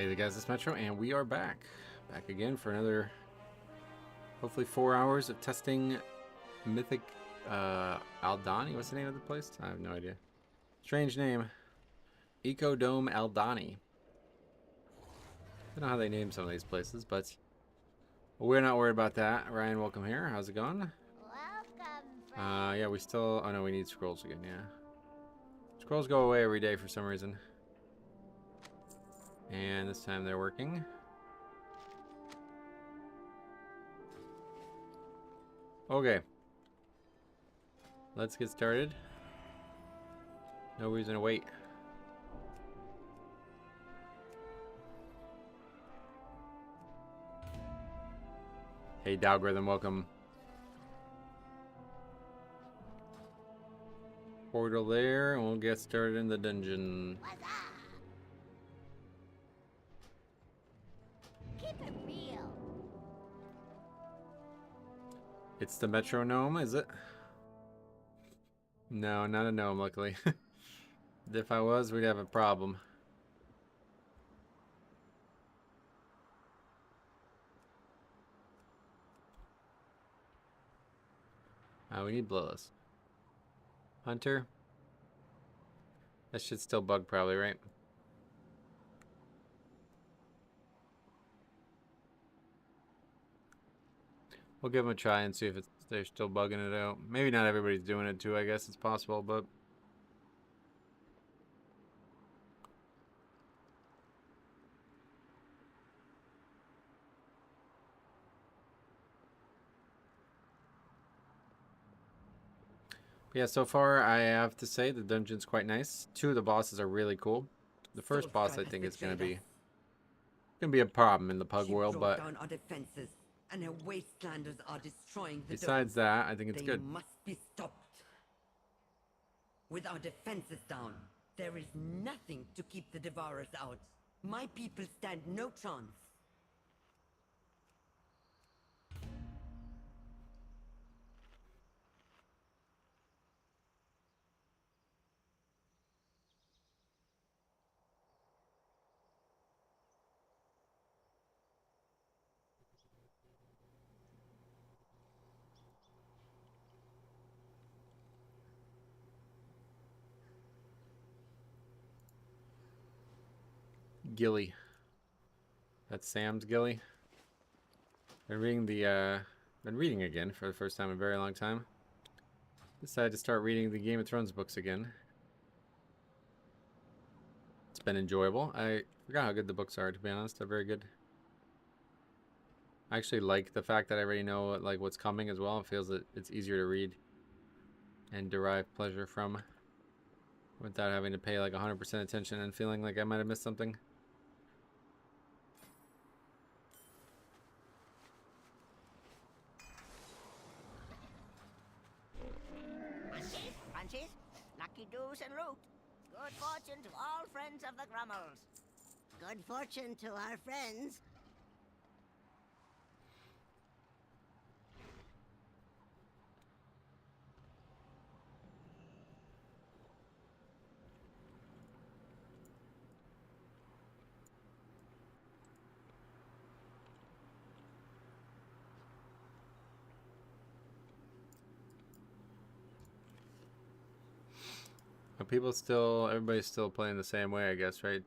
Hey there guys, it's Metro, and we are back. Back again for another, hopefully 4 hours of testing Mythic Aldani. What's the name of the place? I have no idea. Strange name. Ecodome Aldani. I don't know how they name some of these places, but we're not worried about that. Ryan, welcome here. How's it going? Welcome, Yeah, we still... Oh no, we need scrolls again, yeah. Scrolls go away every day for some reason. And this time they're working. Okay. Let's get started. No reason to wait. Hey, Dalgoritham, welcome. Portal there, and we'll get started in the dungeon. Keep it real. It's the metronome, is it? No, not a gnome, luckily. If I was, we'd have a problem. We need Blillis. Hunter? That shit's still bugged probably, right? We'll give them a try and see if they're still bugging it out. Maybe not everybody's doing it too, I guess it's possible, but... Yeah, so far I have to say the dungeon's quite nice. 2 of the bosses are really cool. The first boss I think is gonna be a problem in the Pug world, but down our defenses, and her wastelanders are destroying the besides domes. that, I think it's They good. must be stopped. With our defenses down, there is nothing to keep the Devourers out. My people stand no chance. Gilly. That's Sam's Gilly. Been reading again for the first time in a very long time. Decided to start reading the Game of Thrones books again. It's been enjoyable. I forgot how good the books are, to be honest. They're very good. I actually like the fact that I already know like what's coming as well. It feels that it's easier to read and derive pleasure from without having to pay like 100% attention and feeling like I might have missed something. Punches, lucky doos and loot. Good fortune to all friends of the Grummels. Good fortune to our friends. Are everybody's still playing the same way, I guess, right?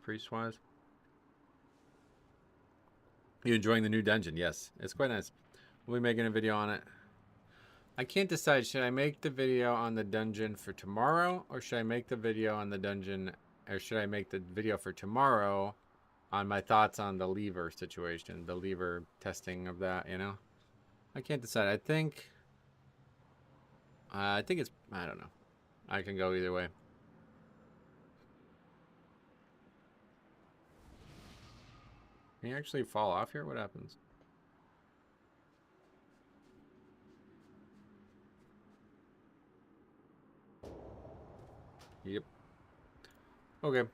Priest-wise. You enjoying the new dungeon? Yes, it's quite nice. We'll be making a video on it. I can't decide, should I make the video on the dungeon for tomorrow, or should I make the video on the dungeon, or should I make the video for tomorrow on my thoughts on the lever situation, the lever testing of that, you know? I can't decide. I think it's, I don't know. I can go either way. Can you actually fall off here? What happens? Yep. Okay.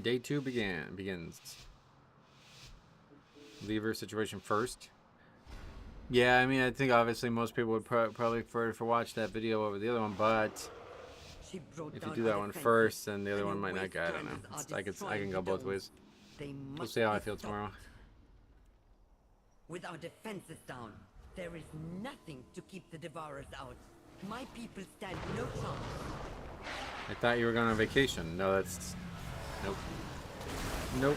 Day 2 begins. Lever situation first. Yeah, I mean, I think obviously most people would probably prefer to watch that video over the other one, but if you do that one first, then the other one might not go. I don't know. I can go both ways. We'll see how I feel tomorrow. With our defenses down, there is nothing to keep the devourers out. My people stand no chance. I thought you were going on vacation. No, that's... Nope. Nope.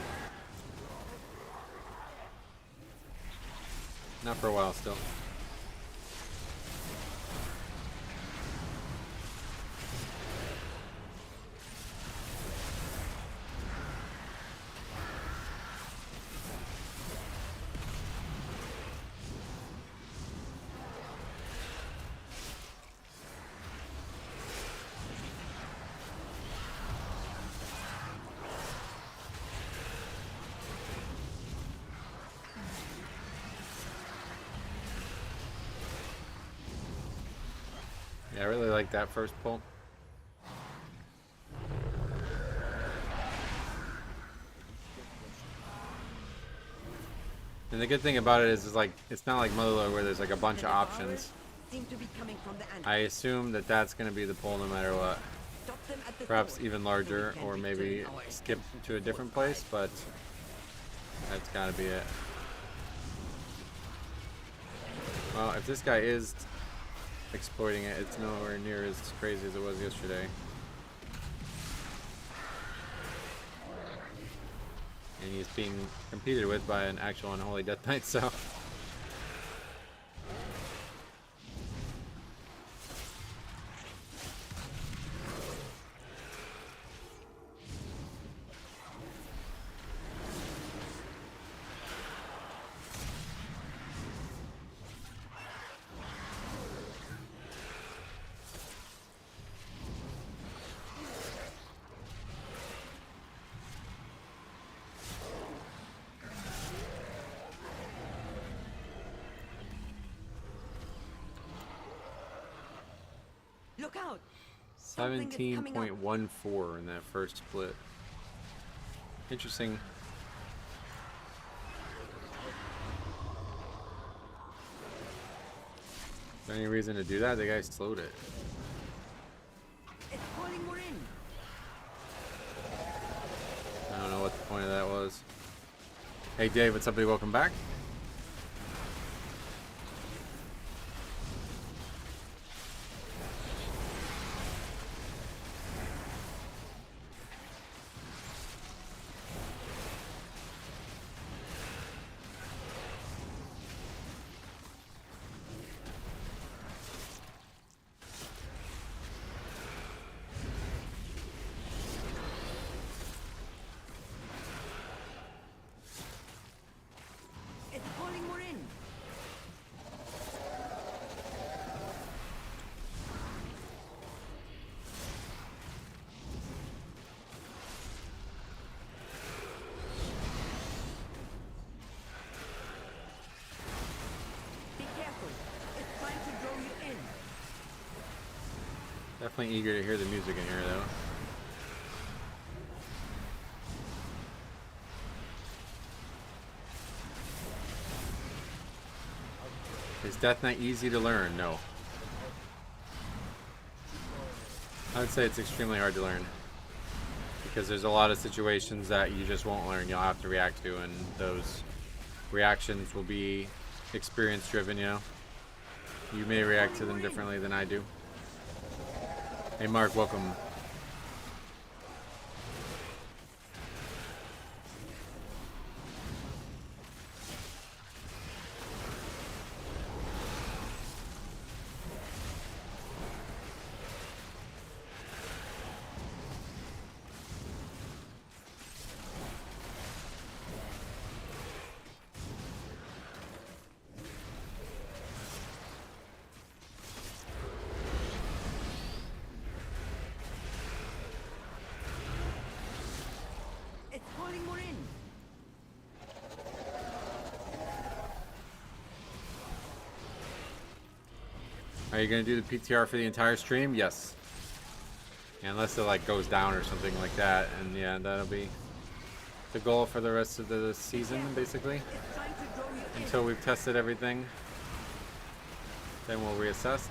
Not for a while still. Yeah, I really like that first pull. And the good thing about it is like it's not like Motherlode where there's like a bunch of options. I assume that that's going to be the pull no matter what. Perhaps even larger, or maybe skip to a different place, but that's got to be it. Well, if this guy is exploiting it, it's nowhere near as crazy as it was yesterday. And he's being competed with by an actual Unholy Death Knight, so... Look out! 17.14 in that first split. Interesting. Is there any reason to do that? The guy slowed it. It's pulling more in. I don't know what the point of that was. Hey Dave, what's up, buddy? Welcome back. Definitely eager to hear the music in here, though. Is Death Knight easy to learn? No. I would say it's extremely hard to learn. Because there's a lot of situations that you just won't learn. You'll have to react to, and those reactions will be experience driven, you know? You may react to them differently than I do. Hey Mark, welcome. Are you gonna do the PTR for the entire stream? Yes. Yeah, unless it like goes down or something like that, and yeah, that'll be the goal for the rest of the season, basically. Until we've tested everything, then we'll reassess.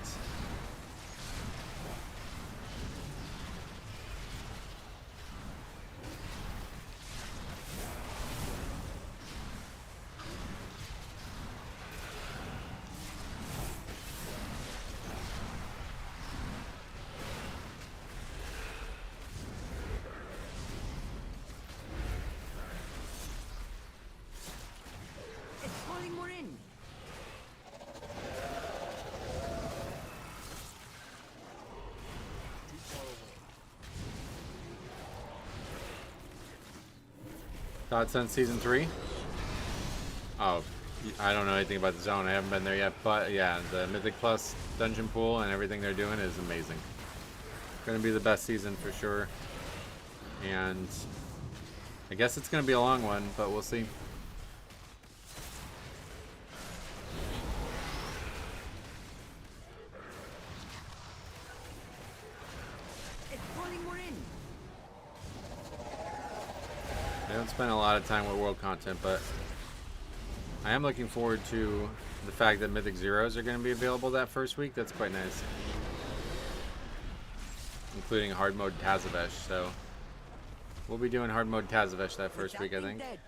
Thoughts on Season 3? Oh, I don't know anything about the zone. I haven't been there yet. But yeah, the Mythic Plus dungeon pool and everything they're doing is amazing. Going to be the best season for sure. And I guess it's going to be a long one, but we'll see. I don't spend a lot of time with world content, but I am looking forward to the fact that Mythic Zeros are going to be available that first week. That's quite nice. Including hard mode Tazavesh, so we'll be doing hard mode Tazavesh that first week, I think. Dead,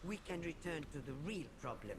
we can return to the real problem.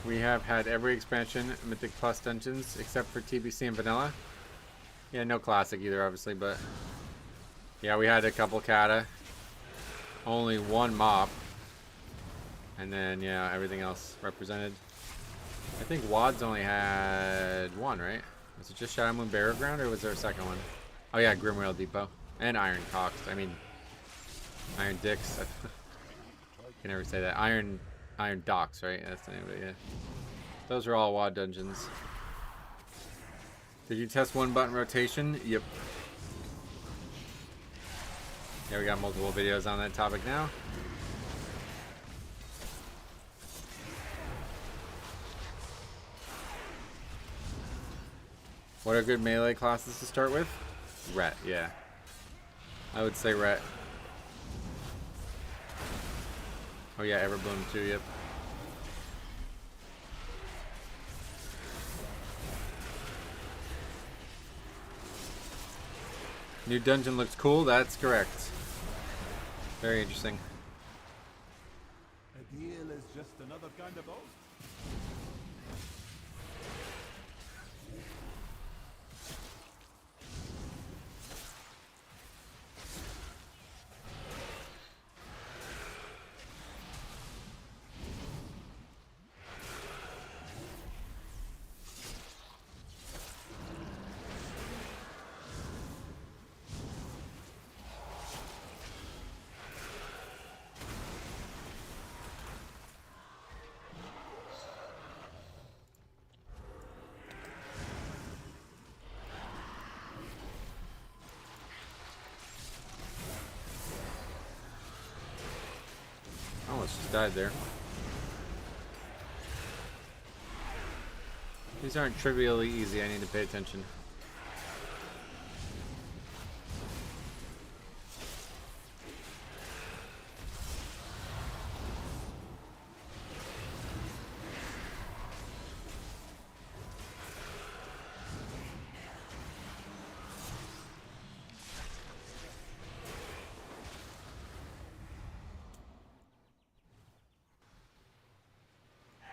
We have had every expansion, Mythic Plus dungeons, except for TBC and Vanilla. Yeah, no Classic either, obviously, but yeah, we had a couple Kata, only one Mop, and then yeah, everything else represented. I think WAD's only had one, right? Was it just Shadow Moon Barrow Ground, or was there a second one? Oh yeah, Grimrail Depot and Iron Cox. I mean, Iron Dicks. I can never say that. Iron Docks, right? That's the name of it, yeah. Those are all WAD dungeons. Did you test one button rotation? Yep. Yeah, we got multiple videos on that topic now. What are good melee classes to start with? Ret, yeah. I would say Ret. Oh yeah, Everbloom too, yep. New dungeon looks cool, that's correct. Very interesting. A deal is just another kind of oath. Almost just died there. These aren't trivially easy, I need to pay attention.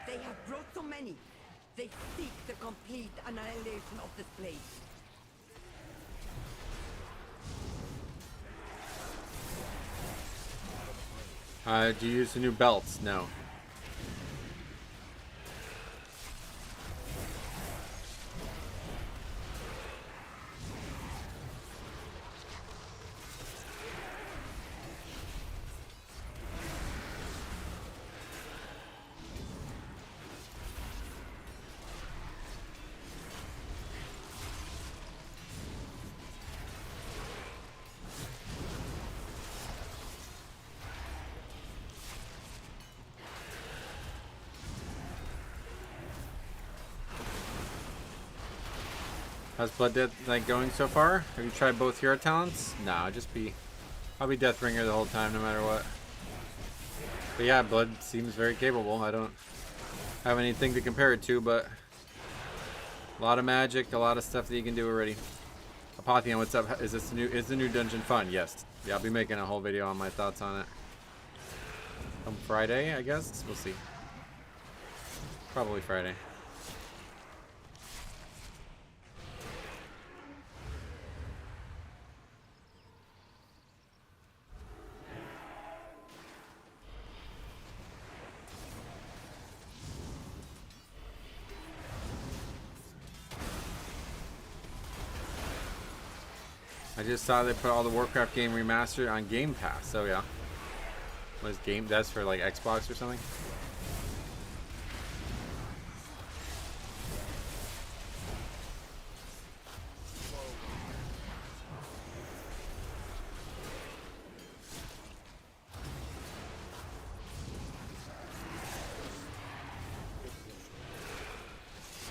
They have brought so many. They seek the complete annihilation of this place. Do you use the new belts? No. How's Blood Death like going so far? Have you tried both hero talents? Nah, I'll be Deathbringer the whole time, no matter what. But yeah, Blood seems very capable. I don't have anything to compare it to, but a lot of magic, a lot of stuff that you can do already. Apotheon, what's up? Is the new dungeon fun? Yes. Yeah, I'll be making a whole video on my thoughts on it. Come Friday, I guess. We'll see. Probably Friday. I just saw they put all the Warcraft game remastered on Game Pass. So yeah, what is game? That's for like Xbox or something.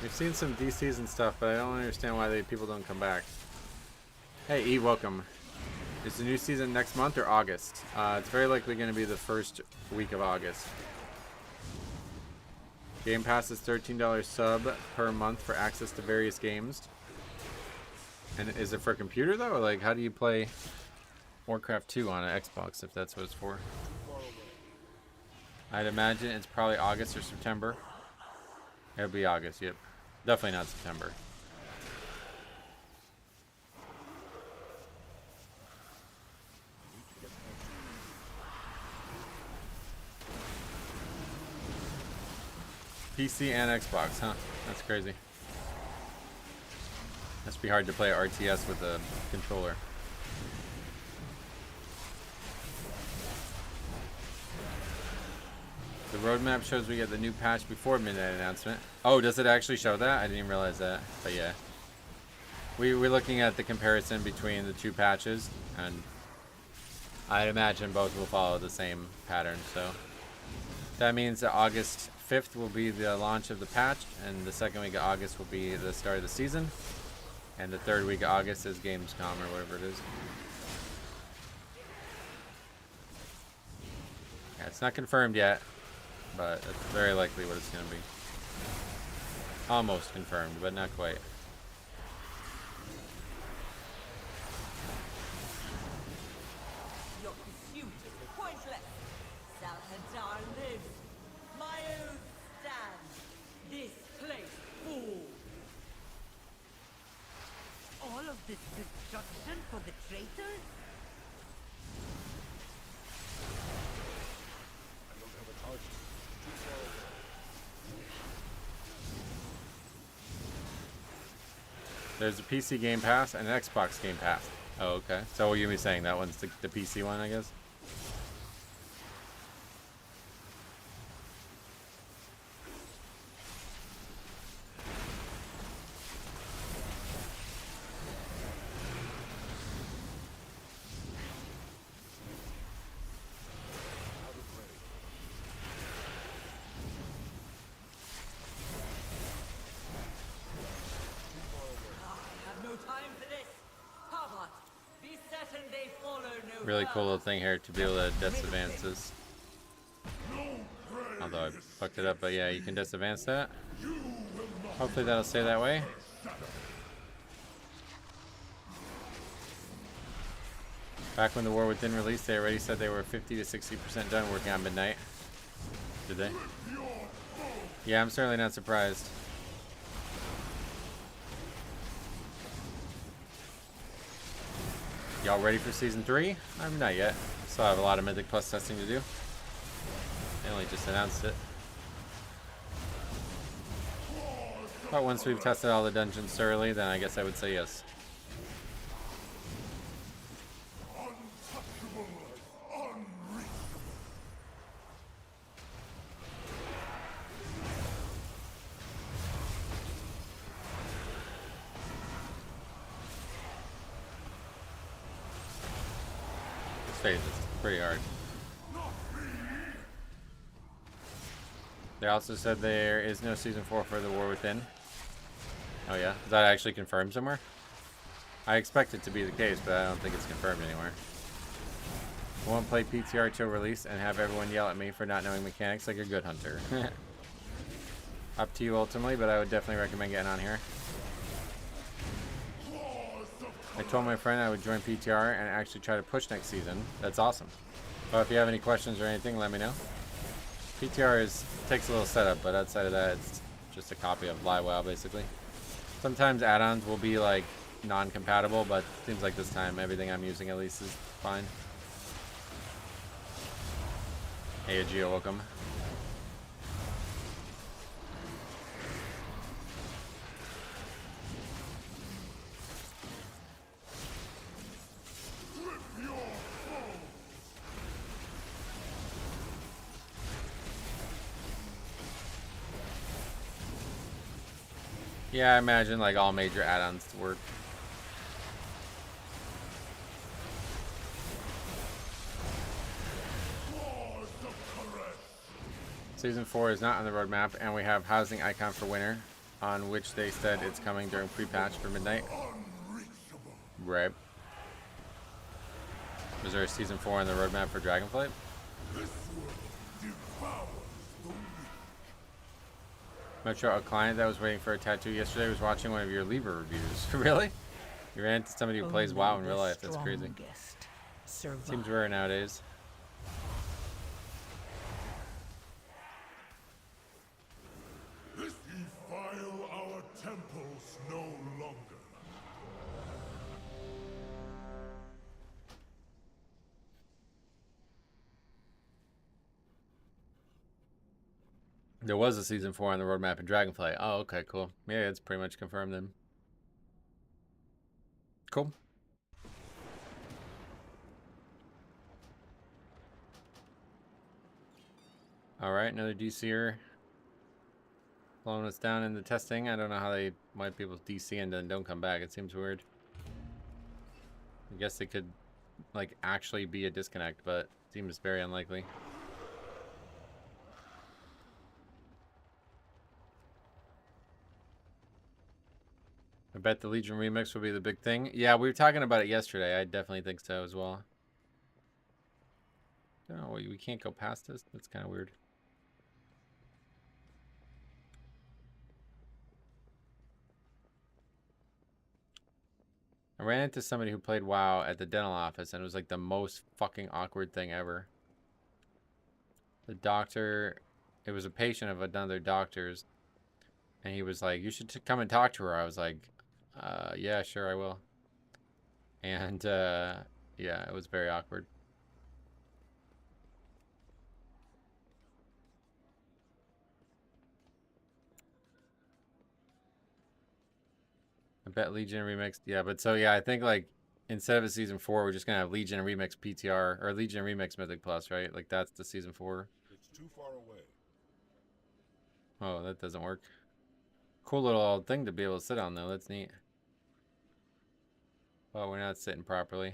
We've seen some DCs and stuff, but I don't understand why people don't come back. Hey E, welcome. Is the new season next month or August? It's very likely going to be the first week of August. Game Pass is $13 sub per month for access to various games. And is it for a computer though? Or like, how do you play Warcraft 2 on an Xbox if that's what it's for? I'd imagine it's probably August or September. It'll be August, yep. Definitely not September. PC and Xbox, huh? That's crazy. Must be hard to play RTS with a controller. The roadmap shows we get the new patch before midnight announcement. Oh, does it actually show that? I didn't even realize that. But yeah. We're looking at the comparison between the two patches, and I'd imagine both will follow the same pattern, so that means that August 5th will be the launch of the patch, and the second week of August will be the start of the season, and the third week of August is Gamescom or whatever it is. Yeah, it's not confirmed yet, but it's very likely what it's going to be. Almost confirmed, but not quite. Your pursuit is pointless. Salhadar lives. My own stands. This place falls. All of this destruction for the traitors? I don't have a target. Too far away. There's a PC Game Pass and an Xbox Game Pass. Oh, okay. So what you be saying? That one's the PC one, I guess? Really cool little thing here to be able to disadvance this. Although I fucked it up, but yeah, you can disadvance that. Hopefully that'll stay that way. Back when the War Within released, they already said they were 50 to 60% done working on Midnight. Did they? Yeah, I'm certainly not surprised. Y'all ready for Season 3? I'm not yet. Still have a lot of Mythic Plus testing to do. They only just announced it. But once we've tested all the dungeons thoroughly, then I guess I would say yes. This phase is pretty hard. They also said there is no Season 4 for The War Within. Oh yeah? Is that actually confirmed somewhere? I expect it to be the case, but I don't think it's confirmed anywhere. I won't play PTR till release and have everyone yell at me for not knowing mechanics like a good hunter. Up to you ultimately, but I would definitely recommend getting on here. I told my friend I would join PTR and actually try to push next season. That's awesome. But if you have any questions or anything, let me know. PTR takes a little setup, but outside of that, it's just a copy of LiveWow, basically. Sometimes add-ons will be like non-compatible, but it seems like this time everything I'm using at least is fine. Hey, Agio, welcome. Yeah, I imagine like all major add-ons to work. Season 4 is not on the roadmap, and we have housing icon for winter, on which they said it's coming during pre-patch for midnight. Right. Is there a Season 4 on the roadmap for Dragonflight? Metro, a client that was waiting for a tattoo yesterday was watching one of your Lever reviews. Really? You ran into somebody who plays WoW in real life. That's crazy. Seems rare nowadays. Defile our temples no longer. There was a Season 4 on the roadmap in Dragonflight. Oh, okay, cool. Yeah, it's pretty much confirmed then. Cool. Alright, another DCer blowing us down in the testing. I don't know how they might be able to DC and then don't come back. It seems weird. I guess they could like actually be a disconnect, but it seems very unlikely. I bet the Legion remix will be the big thing. Yeah, we were talking about it yesterday. I definitely think so as well. No, we can't go past this. That's kind of weird. I ran into somebody who played WoW at the dental office, and it was like the most fucking awkward thing ever. The doctor, it was a patient of another doctor's, and he was like, you should come and talk to her. I was like, yeah, sure, I will. And, yeah, it was very awkward. I bet Legion Remix, yeah, but so, yeah, I think, like, instead of a Season 4, we're just gonna have Legion Remix PTR, or Legion Remix Mythic Plus, right? Like, that's the Season 4. It's too far away. Oh, that doesn't work. Cool little thing to be able to sit on, though. That's neat. Oh, we're not sitting properly.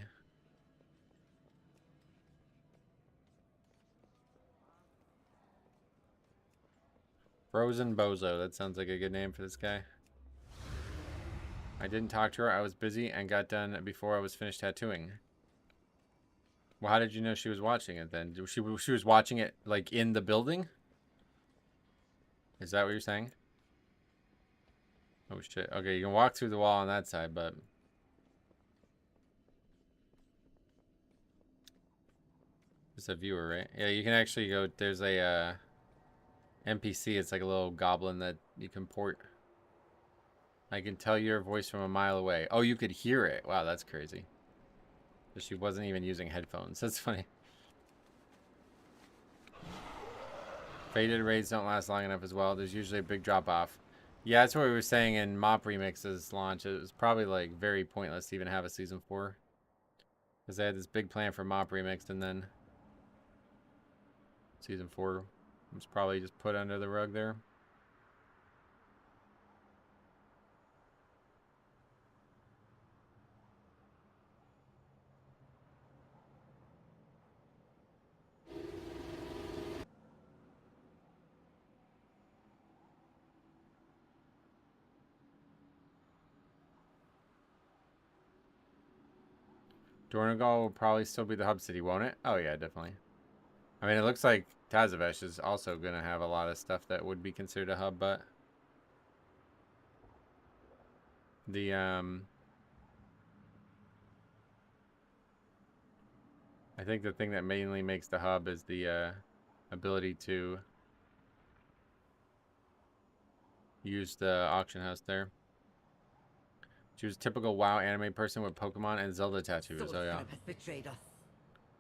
Frozen Bozo. That sounds like a good name for this guy. I didn't talk to her. I was busy and got done before I was finished tattooing. Well, how did you know she was watching it then? She was watching it, like, in the building? Is that what you're saying? Oh, shit. Okay, you can walk through the wall on that side, but... It's a viewer, right? Yeah, you can actually go... There's a NPC. It's like a little goblin that you can port. I can tell your voice from a mile away. Oh, you could hear it. Wow, that's crazy. But she wasn't even using headphones. That's funny. Faded raids don't last long enough as well. There's usually a big drop off. Yeah, that's what we were saying in Mop Remix's launch. It was probably like very pointless to even have a season 4. Because they had this big plan for Mop Remix, and then season 4 was probably just put under the rug there. Dornegal will probably still be the hub city, won't it? Oh yeah, definitely. I mean, it looks like Tazavesh is also going to have a lot of stuff that would be considered a hub, but the I think the thing that mainly makes the hub is the ability to use the auction house there. Choose typical WoW anime person with Pokemon and Zelda tattoos. Oh yeah.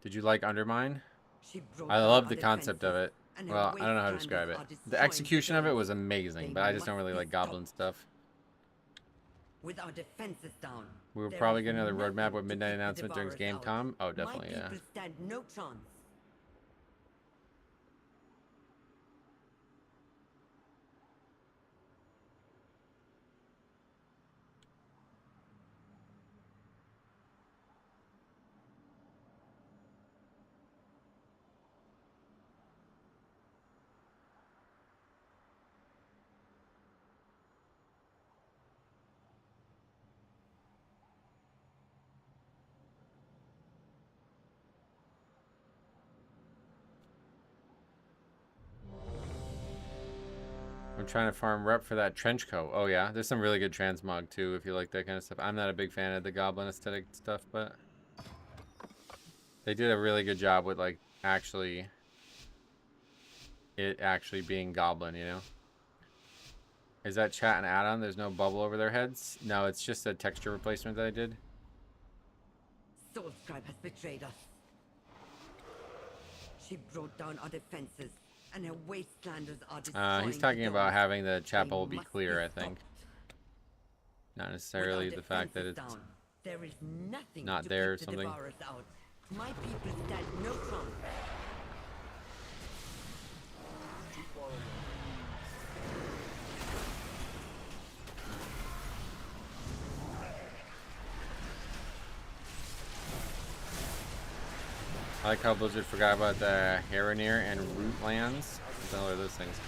Did you like Undermine? I love the concept of it. Well, I don't know how to describe it. The execution of it was amazing, but I just don't really like goblin stuff. With our defenses down, We will probably get another roadmap with midnight announcement during Gamecom. Oh, definitely, yeah. My people stand no chance. I'm trying to farm rep for that trench coat. Oh yeah, there's some really good transmog too if you like that kind of stuff. I'm not a big fan of the goblin aesthetic stuff, but they did a really good job with like it actually being goblin, you know? Is that chat an add-on? There's no bubble over their heads? No, it's just a texture replacement that I did. Soulscribe has betrayed us. She brought down our defenses, and her wastelanders are destroying he's talking the about domes. having the chat They bubble be must clear, I stopped. think. Not With necessarily our the fact that defenses it's... down, there is nothing not to there or keep the something. devourers out. My people stand no chance. I like how Blizzard forgot about the Heronir and Root lands. What the hell are those things?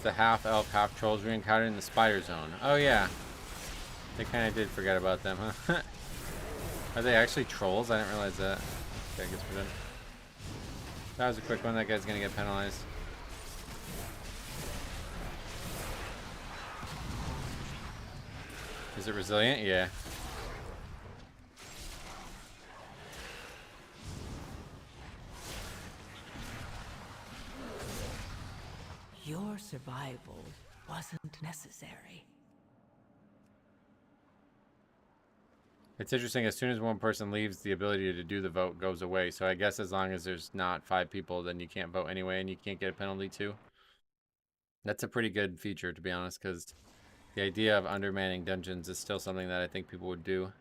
The half elf, half trolls we encountered in the spider zone. Oh yeah, they kind of did forget about them, huh? Are they actually trolls? I didn't realize that. Okay, I guess we're done. That was a quick one. That guy's gonna get penalized. Is it resilient? Yeah. Your survival wasn't necessary. It's interesting, as soon as one person leaves, the ability to do the vote goes away. So I guess as long as there's not 5 people, then you can't vote anyway, and you can't get a penalty too. That's a pretty good feature, to be honest, because the idea of undermanning dungeons is still something that I think people would do.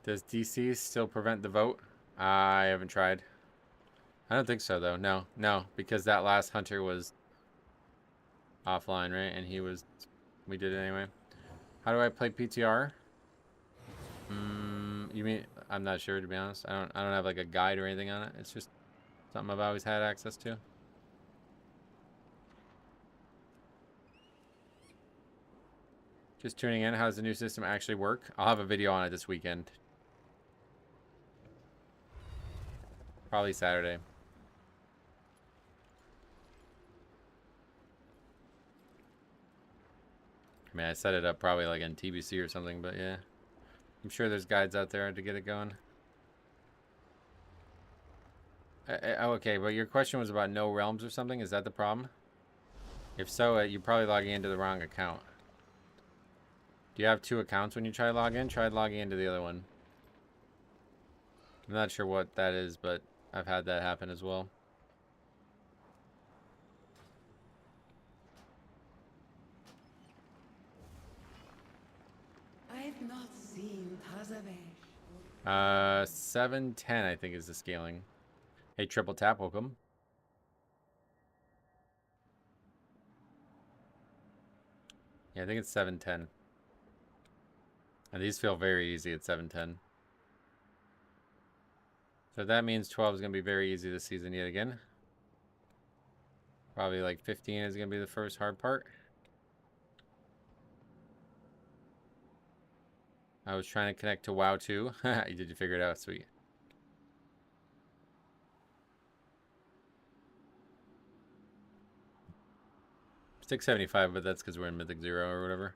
Does DC still prevent the vote? I haven't tried. I don't think so, though. No, because that last hunter was offline, right? And he was we did it anyway. How do I play PTR? You mean, I'm not sure, to be honest. I don't have like a guide or anything on it. It's just something I've always had access to. Just tuning in. How does the new system actually work? I'll have a video on it this weekend. Probably Saturday. I mean, I set it up probably like in TBC or something, but yeah. I'm sure there's guides out there to get it going. Okay, but your question was about no realms or something? Is that the problem? If so, you're probably logging into the wrong account. Do you have two accounts when you try to log in? Try logging into the other one. I'm not sure what that is, but I've had that happen as well. I've not seen Tazavesh. 710 I think is the scaling. Hey, Triple Tap, welcome. Yeah, I think it's 710. And these feel very easy at 710. So that means 12 is going to be very easy this season yet again. Probably like 15 is going to be the first hard part. I was trying to connect to WoW too. Did you figure it out? Sweet. $675, but that's because we're in Mythic 0 or whatever.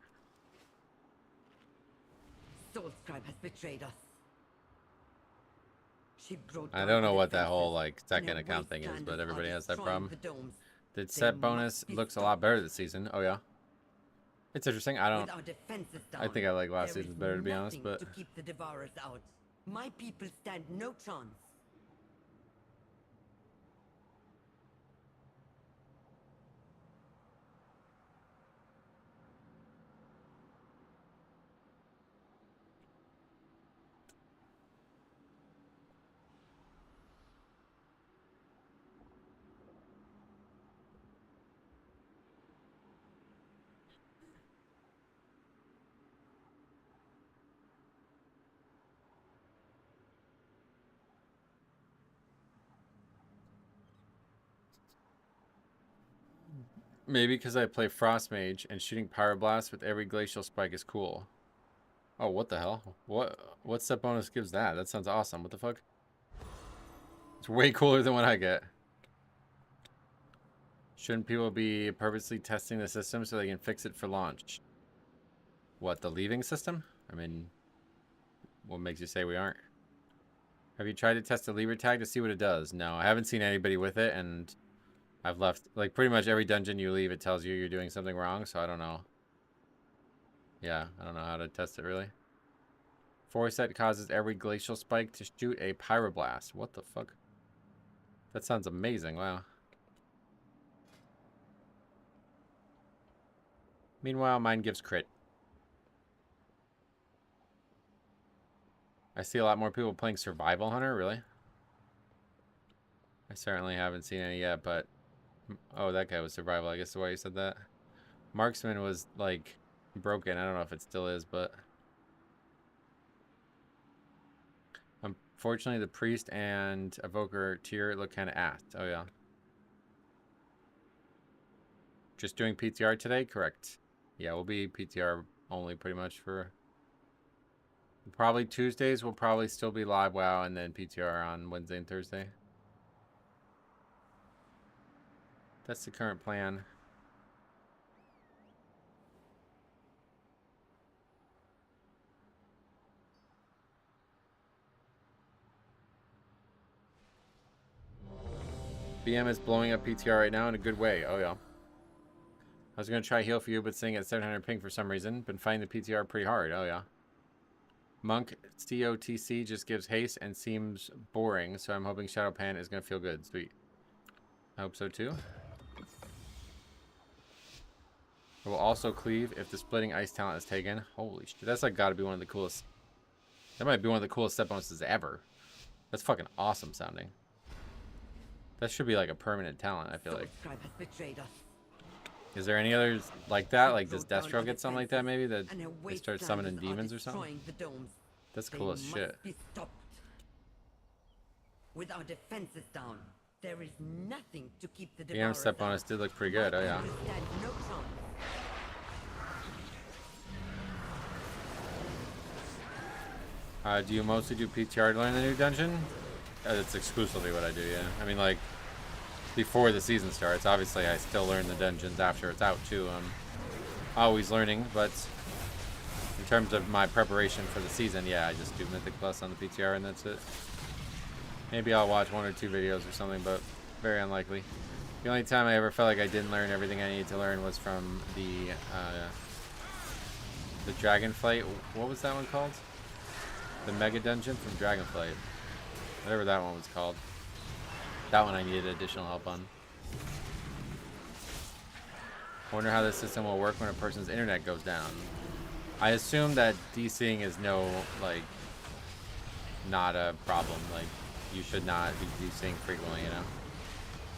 Soulscribe has betrayed us. She brought I don't know what that whole like second account thing is, but everybody has that problem. The set bonus looks a lot better this season. Oh yeah, it's interesting. I think I like last season's better, to be honest. But to keep the devourers out, my people stand no chance. maybe because I play Frost Mage and shooting Pyroblast with every glacial spike is cool. Oh, what the hell? What set bonus gives that? That sounds awesome. What the fuck? It's way cooler than what I get. Shouldn't people be purposely testing the system so they can fix it for launch? What, the leaving system? I mean, what makes you say we aren't? Have you tried to test the lever tag to see what it does? No, I haven't seen anybody with it, and I've left, like, pretty much every dungeon you leave, it tells you you're doing something wrong, so I don't know. Yeah, I don't know how to test it, really. Forset causes every glacial spike to shoot a pyroblast. What the fuck? That sounds amazing, wow. Meanwhile, mine gives crit. I see a lot more people playing Survival Hunter, really? I certainly haven't seen any yet, but... Oh, that guy was Survival, I guess the way you said that. Marksman was, like, broken. I don't know if it still is, but... Unfortunately, the Priest and Evoker tier look kind of ass. Oh, yeah. Just doing PTR today? Correct. Yeah, we'll be PTR only pretty much for... Probably Tuesdays will probably still be live WoW, and then PTR on Wednesday and Thursday. That's the current plan. BM is blowing up PTR right now in a good way. Oh yeah. I was gonna try heal for you, but sitting at 700 ping for some reason. Been fighting the PTR pretty hard. Oh yeah. Monk COTC just gives haste and seems boring, so I'm hoping Shadow Pan is gonna feel good. Sweet. I hope so too. It will also cleave if the splitting ice talent is taken. Holy shit, that's like gotta be one of the coolest. That might be one of the coolest set bonuses ever. That's fucking awesome sounding. That should be like a permanent talent, I feel like. Is there any others like that? Like does Destro get something like that maybe? That they start summoning demons or something? That's cool as shit. With our defenses down, there is nothing to keep the The step bonus did look pretty good. Oh yeah. Do you mostly do PTR to learn the new dungeon? That's exclusively what I do, yeah. I mean, like, before the season starts, obviously I still learn the dungeons after it's out, too. I'm always learning, but in terms of my preparation for the season, yeah, I just do Mythic Plus on the PTR, and that's it. Maybe I'll watch 1 or 2 videos or something, but very unlikely. The only time I ever felt like I didn't learn everything I needed to learn was from the Dragonflight. What was that one called? The Mega Dungeon from Dragonflight. Whatever that one was called. That one I needed additional help on. Wonder how this system will work when a person's internet goes down. I assume that DCing is not a problem. Like, you should not be DCing frequently, you know?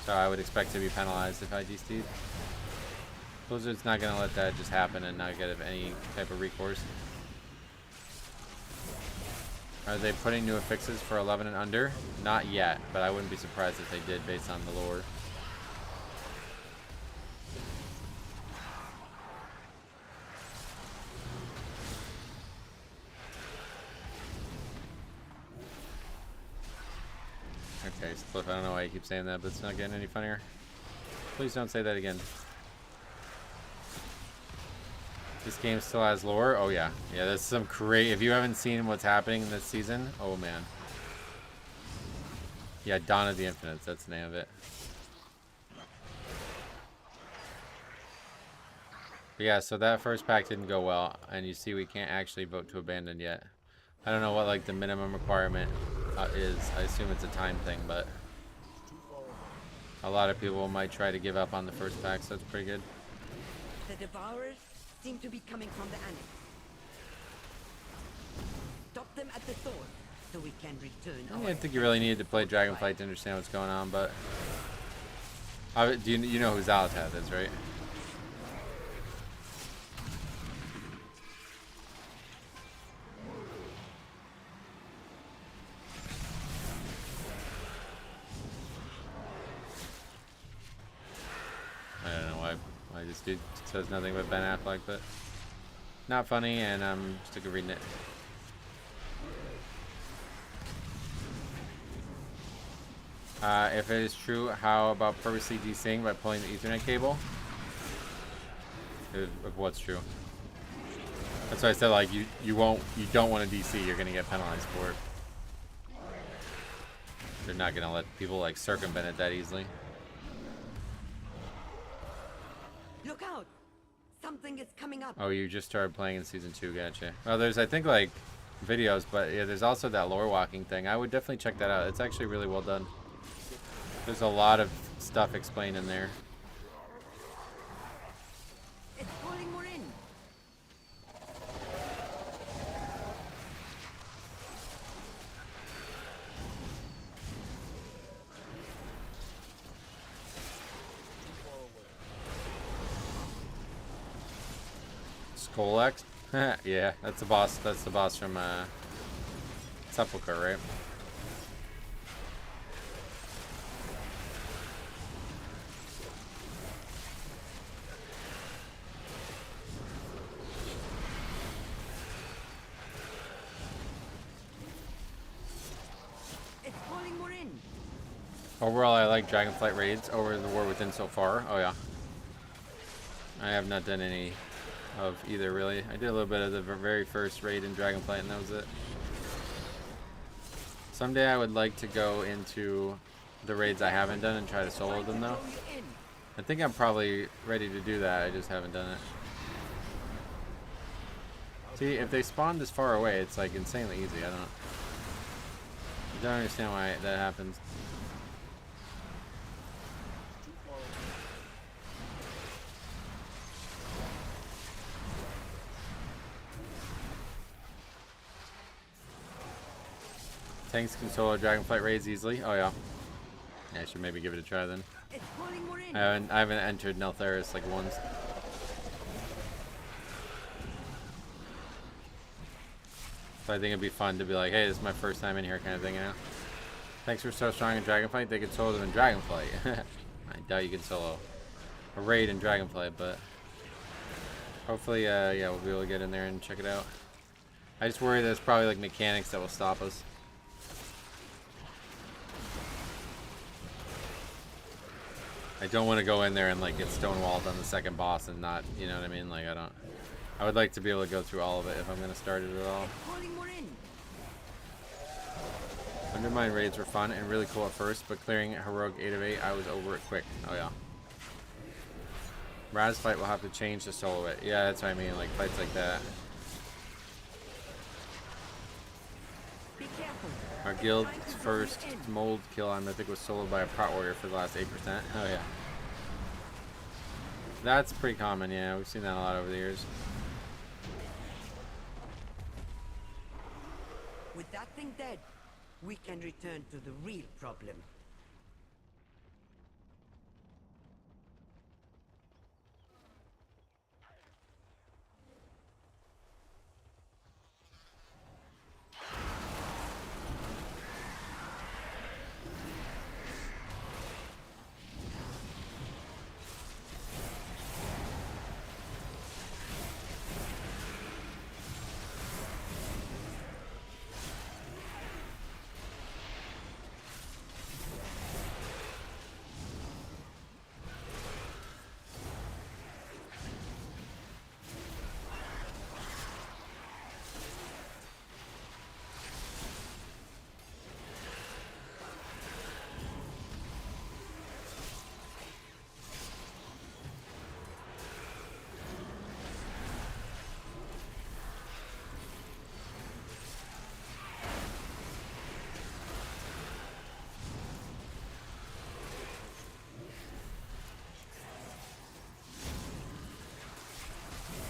So I would expect to be penalized if I DC'd. Blizzard's not gonna let that just happen and not get any type of recourse. Are they putting new affixes for 11 and under? Not yet, but I wouldn't be surprised if they did based on the lore. Okay, Spliff, I don't know why you keep saying that, but it's not getting any funnier. Please don't say that again. This game still has lore? Oh yeah. Yeah, there's some crazy... If you haven't seen what's happening in this season, oh man. Yeah, Dawn of the Infinites, that's the name of it. But yeah, so that first pack didn't go well, and you see we can't actually vote to abandon yet. I don't know what like the minimum requirement is. I assume it's a time thing, but a lot of people might try to give up on the first pack, so that's pretty good. The Devourers seem to be coming from the annex. Stop them at the source so we can return. I didn't think you really needed to play Dragonflight to understand what's going on, but do you know who Xalatath is, right? I don't know why this dude says nothing but Ben Affleck, but not funny, and I'm sick of reading it. If it is true, how about purposely DCing by pulling the Ethernet cable? Of what's true? That's why I said like you don't want to DC. You're gonna get penalized for it. They're not gonna let people like circumvent it that easily. Look out! Something is coming up. Oh, you just started playing in season 2, gotcha. Well, there's I think like videos, but yeah, there's also that lore walking thing. I would definitely check that out. It's actually really well done. There's a lot of stuff explained in there. It's pulling more in. Skolex? Yeah, that's the boss. That's the boss from Sepulchre, right? It's pulling more in. Overall, I like Dragonflight raids over the War Within so far. Oh yeah. I have not done any of either really. I did a little bit of the very first raid in Dragonflight and that was it. Someday I would like to go into the raids I haven't done and try to solo them though. I think I'm probably ready to do that, I just haven't done it. See, if they spawn this far away, it's like insanely easy. I don't understand why that happens. Tanks can solo Dragonflight raids easily. Oh yeah. Yeah, I should maybe give it a try then. It's calling more in. I haven't entered Neltharis like once. So I think it'd be fun to be like, hey, this is my first time in here kind of thing, you know? Thanks for so strong in Dragonflight. They could solo them in Dragonflight. I doubt you can solo a raid in Dragonflight, but hopefully, yeah, we'll be able to get in there and check it out. I just worry there's probably like mechanics that will stop us. I don't want to go in there and like get stonewalled on the second boss and not, you know what I mean? Like I would like to be able to go through all of it if I'm going to start it at all. Calling more in. Undermine raids were fun and really cool at first, but clearing heroic 8 of 8, I was over it quick. Oh yeah. Raz fight will have to change to solo it. Yeah, that's what I mean, like fights like that. Be careful. Our guild's first mold kill on Mythic was soloed by a prot warrior for the last 8%. Oh yeah. That's pretty common, yeah. We've seen that a lot over the years. With that thing dead, we can return to the real problem.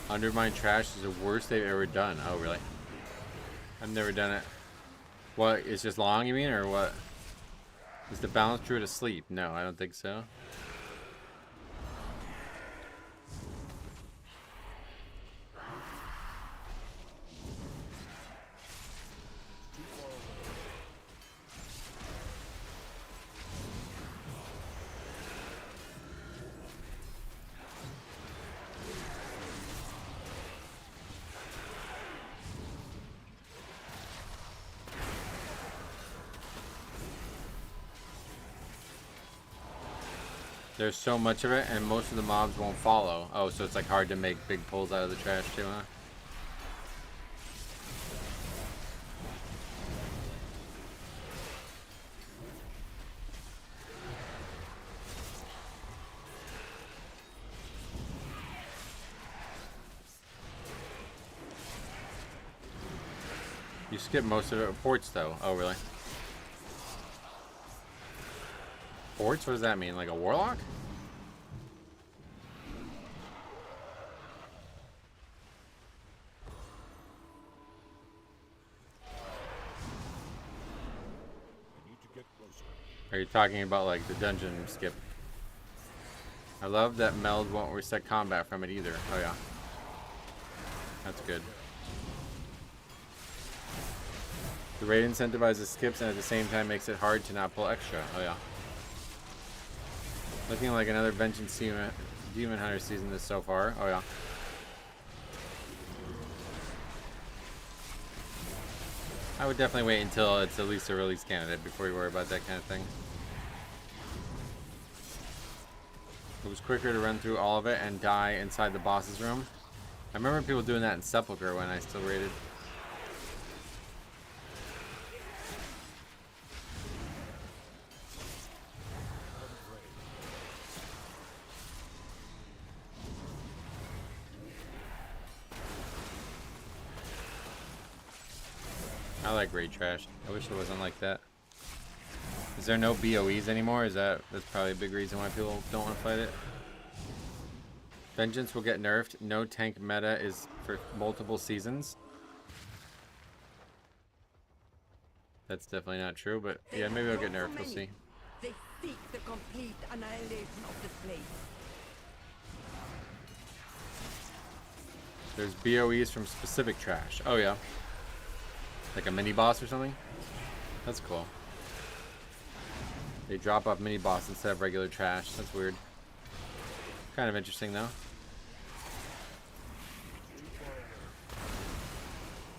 Undermine trash is the worst they've ever done. Oh, really? I've never done it. What? It's just long, you mean, or what? Is the balance druid asleep? No, I don't think so. There's so much of it, and most of the mobs won't follow. Oh, so it's like hard to make big pulls out of the trash too, huh? You skip most of it with ports though. Oh, really? Ports? What does that mean? Like a warlock? Are you talking about like the dungeon skip? I love that meld won't reset combat from it either. Oh yeah. That's good. The raid incentivizes skips and at the same time makes it hard to not pull extra. Oh yeah. Looking like another Vengeance Demon Hunter season this so far. Oh yeah. I would definitely wait until it's at least a release candidate before you worry about that kind of thing. It was quicker to run through all of it and die inside the boss's room. I remember people doing that in Sepulchre when I still raided. I like raid trash. I wish it wasn't like that. Is there no BOEs anymore? That's probably a big reason why people don't want to fight it. Vengeance will get nerfed. No tank meta is for multiple seasons. That's definitely not true, but yeah, maybe it'll get nerfed. We'll see. They seek the complete annihilation of this place. There's BOEs from specific trash. Oh yeah. Like a mini boss or something? That's cool. They drop off mini boss instead of regular trash. That's weird. Kind of interesting though.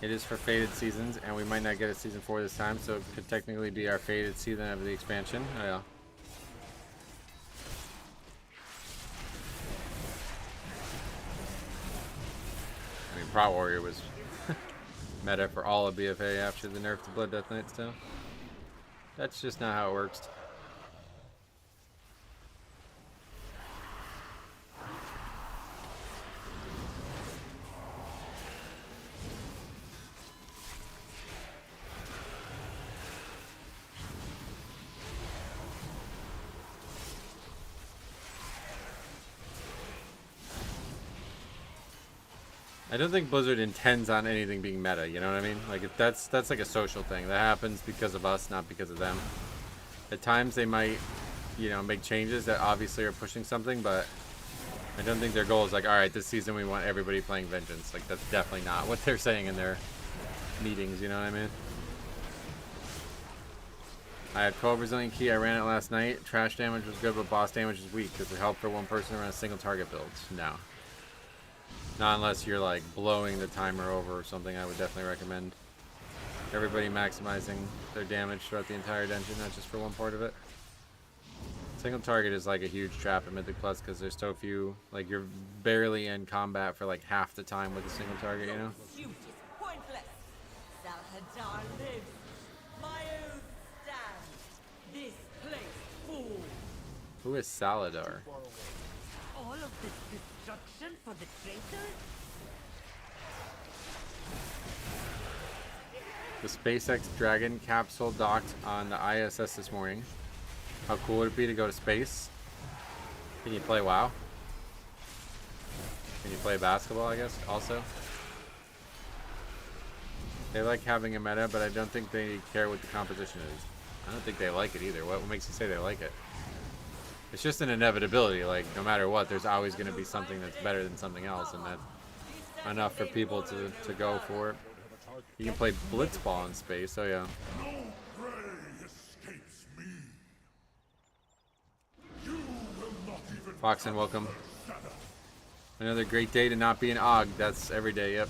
It is for faded seasons, and we might not get a season 4 this time, so it could technically be our faded season of the expansion. Oh yeah. I mean, Prot Warrior was meta for all of BFA after the nerf to Blood Death Knight still. That's just not how it works. I don't think Blizzard intends on anything being meta, you know what I mean? Like, if that's like a social thing. That happens because of us, not because of them. At times they might, you know, make changes that obviously are pushing something, but I don't think their goal is like, alright, this season we want everybody playing Vengeance. Like, that's definitely not what they're saying in their meetings, you know what I mean? I have 12 Resilient Key, I ran it last night. Trash damage was good, but boss damage is weak. Does it help for one person around a single target build? No. Not unless you're like blowing the timer over or something. I would definitely recommend everybody maximizing their damage throughout the entire dungeon, not just for one part of it. Single target is like a huge trap in Mythic Plus because there's so few, like you're barely in combat for like half the time with a single target, you know? Pursuit is pointless. Salhadar lives. My own stand. This place full. Who is Saladar? All of this destruction for the traitors? The SpaceX Dragon capsule docked on the ISS this morning. How cool would it be to go to space? Can you play WoW? Can you play basketball, I guess, also? They like having a meta, but I don't think they care what the composition is. I don't think they like it either. What makes you say they like it? It's just an inevitability. Like, no matter what, there's always going to be something that's better than something else, and that's enough for people to go for it. You can play Blitzball in space, oh yeah. No prey escapes me. You will not even Foxen, welcome. Another great day to not be an AUG. That's every day, yep.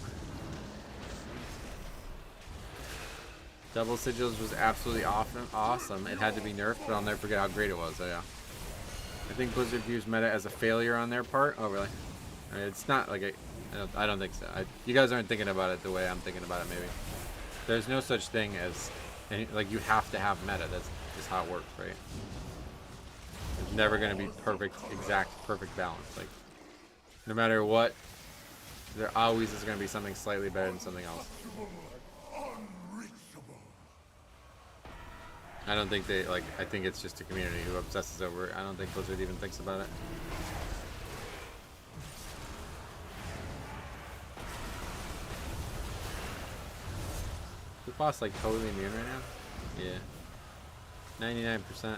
Double Sigils was absolutely awesome. It had to be nerfed, but I'll never forget how great it was, oh yeah. I think Blizzard views meta as a failure on their part. Oh, really? I mean, it's not like I don't think so. You guys aren't thinking about it the way I'm thinking about it, maybe. There's no such thing as, like, you have to have meta. That's just how it works, right? There's never going to be perfect balance. Like, no matter what, there always is going to be something slightly better than something else. I don't think they, like, I think it's just a community who obsesses over it. I don't think Blizzard even thinks about it. The boss, like, totally immune right now? Yeah. 99%.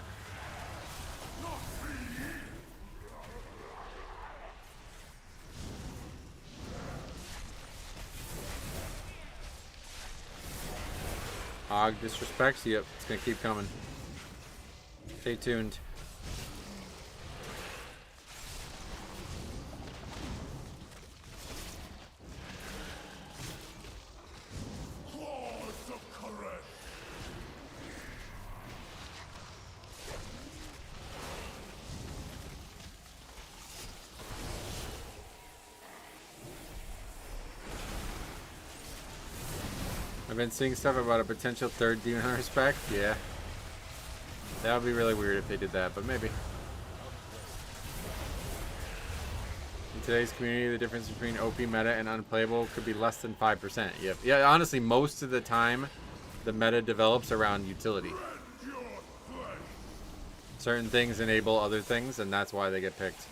AUG disrespects? Yep, it's gonna keep coming. Stay tuned. I've been seeing stuff about a potential third Demon Hunter spec. Yeah. That would be really weird if they did that, but maybe. In today's community, the difference between OP meta and unplayable could be less than 5%. Yep. Yeah, honestly, most of the time, the meta develops around utility. Certain things enable other things, and that's why they get picked.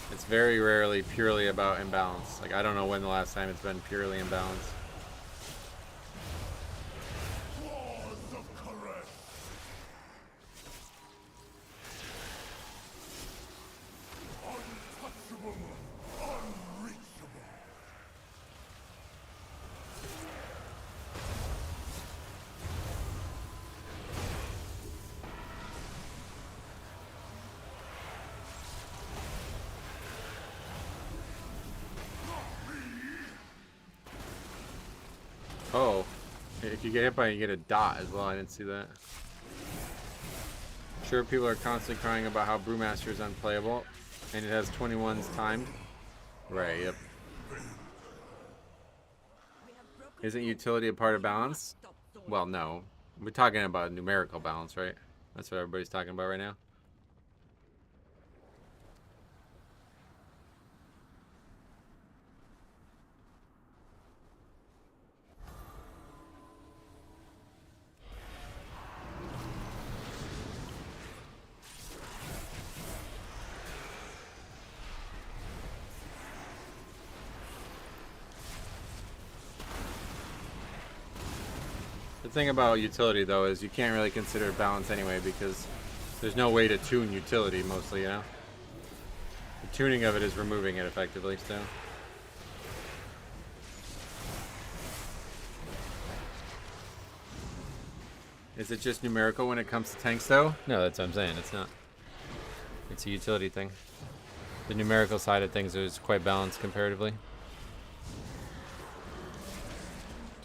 It's very rarely purely about imbalance. Like, I don't know when the last time it's been purely imbalanced. Oh, if you get hit by it, you get a dot as well. I didn't see that. Sure, people are constantly crying about how Brewmaster is unplayable, and it has 21s timed. Right, yep. Isn't utility a part of balance? Well, no. We're talking about numerical balance, right? That's what everybody's talking about right now. The thing about utility, though, is you can't really consider balance anyway because there's no way to tune utility mostly, you know? The tuning of it is removing it effectively, so. Is it just numerical when it comes to tanks, though? No, that's what I'm saying. It's not. It's a utility thing. The numerical side of things is quite balanced comparatively.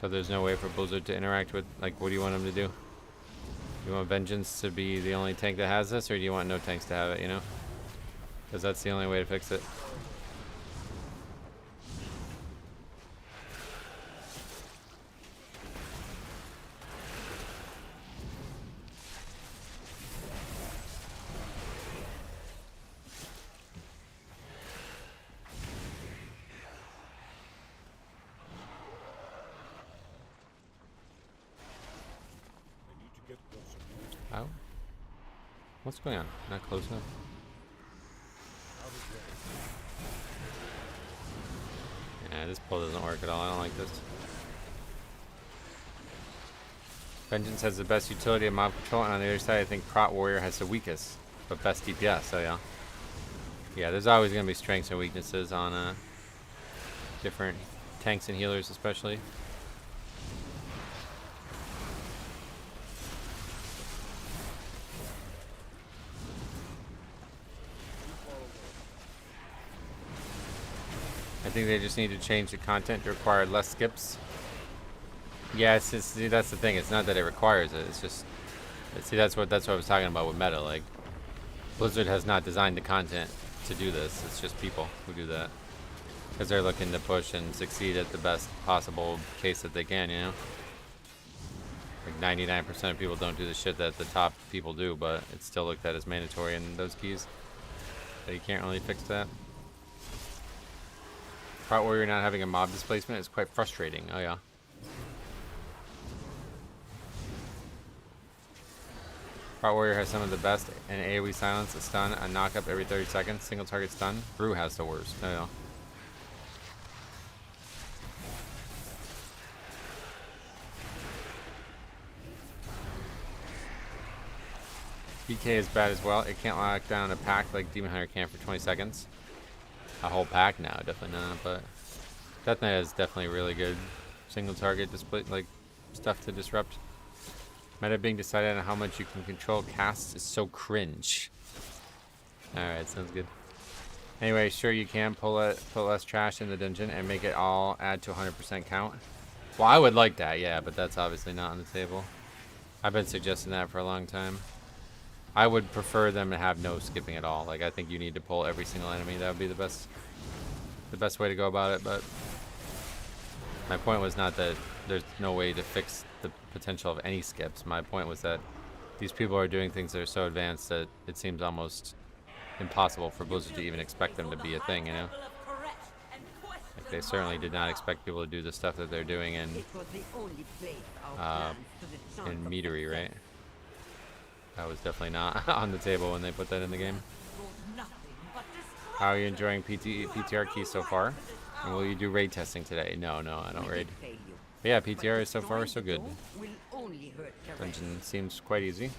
So there's no way for Blizzard to interact with, like, what do you want them to do? You want Vengeance to be the only tank that has this, or do you want no tanks to have it, you know? Because that's the only way to fix it. Ow. What's going on? Not close enough? Yeah, this pull doesn't work at all. I don't like this. Vengeance has the best utility of mob control, and on the other side I think Prot Warrior has the weakest, but best DPS, so yeah. Yeah, there's always going to be strengths and weaknesses on different tanks and healers especially. I think they just need to change the content to require less skips. Yeah, it's just, see, that's the thing. It's not that it requires it. It's just, see, that's what I was talking about with meta. Like, Blizzard has not designed the content to do this. It's just people who do that because they're looking to push and succeed at the best possible case that they can. You know, like 99% of people don't do the shit that the top people do, but it's still looked at as mandatory in those keys. So you can't really fix that. Part where you're not having a mob displacement is quite frustrating. Oh yeah. Part Warrior has some of the best, an AoE silence, a stun, a knockup every 30 seconds, single target stun. Brew has the worst. Oh yeah. PK is bad as well. It can't lock down a pack like Demon Hunter can for 20 seconds. A whole pack now, definitely not, but Death Knight is definitely really good single target display, like stuff to disrupt. Meta being decided on how much you can control casts is so cringe. Alright, sounds good. Anyway, sure you can put less trash in the dungeon and make it all add to 100% count. Well, I would like that, yeah, but that's obviously not on the table. I've been suggesting that for a long time. I would prefer them to have no skipping at all. Like, I think you need to pull every single enemy. That would be the best way to go about it. But my point was not that there's no way to fix the potential of any skips. My point was that these people are doing things that are so advanced that it seems almost impossible for Blizzard to even expect them to be a thing, you know? Like, they certainly did not expect people to do the stuff that they're doing in Meadery, right? That was definitely not on the table when they put that in the game. How are you enjoying PTR keys so far? And will you do raid testing today? No, I don't raid. But yeah, PTR is so far so good. Dungeon seems quite easy.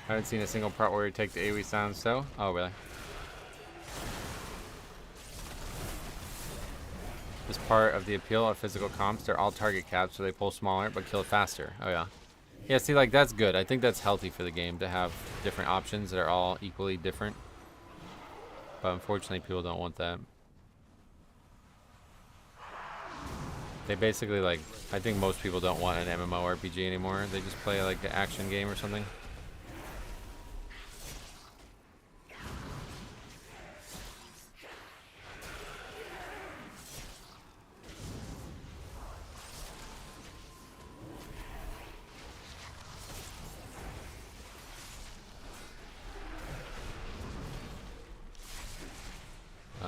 I haven't seen a single part where you take the AoE sounds though. Oh, really? This part of the appeal of physical comps, they're all target caps, so they pull smaller but kill faster. Oh yeah. Yeah, see, like, that's good. I think that's healthy for the game to have different options that are all equally different. But unfortunately, people don't want that. They basically like, I think most people don't want an MMORPG anymore. They just play like an action game or something.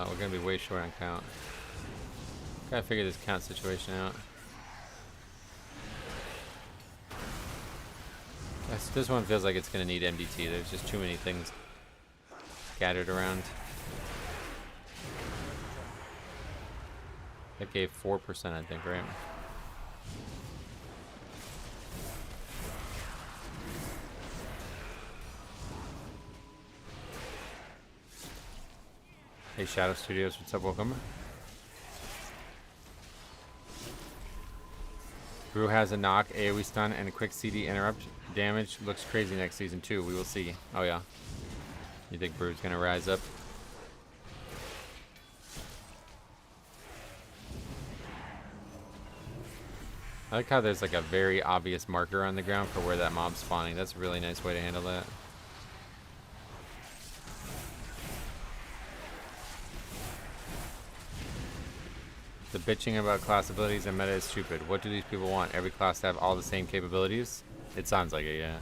We're gonna be way short on count. Gotta figure this count situation out. This one feels like it's gonna need MDT. There's just too many things scattered around. That gave 4%, I think, right? Hey, Shadow Studios, what's up? Welcome. Brew has a knock, AoE stun, and a quick CD interrupt. Damage looks crazy next season too. We will see. Oh yeah. You think Brew's gonna rise up? I like how there's like a very obvious marker on the ground for where that mob's spawning. That's a really nice way to handle that. The bitching about class abilities and meta is stupid. What do these people want? Every class to have all the same capabilities? It sounds like it, yeah.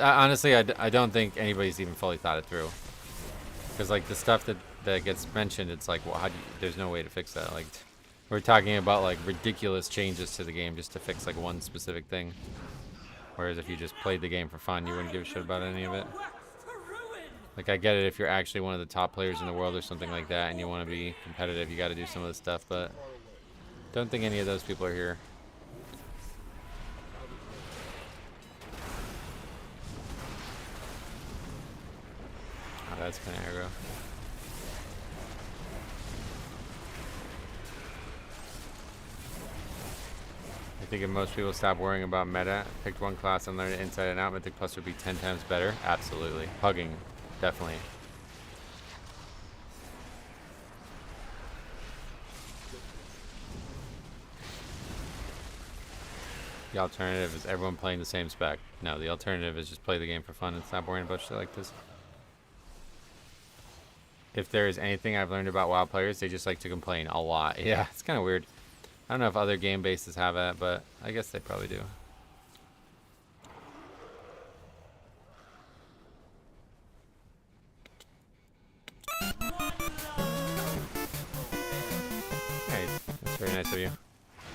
Honestly, I don't think anybody's even fully thought it through. Because like the stuff that gets mentioned, it's like, well, how do you, there's no way to fix that. Like, we're talking about like ridiculous changes to the game just to fix like one specific thing. Whereas if you just played the game for fun, you wouldn't give a shit about any of it. Like, I get it if you're actually one of the top players in the world or something like that and you want to be competitive, you got to do some of this stuff, but don't think any of those people are here. Oh, that's kind of aggro. I think if most people stop worrying about meta, picked one class and learned it inside and out, Mythic Plus would be 10 times better. Absolutely. Pugging, definitely. The alternative is everyone playing the same spec. No, the alternative is just play the game for fun and stop worrying about shit like this. If there is anything I've learned about WoW players, they just like to complain a lot. Yeah, it's kind of weird. I don't know if other game bases have that, but I guess they probably do. Hey, that's very nice of you.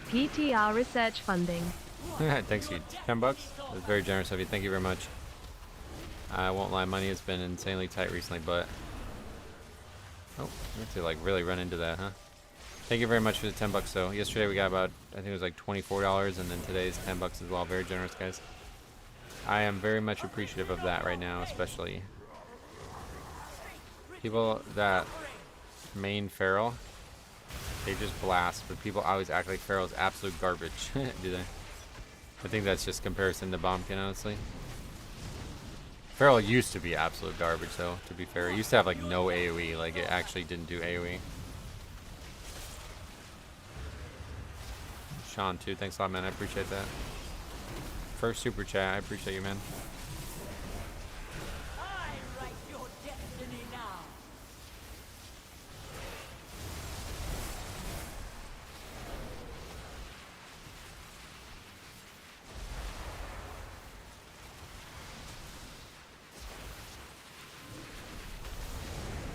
PTR research funding. Thanks, you. $10? That's very generous of you. Thank you very much. I won't lie, money has been insanely tight recently, but... Oh, I have to like really run into that, huh? Thank you very much for the $10 though. Yesterday we got about, I think it was like $24, and then today's $10 as well. Very generous, guys. I am very much appreciative of that right now, especially. People that main Feral, they just blast, but people always act like Feral's absolute garbage, do they? I think that's just comparison to Bombkin, honestly. Feral used to be absolute garbage, though, to be fair. It used to have, like, no AoE. Like, it actually didn't do AoE. Sean, too. Thanks a lot, man. I appreciate that. First super chat. I appreciate you, man. I write your destiny now.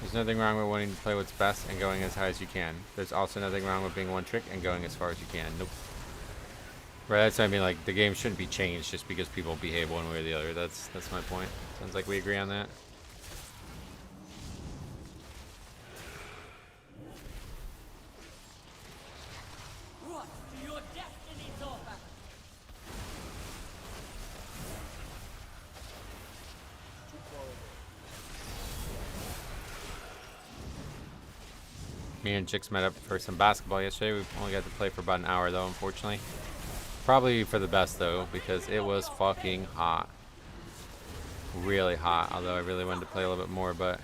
There's nothing wrong with wanting to play what's best and going as high as you can. There's also nothing wrong with being one trick and going as far as you can. Nope. Right, that's what I mean, like, the game shouldn't be changed just because people behave one way or the other. That's my point. Sounds like we agree on that. What do your destinies offer? Me and Chicks met up for some basketball yesterday. We only got to play for about an hour, though, unfortunately. Probably for the best, though, because it was fucking hot. Really hot, although I really wanted to play a little bit more, but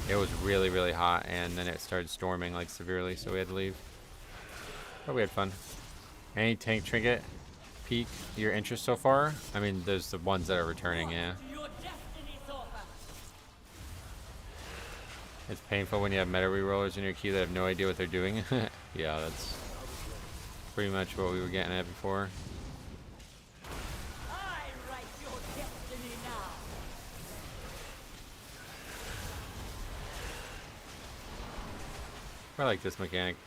it was really, really hot, and then it started storming, like, severely, so we had to leave. But we had fun. Any tank trinket pique your interest so far? I mean, there's the ones that are returning, yeah. It's painful when you have meta rerollers in your queue that have no idea what they're doing. Yeah, that's pretty much what we were getting at before. I like this mechanic.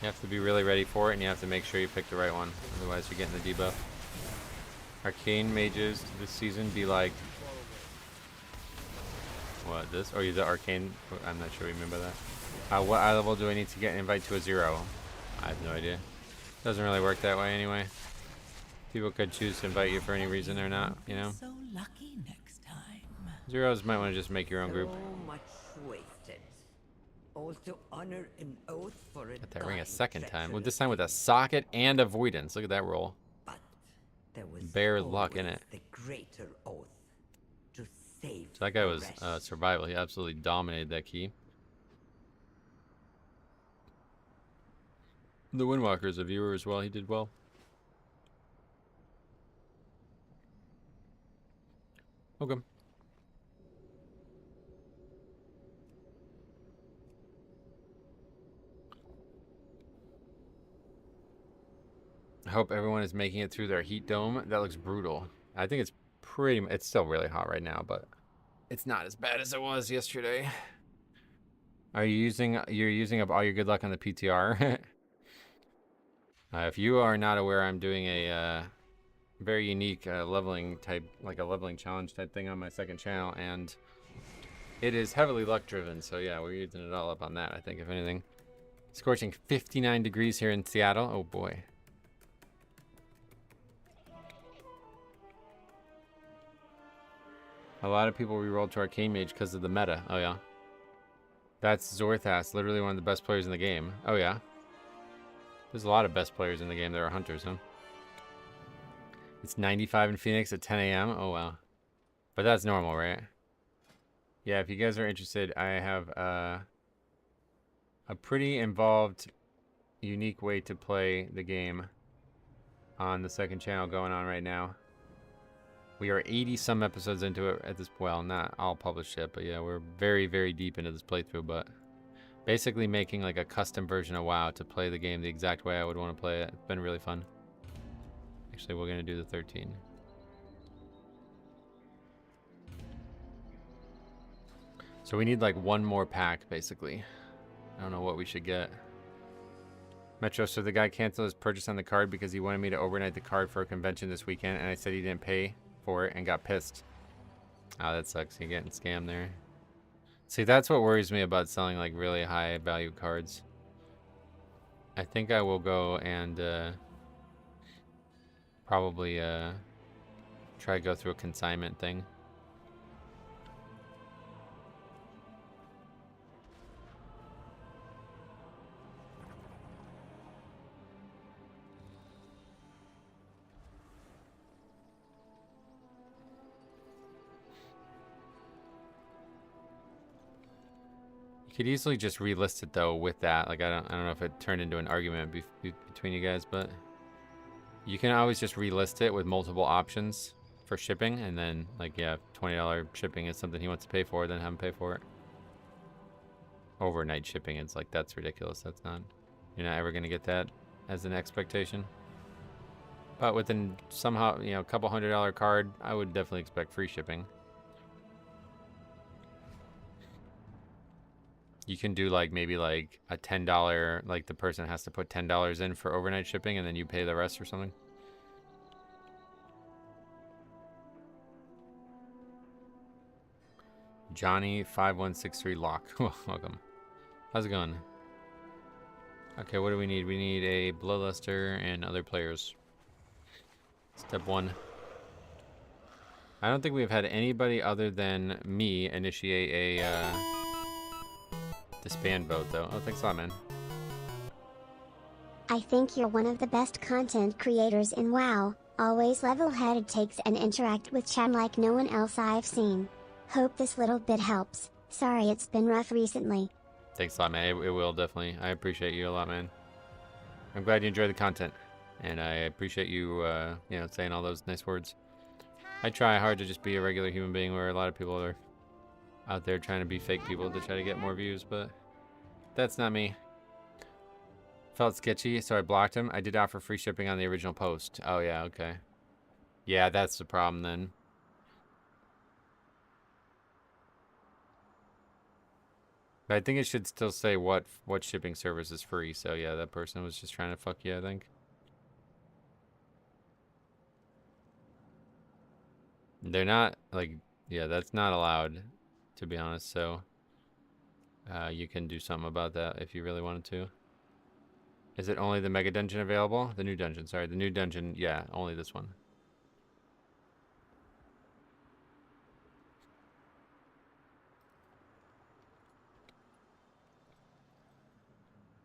You have to be really ready for it, and you have to make sure you pick the right one. Otherwise, you're getting the debuff. Arcane mages this season be like... What, this? Or the arcane... I'm not sure you remember that. What eye level do I need to get an invite to a 0? I have no idea. Doesn't really work that way anyway. People could choose to invite you for any reason or not, you know? So lucky next time. Zeros might want to just make your own group. So much wasted. All to honor an oath for a Got that ring a dying second time. Well, treacherous. this time with a socket and avoidance. Look at that roll. But there was Bare luck in always it. the greater oath to save So that guy the was rest. survival. He absolutely dominated that key. The Windwalker is a viewer as well. He did well. Okay. I hope everyone is making it through their heat dome. That looks brutal. I think it's it's still really hot right now, but it's not as bad as it was yesterday. You're using up all your good luck on the PTR? If you are not aware, I'm doing a very unique leveling type, like a leveling challenge type thing on my second channel, and it is heavily luck driven. So yeah, we're using it all up on that, I think, if anything. Scorching 59 degrees here in Seattle. Oh boy. A lot of people re-rolled to Arcane Mage because of the meta. Oh yeah. That's Zorthas, literally one of the best players in the game. Oh yeah. There's a lot of best players in the game that are hunters, huh? It's 95 in Phoenix at 10 a.m. Oh wow. But that's normal, right? Yeah, if you guys are interested, I have a pretty involved, unique way to play the game on the second channel going on right now. We are 80 some episodes into it at this, well, not all published yet, but yeah, we're very, very deep into this playthrough, but basically making like a custom version of WoW to play the game the exact way I would want to play it. It's been really fun. Actually, we're going to do the 13. So we need like one more pack, basically. I don't know what we should get. Metro, so the guy canceled his purchase on the card because he wanted me to overnight the card for a convention this weekend, and I said he didn't pay for it and got pissed. Oh, that sucks. You're getting scammed there. See, that's what worries me about selling like really high value cards. I think I will go and probably try to go through a consignment thing. Could easily just relist it though with that. Like I don't know if it turned into an argument between you guys, but you can always just relist it with multiple options for shipping, and then like yeah, $20 shipping is something he wants to pay for, then have him pay for it. Overnight shipping, it's like that's ridiculous. That's not, you're not ever gonna get that as an expectation. But within somehow, you know, a couple $100 card, I would definitely expect free shipping. You can do like maybe like a $10, like the person has to put $10 in for overnight shipping and then you pay the rest or something. Johnny5163 Lock. Welcome. How's it going? Okay, what do we need? We need a Bloodluster and other players. Step 1. I don't think we've had anybody other than me initiate a disband vote though. Oh, thanks a lot, man. I think you're one of the best content creators in WoW, always level-headed takes and interact with chat like no one else I've seen. Hope this little bit helps. Sorry it's been rough recently. Thanks a lot, man. It will definitely. I appreciate you a lot, man. I'm glad you enjoy the content, and I appreciate you, you know, saying all those nice words. I try hard to just be a regular human being, where a lot of people are out there trying to be fake people to try to get more views, but that's not me. Felt sketchy, so I blocked him. I did offer free shipping on the original post. Oh yeah, okay. Yeah, that's the problem then. But I think it should still say what shipping service is free. So yeah, that person was just trying to fuck you, I think. They're not, like, yeah, that's not allowed, to be honest. So you can do something about that if you really wanted to. Is it only the mega dungeon available? The new dungeon, sorry. The new dungeon, yeah, only this one.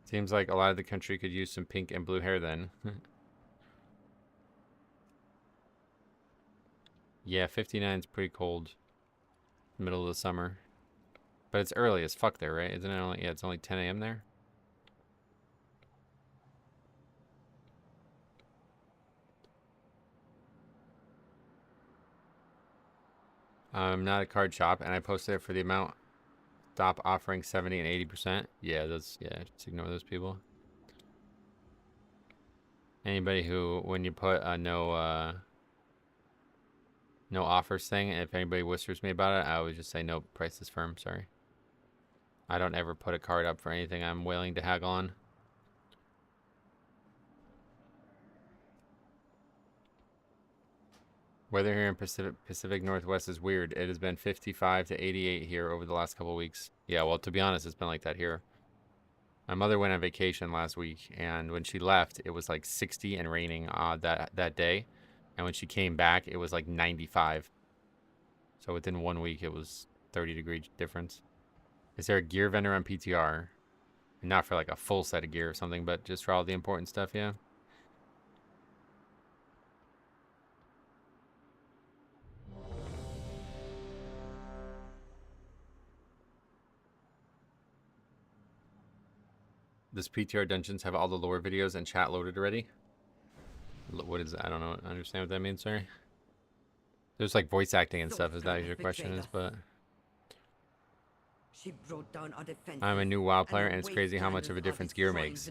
Seems like a lot of the country could use some pink and blue hair then. Yeah, 59 is pretty cold. Middle of the summer. But it's early as fuck there, right? Isn't it only, yeah, it's only 10 a.m. there? I'm not a card shop, and I posted it for the amount. Stop offering 70 and 80%. Yeah, that's, yeah, just ignore those people. Anybody who, when you put a no offers thing, if anybody whispers me about it, I always just say no, price is firm, sorry. I don't ever put a card up for anything I'm willing to haggle on. Weather here in Pacific Northwest is weird. It has been 55 to 88 here over the last couple of weeks. Yeah, well, to be honest, it's been like that here. My mother went on vacation last week, and when she left, it was like 60 and raining that day. And when she came back, it was like 95. So within 1 week, it was 30-degree difference. Is there a gear vendor on PTR? And not for like a full set of gear or something, but just for all the important stuff, yeah. Does PTR Dungeons have all the lore videos and chat loaded already? What is that? I don't know. Understand what that means, sorry. There's like voice acting and stuff, is that what your question is, but... I'm a new WoW player, and it's crazy how much of a difference gear makes.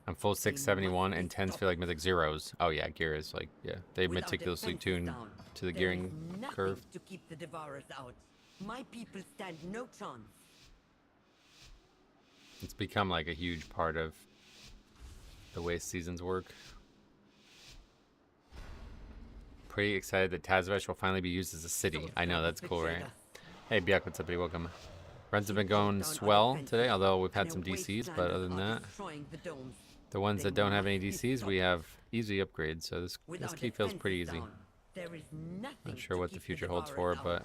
I'm full 671, and 10s feel like mythic zeros. Oh yeah, gear is like, yeah. They meticulously tune to the gearing curve. To keep the devourers out. My people stand no chance. It's become like a huge part of the way seasons work. Pretty excited that Tazvesh will finally be used as a city. I know, that's cool, right? Hey, Biak, what's up, buddy? Welcome. Runs have been going swell today, although we've had some DCs, but other than that, the ones that don't have any DCs, we have easy upgrades, so this key feels pretty easy. Not sure what the future holds for it, but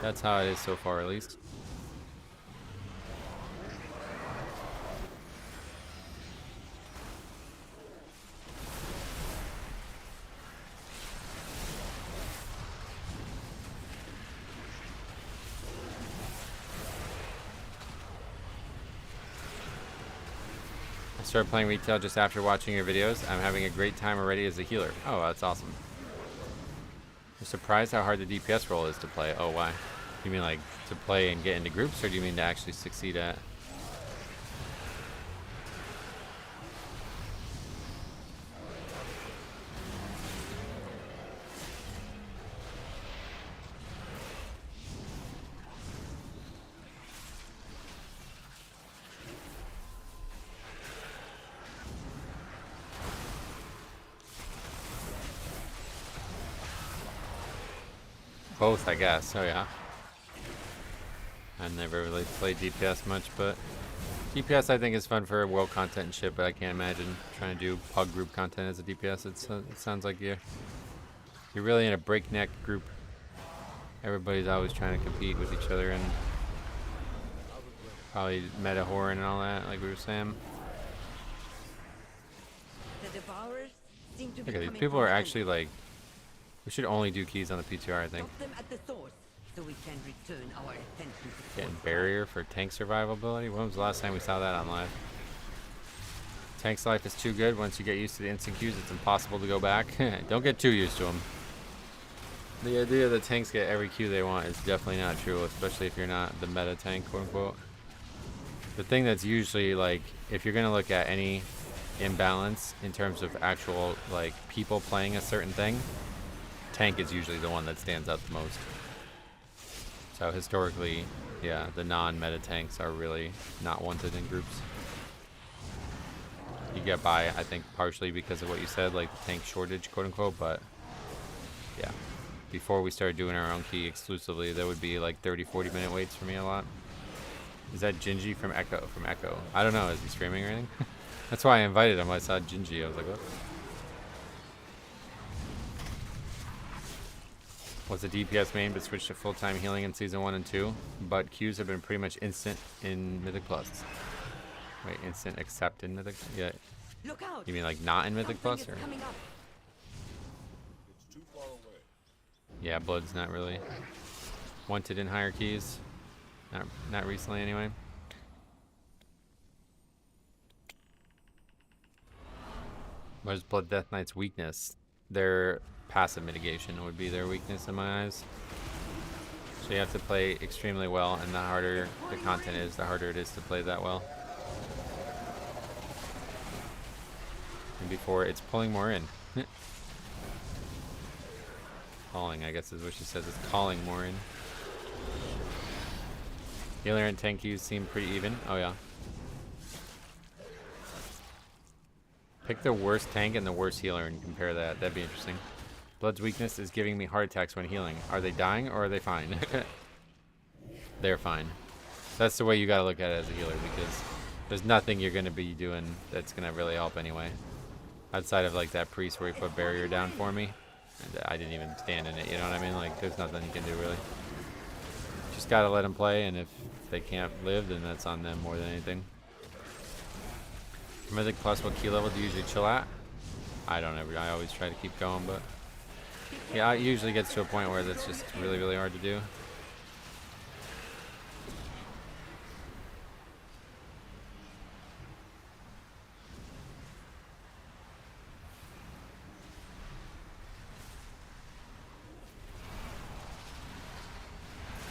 that's how it is so far, at least. Started playing retail just after watching your videos. I'm having a great time already as a healer. Oh, that's awesome. I'm surprised how hard the DPS role is to play. Oh, why? You mean like to play and get into groups, or do you mean to actually succeed at? Both, I guess. Oh yeah. I never really played DPS much, but DPS I think is fun for world content and shit. But I can't imagine trying to do pug group content as a DPS. It sounds like you're really in a breakneck group. Everybody's always trying to compete with each other and probably meta whoring and all that, like we were saying. Look at these people are actually like. We should only do keys on the PTR, I think. so we can return our attention to Getting force barrier for tank survivability. When was the last time we saw that on live? Tank's life is too good. Once you get used to the instant queues, it's impossible to go back. Don't get too used to them. The idea that tanks get every queue they want is definitely not true, especially if you're not the meta tank, quote unquote. The thing that's usually like, if you're gonna look at any imbalance in terms of actual like people playing a certain thing, tank is usually the one that stands out the most. So historically, yeah, the non-meta tanks are really not wanted in groups. You get by, I think, partially because of what you said, like the tank shortage, quote unquote, but yeah. Before we started doing our own key exclusively, there would be like 30-40 minute waits for me a lot. Is that Gingy from Echo? From Echo. I don't know, is he streaming or anything? That's why I invited him. I saw Gingy, I was like, what? Was a DPS main but switched to full-time healing in season 1 and 2, but queues have been pretty much instant in Mythic Plus. Wait, instant except in Mythic? Yeah. Look out! You mean like not in Mythic Plus? Or? Coming up. It's too far away. Yeah, Blood's not really wanted in higher keys. Not recently anyway. What is Blood Death Knight's weakness? Their passive mitigation would be their weakness in my eyes. So you have to play extremely well, and the harder the content is, the harder it is to play that well. And before it's pulling more in. Calling, I guess is what she says. It's calling more in. Healer and tank queues seem pretty even. Oh yeah. Pick the worst tank and the worst healer and compare that. That'd be interesting. Blood's weakness is giving me heart attacks when healing. Are they dying or are they fine? They're fine. That's the way you gotta look at it as a healer, because there's nothing you're gonna be doing that's gonna really help anyway. Outside of like that priest where he put barrier down for me. And I didn't even stand in it, you know what I mean? Like there's nothing you can do really. Just gotta let them play, and if they can't live, then that's on them more than anything. Mythic Plus, what key level do you usually chill at? I don't ever. I always try to keep going, but yeah, it usually gets to a point where that's just really, really hard to do.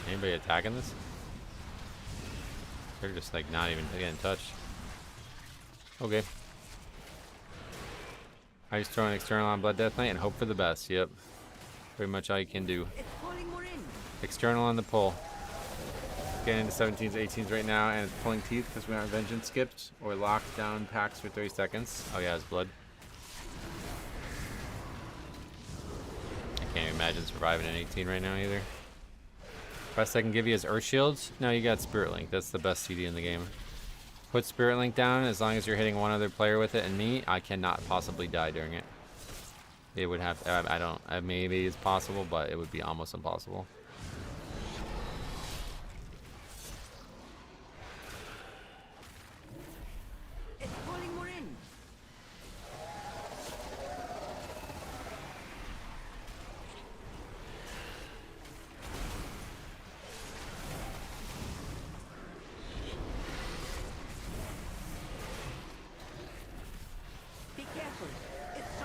Anybody attacking this? They're just like not even getting touched. Okay. I just throw an external on Blood Death Knight and hope for the best. Yep. Pretty much all you can do. External on the pull. Getting into 17s, 18s right now, and it's pulling teeth because we aren't vengeance skipped or locked down packs for 30 seconds. Oh yeah, it's blood. I can't imagine surviving an 18 right now either. Best I can give you is Earth Shields. No, you got Spirit Link. That's the best CD in the game. Put Spirit Link down. As long as you're hitting one other player with it and me, I cannot possibly die during it. It would have. I don't. Maybe it's possible, but it would be almost impossible. It's pulling more in.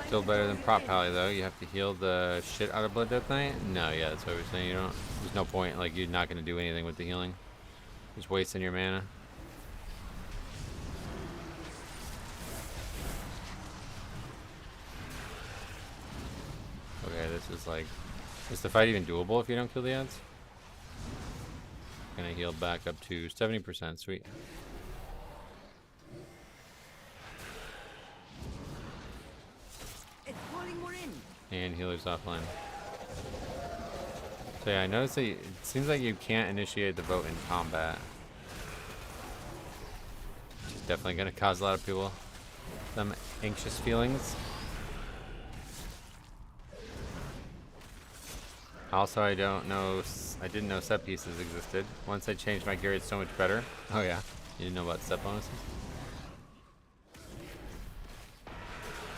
Still better than Prop Pally though. You have to heal the shit out of Blood Death Knight? No, yeah, that's what we're saying. You don't. There's no point. Like you're not gonna do anything with the healing. Just wasting your mana. Okay, this is like. Is the fight even doable if you don't kill the ads? Gonna heal back up to 70%. Sweet. And healer's offline. So yeah, I noticed that it seems like you can't initiate the vote in combat. Which is definitely going to cause a lot of people some anxious feelings. Also, I didn't know set pieces existed. Once I changed my gear, it's so much better. Oh yeah, you didn't know about set bonuses?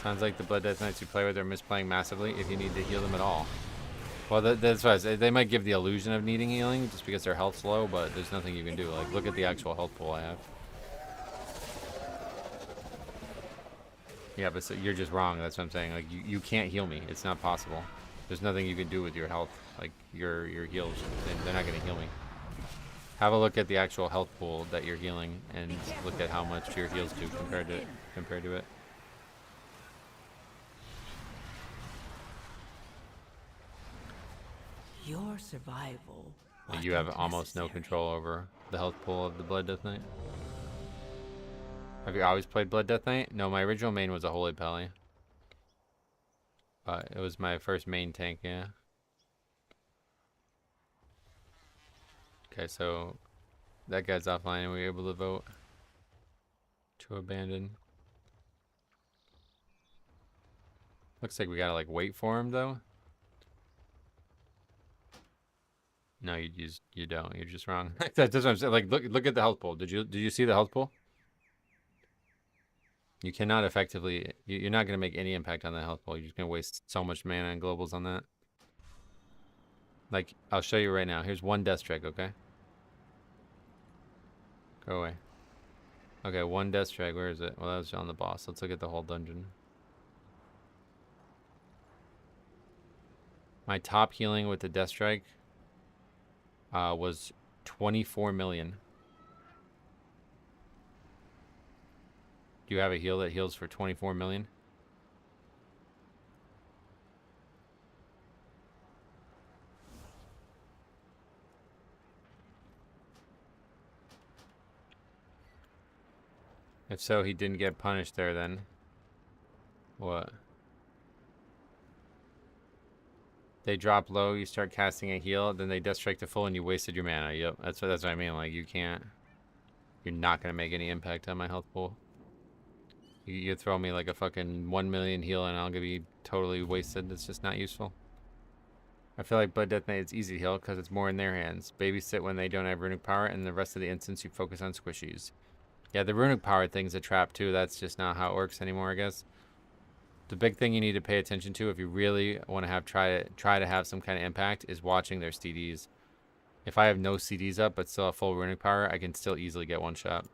Sounds like the Blood Death Knights you play with are misplaying massively if you need to heal them at all. Well, that's why I say they might give the illusion of needing healing just because their health's low, but there's nothing you can do. Like, look at the actual health pool I have. Yeah, but so you're just wrong. That's what I'm saying. Like, you can't heal me. It's not possible. There's nothing you can do with your health. Like, your heals, they're not going to heal me. Have a look at the actual health pool that you're healing and look at how much your heals do compared to it. Your survival. You have wasn't almost no necessary. control over the health pool of the Blood Death Knight. Have you always played Blood Death Knight? No, my original main was a Holy Pally. It was my first main tank, yeah. Okay, so that guy's offline and we were able to vote to abandon. Looks like we gotta like wait for him though. No, you don't. You're just wrong. That's what I'm saying. Like look at the health pool. Did you see the health pool? You cannot effectively. You're not gonna make any impact on that health pool. You're just gonna waste so much mana and globals on that. Like I'll show you right now. Here's one death strike. Okay. Go away. Okay, one death strike. Where is it? Well, that was on the boss. Let's look at the whole dungeon. My top healing with the death strike was 24 million. Do you have a heal that heals for 24 million? If so, he didn't get punished there then. What? They drop low, you start casting a heal, then they death strike to full and you wasted your mana. Yep, that's what I mean. Like, you can't... You're not going to make any impact on my health pool. You throw me like a fucking 1 million heal and I'll be totally wasted. It's just not useful. I feel like Blood Death Knight is easy to heal because it's more in their hands. Babysit when they don't have runic power, and the rest of the instance you focus on squishies. Yeah, the runic power thing's a trap too. That's just not how it works anymore, I guess. The big thing you need to pay attention to if you really want to try to have some kind of impact is watching their CDs. If I have no CDs up but still have full runic power, I can still easily get one shot.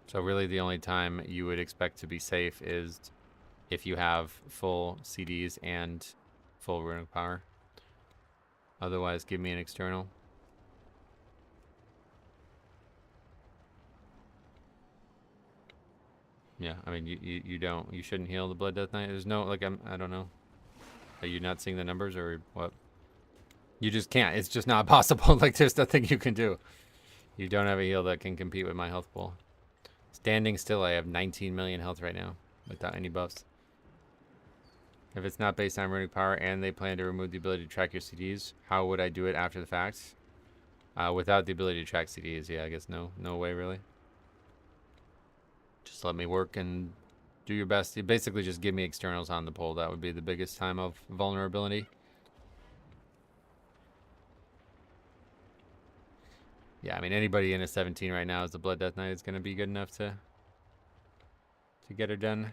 So really the only time you would expect to be safe is if you have full CDs and full runic power. Otherwise, give me an external. Yeah, I mean, you shouldn't heal the Blood Death Knight. There's no, like, I don't know. Are you not seeing the numbers or what? You just can't. It's just not possible. Like, there's nothing you can do. You don't have a heal that can compete with my health pool. Standing still, I have 19 million health right now without any buffs. If it's not based on runic power and they plan to remove the ability to track your CDs, how would I do it after the fact? Without the ability to track CDs, yeah, I guess no way really. Just let me work and do your best. You basically just give me externals on the pole. That would be the biggest time of vulnerability. Yeah, I mean, anybody in a 17 right now as the Blood Death Knight is going to be good enough to get her done.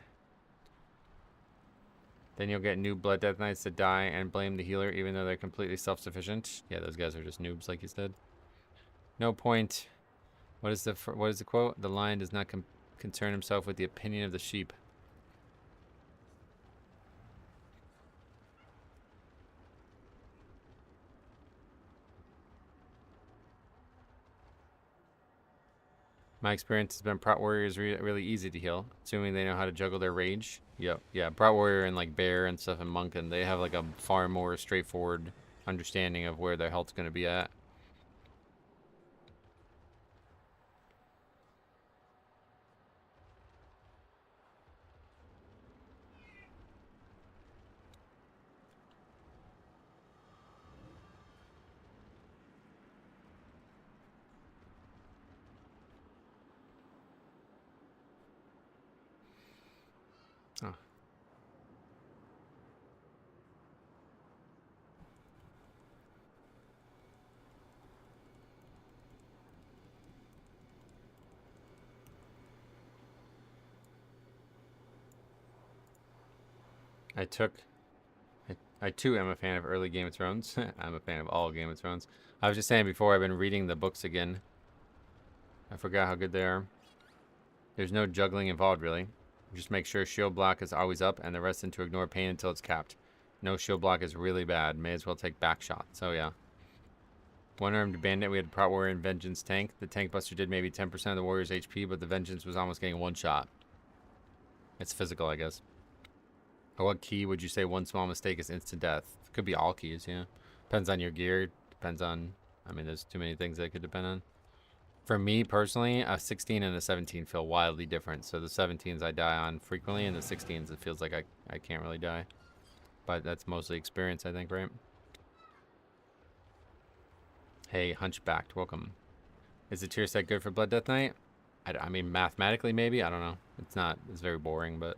Then you'll get new Blood Death Knights to die and blame the healer even though they're completely self-sufficient. Yeah, those guys are just noobs like you said. No point. What is the quote? The lion does not concern himself with the opinion of the sheep. My experience has been Prot Warrior is really easy to heal, assuming they know how to juggle their rage. Yep, yeah, Prot Warrior and like Bear and stuff and Monk, and they have like a far more straightforward understanding of where their health's going to be at. Oh. I too am a fan of early Game of Thrones. I'm a fan of all Game of Thrones. I was just saying before, I've been reading the books again. I forgot how good they are. There's no juggling involved, really. Just make sure shield block is always up and the rest into ignore pain until it's capped. No shield block is really bad. May as well take back shots. So yeah. One-armed bandit, we had Prot Warrior and Vengeance tank. The tank buster did maybe 10% of the warrior's HP, but the Vengeance was almost getting one shot. It's physical, I guess. Or what key would you say one small mistake is instant death? Could be all keys, yeah. Depends on your gear. Depends on... I mean, there's too many things that it could depend on. For me, personally, a 16 and a 17 feel wildly different. So the 17s I die on frequently, and the 16s it feels like I can't really die. But that's mostly experience, I think, right? Hey, Hunchbacked, welcome. Is the tier set good for Blood Death Knight? I mean, mathematically, maybe? I don't know. It's not. It's very boring, but...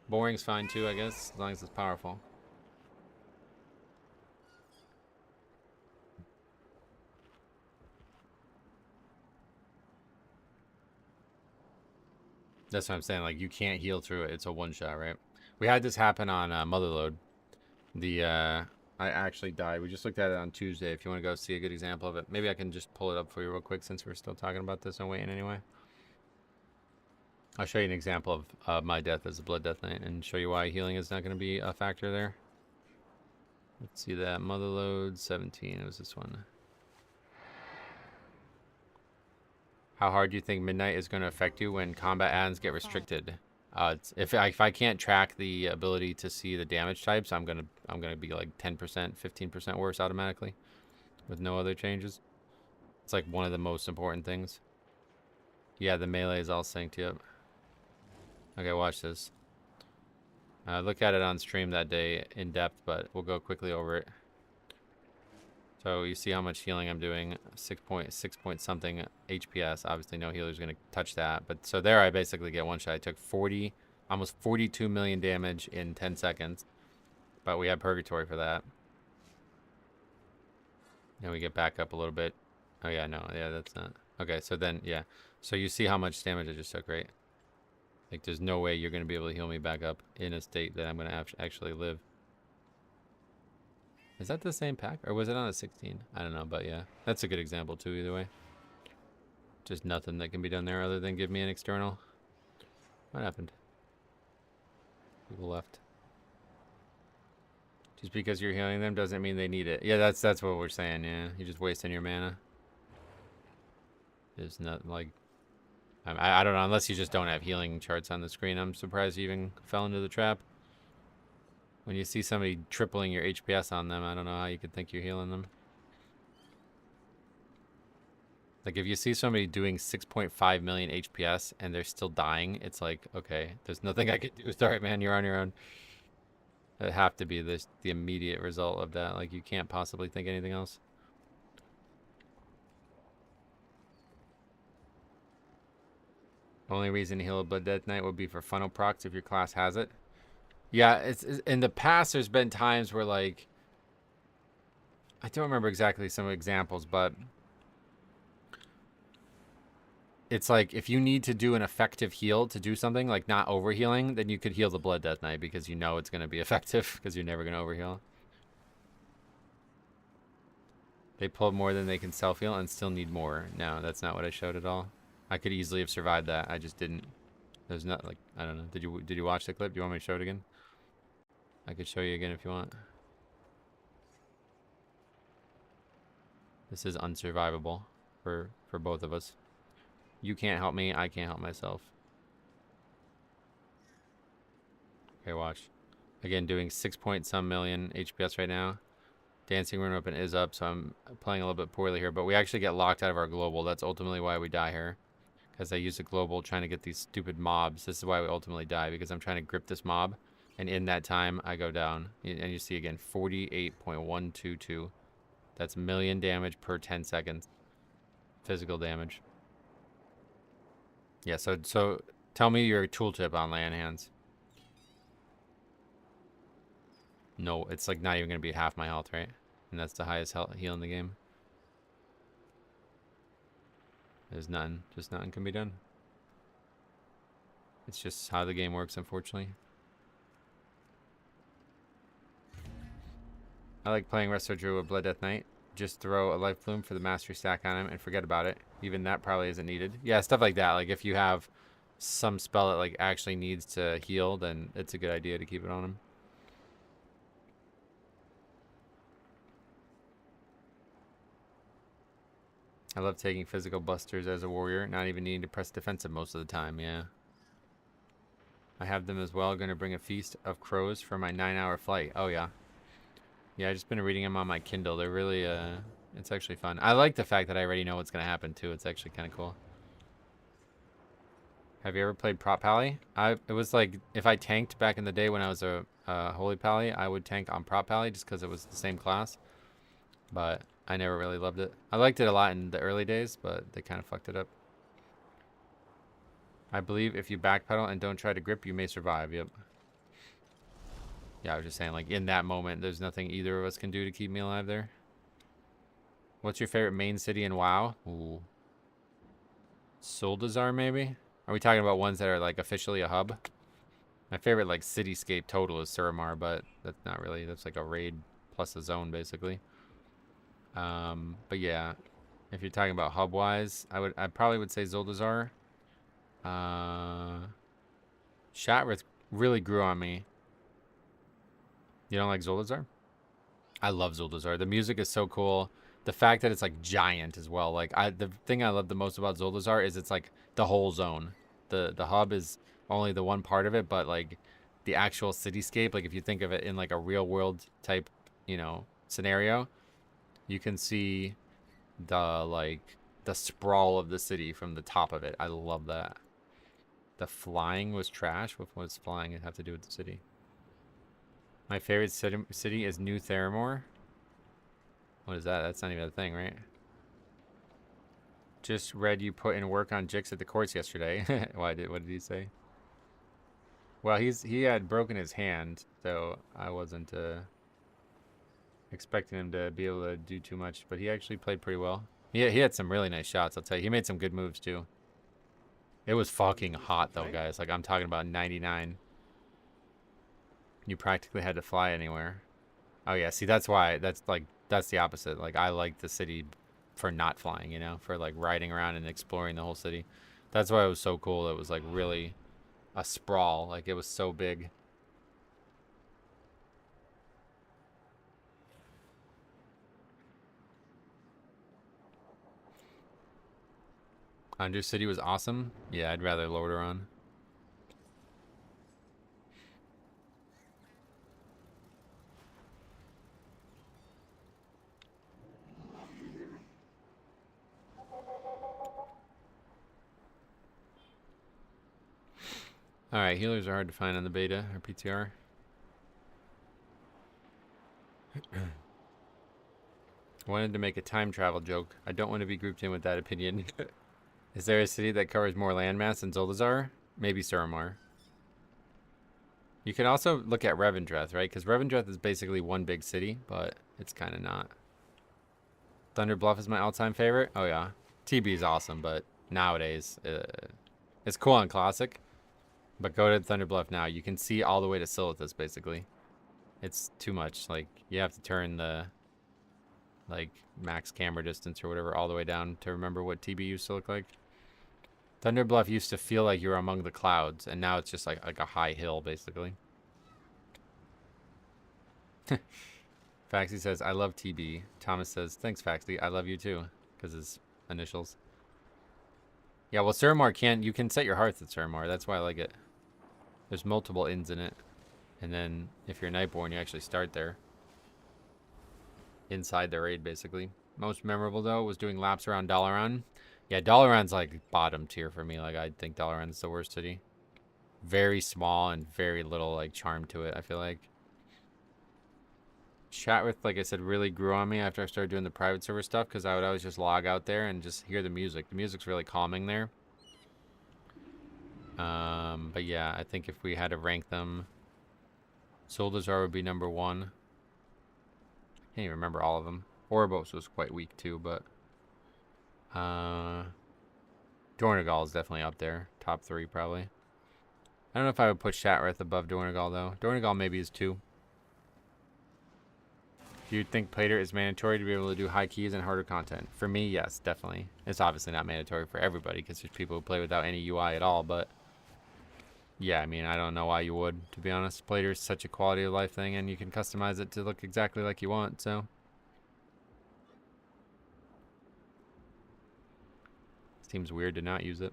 Boring's fine, too, I guess, as long as it's powerful. That's what I'm saying. Like, you can't heal through it. It's a one-shot, right? We had this happen on Motherload. I actually died. We just looked at it on Tuesday. If you want to go see a good example of it. Maybe I can just pull it up for you real quick since we're still talking about this and waiting anyway. I'll show you an example of my death as a Blood Death Knight and show you why healing is not going to be a factor there. Let's see that. Motherload 17. It was this one. How hard do you think Midnight is going to affect you when combat add-ons get restricted? If I can't track the ability to see the damage types, I'm gonna be like 10%, 15% worse automatically, with no other changes. It's like one of the most important things. Yeah, the melee is all synced. Yep. Okay, watch this. Look at it on stream that day in depth, but we'll go quickly over it. So you see how much healing I'm doing, 6 point something HPS. Obviously no healer's gonna touch that, but so there I basically get one shot. I took almost 42 million damage in 10 seconds, but we have Purgatory for that. And we get back up a little bit. Oh yeah, no, yeah, that's not. Okay, so then, yeah. So you see how much damage I just took, right? Like there's no way you're gonna be able to heal me back up in a state that I'm gonna actually live. Is that the same pack? Or was it on a 16? I don't know, but yeah. That's a good example too, either way. Just nothing that can be done there other than give me an external. What happened? People left. Just because you're healing them doesn't mean they need it. Yeah, that's what we're saying, yeah. You're just wasting your mana. There's not, like... I don't know, unless you just don't have healing charts on the screen. I'm surprised you even fell into the trap. When you see somebody tripling your HPS on them, I don't know how you could think you're healing them. Like, if you see somebody doing 6.5 million HPS and they're still dying, it's like, okay, there's nothing I can do. Sorry, man, you're on your own. It'd have to be the immediate result of that. Like, you can't possibly think anything else. Only reason to heal a Blood Death Knight would be for funnel procs if your class has it. Yeah, it's in the past there's been times where, like, I don't remember exactly some examples, but it's like if you need to do an effective heal to do something, like not overhealing, then you could heal the Blood Death Knight because you know it's going to be effective because you're never going to overheal. They pulled more than they can self-heal and still need more. No, that's not what I showed at all. I could easily have survived that. I just didn't. There's not, like, I don't know. Did you watch the clip? Do you want me to show it again? I could show you again if you want. This is unsurvivable for both of us. You can't help me. I can't help myself. Okay, watch. Again, doing 6 point some million HPS right now. Dancing Rune Weapon is up, so I'm playing a little bit poorly here. But we actually get locked out of our global. That's ultimately why we die here. Because I use a global trying to get these stupid mobs. This is why we ultimately die, because I'm trying to grip this mob. And in that time, I go down. And you see again, 48.122. That's million damage per 10 seconds. Physical damage. Yeah, so tell me your tooltip on land hands. No, it's like not even going to be half my health, right? And that's the highest heal in the game. There's none. Just nothing can be done. It's just how the game works, unfortunately. I like playing Resto Druid with Blood Death Knight. Just throw a Life Bloom for the Mastery stack on him and forget about it. Even that probably isn't needed. Yeah, stuff like that. Like if you have some spell that like actually needs to heal, then it's a good idea to keep it on him. I love taking physical busters as a warrior, not even needing to press defensive most of the time, yeah. I have them as well. Going to bring a feast of crows for my 9-hour flight. Oh, yeah. Yeah, I've just been reading them on my Kindle. They're really, it's actually fun. I like the fact that I already know what's going to happen, too. It's actually kind of cool. Have you ever played Prop Pally? It was like, if I tanked back in the day when I was a Holy Pally, I would tank on Prop Pally just because it was the same class. But I never really loved it. I liked it a lot in the early days, but they kind of fucked it up. I believe if you backpedal and don't try to grip, you may survive. Yep. Yeah, I was just saying, like, in that moment, there's nothing either of us can do to keep me alive there. What's your favorite main city in WoW? Ooh. Soldazar, maybe? Are we talking about ones that are, like, officially a hub? My favorite, like, cityscape total is Suramar, but that's not really. That's like a raid plus a zone, basically. But yeah, if you're talking about hub-wise, I probably would say Zuldazar. Shatrith really grew on me. You don't like Zuldazar? I love Zuldazar. The music is so cool. The fact that it's like giant as well. Like the thing I love the most about Zuldazar is it's like the whole zone. The hub is only the one part of it, but like the actual cityscape, like if you think of it in like a real world type, you know, scenario, you can see the sprawl of the city from the top of it. I love that. The flying was trash. What was flying have to do with the city? My favorite city is New Theramore. What is that? That's not even a thing, right? Just read you put in work on Jix at the courts yesterday. What did he say? Well, he had broken his hand, so I wasn't expecting him to be able to do too much, but he actually played pretty well. He had some really nice shots, I'll tell you. He made some good moves too. It was fucking hot though, guys. Like I'm talking about 99. You practically had to fly anywhere. Oh yeah, see that's why that's the opposite. Like I like the city for not flying, you know, for like riding around and exploring the whole city. That's why it was so cool. It was like really a sprawl. Like it was so big. Under City was awesome. Yeah, I'd rather Lordaeron. Alright, healers are hard to find on the beta or PTR. Wanted to make a time travel joke. I don't want to be grouped in with that opinion. Is there a city that covers more landmass than Zuldazar? Maybe Suramar. You can also look at Revendreth, right? Because Revendreth is basically one big city, but it's kind of not. Thunder Bluff is my all-time favorite. Oh yeah, TB is awesome, but nowadays it's cool on Classic. But go to Thunder Bluff now. You can see all the way to Silithus, basically. It's too much. Like you have to turn the max camera distance or whatever all the way down to remember what TB used to look like. Thunder Bluff used to feel like you were among the clouds, and now it's just like a high hill, basically. Faxi says, I love TB. Thomas says, thanks, Faxi. I love you too, because his initials. Yeah, well, Suramar you can set your hearth at Suramar. That's why I like it. There's multiple inns in it. And then if you're Nightborn, you actually start there. Inside the raid, basically. Most memorable, though, was doing laps around Dalaran. Yeah, Dalaran's like bottom tier for me. Like, I think Dalaran's the worst city. Very small and very little, like, charm to it, I feel like. Chatrith, like I said, really grew on me after I started doing the private server stuff, because I would always just log out there and just hear the music. The music's really calming there. But yeah, I think if we had to rank them, Zuldazar would be number 1. Can't even remember all of them. Oribos was quite weak too, but Dornegal is definitely up there. Top 3 probably. I don't know if I would put Chatrith above Dornegal though. Dornegal maybe is 2. Do you think Plater is mandatory to be able to do high keys and harder content? For me, yes, definitely. It's obviously not mandatory for everybody because there's people who play without any UI at all, but yeah, I mean, I don't know why you would, to be honest. Plater is such a quality of life thing, and you can customize it to look exactly like you want, so. Seems weird to not use it.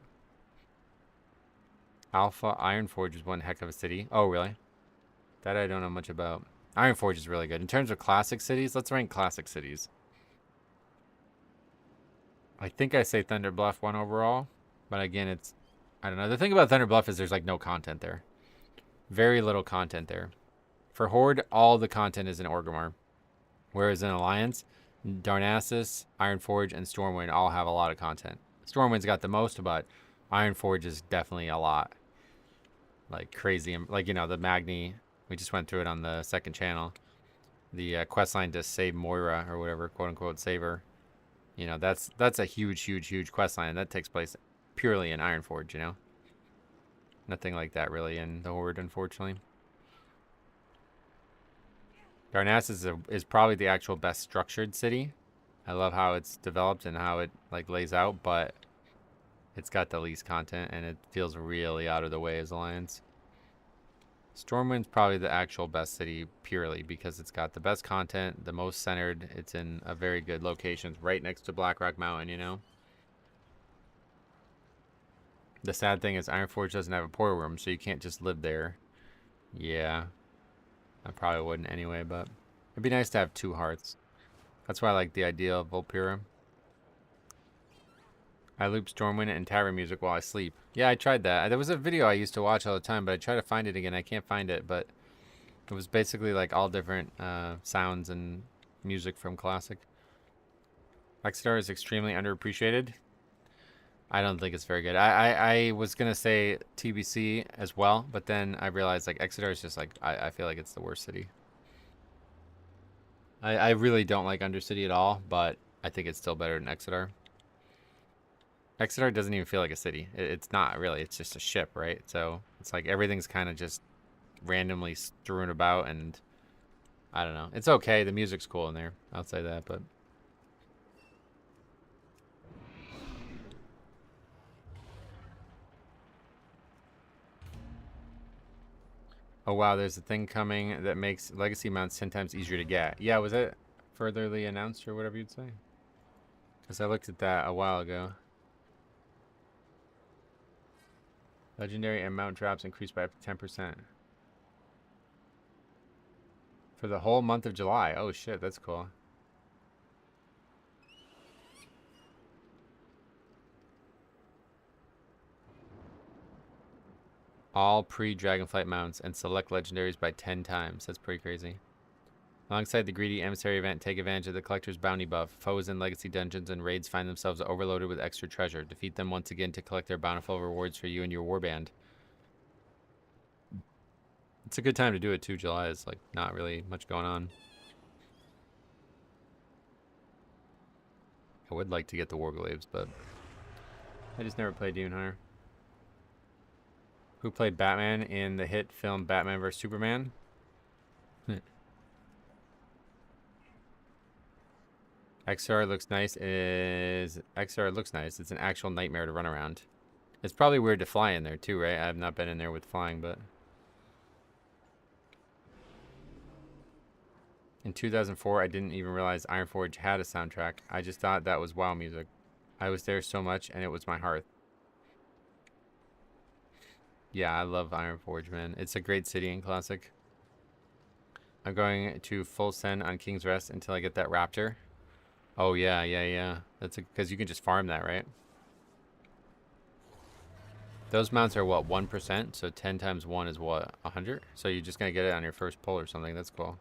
Alpha Ironforge is one heck of a city. Oh, really? That I don't know much about. Ironforge is really good. In terms of classic cities, let's rank classic cities. I think I say Thunder Bluff won overall, but again, it's, I don't know. The thing about Thunder Bluff is there's like no content there. Very little content there. For Horde, all the content is in Orgrimmar. Whereas in Alliance, Darnassus, Ironforge, and Stormwind all have a lot of content. Stormwind's got the most, but Ironforge is definitely a lot. Like crazy. Like, you know, the Magni, we just went through it on the second channel. The questline to save Moira, or whatever, quote-unquote, save her. You know, that's a huge, huge, huge questline, and that takes place purely in Ironforge, you know? Nothing like that, really, in the Horde, unfortunately. Darnassus is probably the actual best structured city. I love how it's developed and how it, like, lays out, but it's got the least content, and it feels really out of the way as Alliance. Stormwind's probably the actual best city purely because it's got the best content, the most centered. It's in a very good location, right next to Blackrock Mountain, you know? The sad thing is Ironforge doesn't have a portal room, so you can't just live there. Yeah. I probably wouldn't anyway, but it'd be nice to have two hearts. That's why I like the idea of Volpira. I loop Stormwind and Tavern music while I sleep. Yeah, I tried that. There was a video I used to watch all the time, but I try to find it again. I can't find it, but it was basically like all different sounds and music from Classic. Exeter is extremely underappreciated. I don't think it's very good. I was going to say TBC as well, but then I realized like Exeter is just like, I feel like it's the worst city. I really don't like Undercity at all, but I think it's still better than Exeter. Exeter doesn't even feel like a city. It's not really. It's just a ship, right? So it's like everything's kind of just randomly strewn about, and I don't know. It's okay. The music's cool in there. I'll say that, but oh wow, there's a thing coming that makes legacy mounts 10 times easier to get. Yeah, was it furtherly announced or whatever you'd say? Because I looked at that a while ago. Legendary and mount drops increased by up to 10%. For the whole month of July. Oh shit, that's cool. All pre-Dragonflight mounts and select legendaries by 10 times. That's pretty crazy. Alongside the greedy emissary event, take advantage of the collector's bounty buff. Foes in legacy dungeons and raids find themselves overloaded with extra treasure. Defeat them once again to collect their bountiful rewards for you and your warband. It's a good time to do it too. July is like not really much going on. I would like to get the Warglaives, but I just never played Demon Hunter. Who played Batman in the hit film Batman vs Superman? XR looks nice. XR looks nice. It's an actual nightmare to run around. It's probably weird to fly in there too, right? I've not been in there with flying, but in 2004, I didn't even realize Ironforge had a soundtrack. I just thought that was WoW music. I was there so much, and it was my hearth. Yeah, I love Ironforge, man. It's a great city and classic. I'm going to full send on King's Rest until I get that raptor. Oh, yeah. That's because you can just farm that, right? Those mounts are, what, 1%? So 10 times 1 is, what, 100? So you're just going to get it on your first pull or something. That's cool.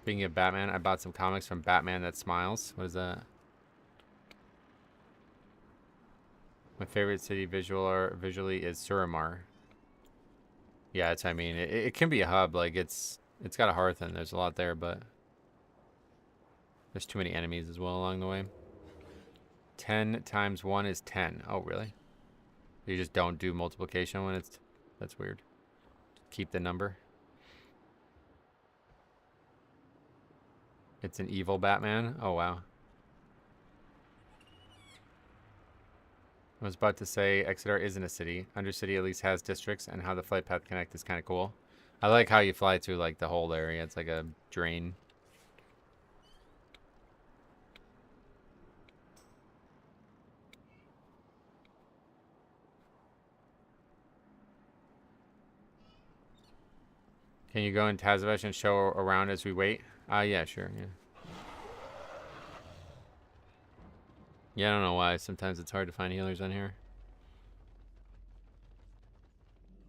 Speaking of Batman, I bought some comics from Batman That Smiles. What is that? My favorite city visually is Suramar. Yeah, that's what I mean. It can be a hub. Like, it's got a hearth and there's a lot there, but there's too many enemies as well along the way. 10 times 1 is 10. Oh, really? You just don't do multiplication when it's... That's weird. Keep the number. It's an evil Batman? Oh, wow. I was about to say Exeter isn't a city. Undercity at least has districts, and how the flight path connect is kind of cool. I like how you fly through like the whole area. It's like a drain. Can you go in Tazavesh and show around as we wait? Yeah, sure, yeah. Yeah, I don't know why. Sometimes it's hard to find healers on here.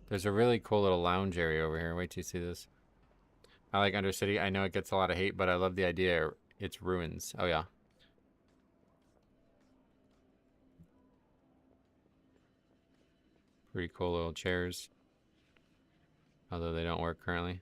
There's a really cool little lounge area over here. Wait till you see this. I like Undercity. I know it gets a lot of hate, but I love the idea. It's ruins. Oh, yeah. Pretty cool little chairs. Although they don't work currently.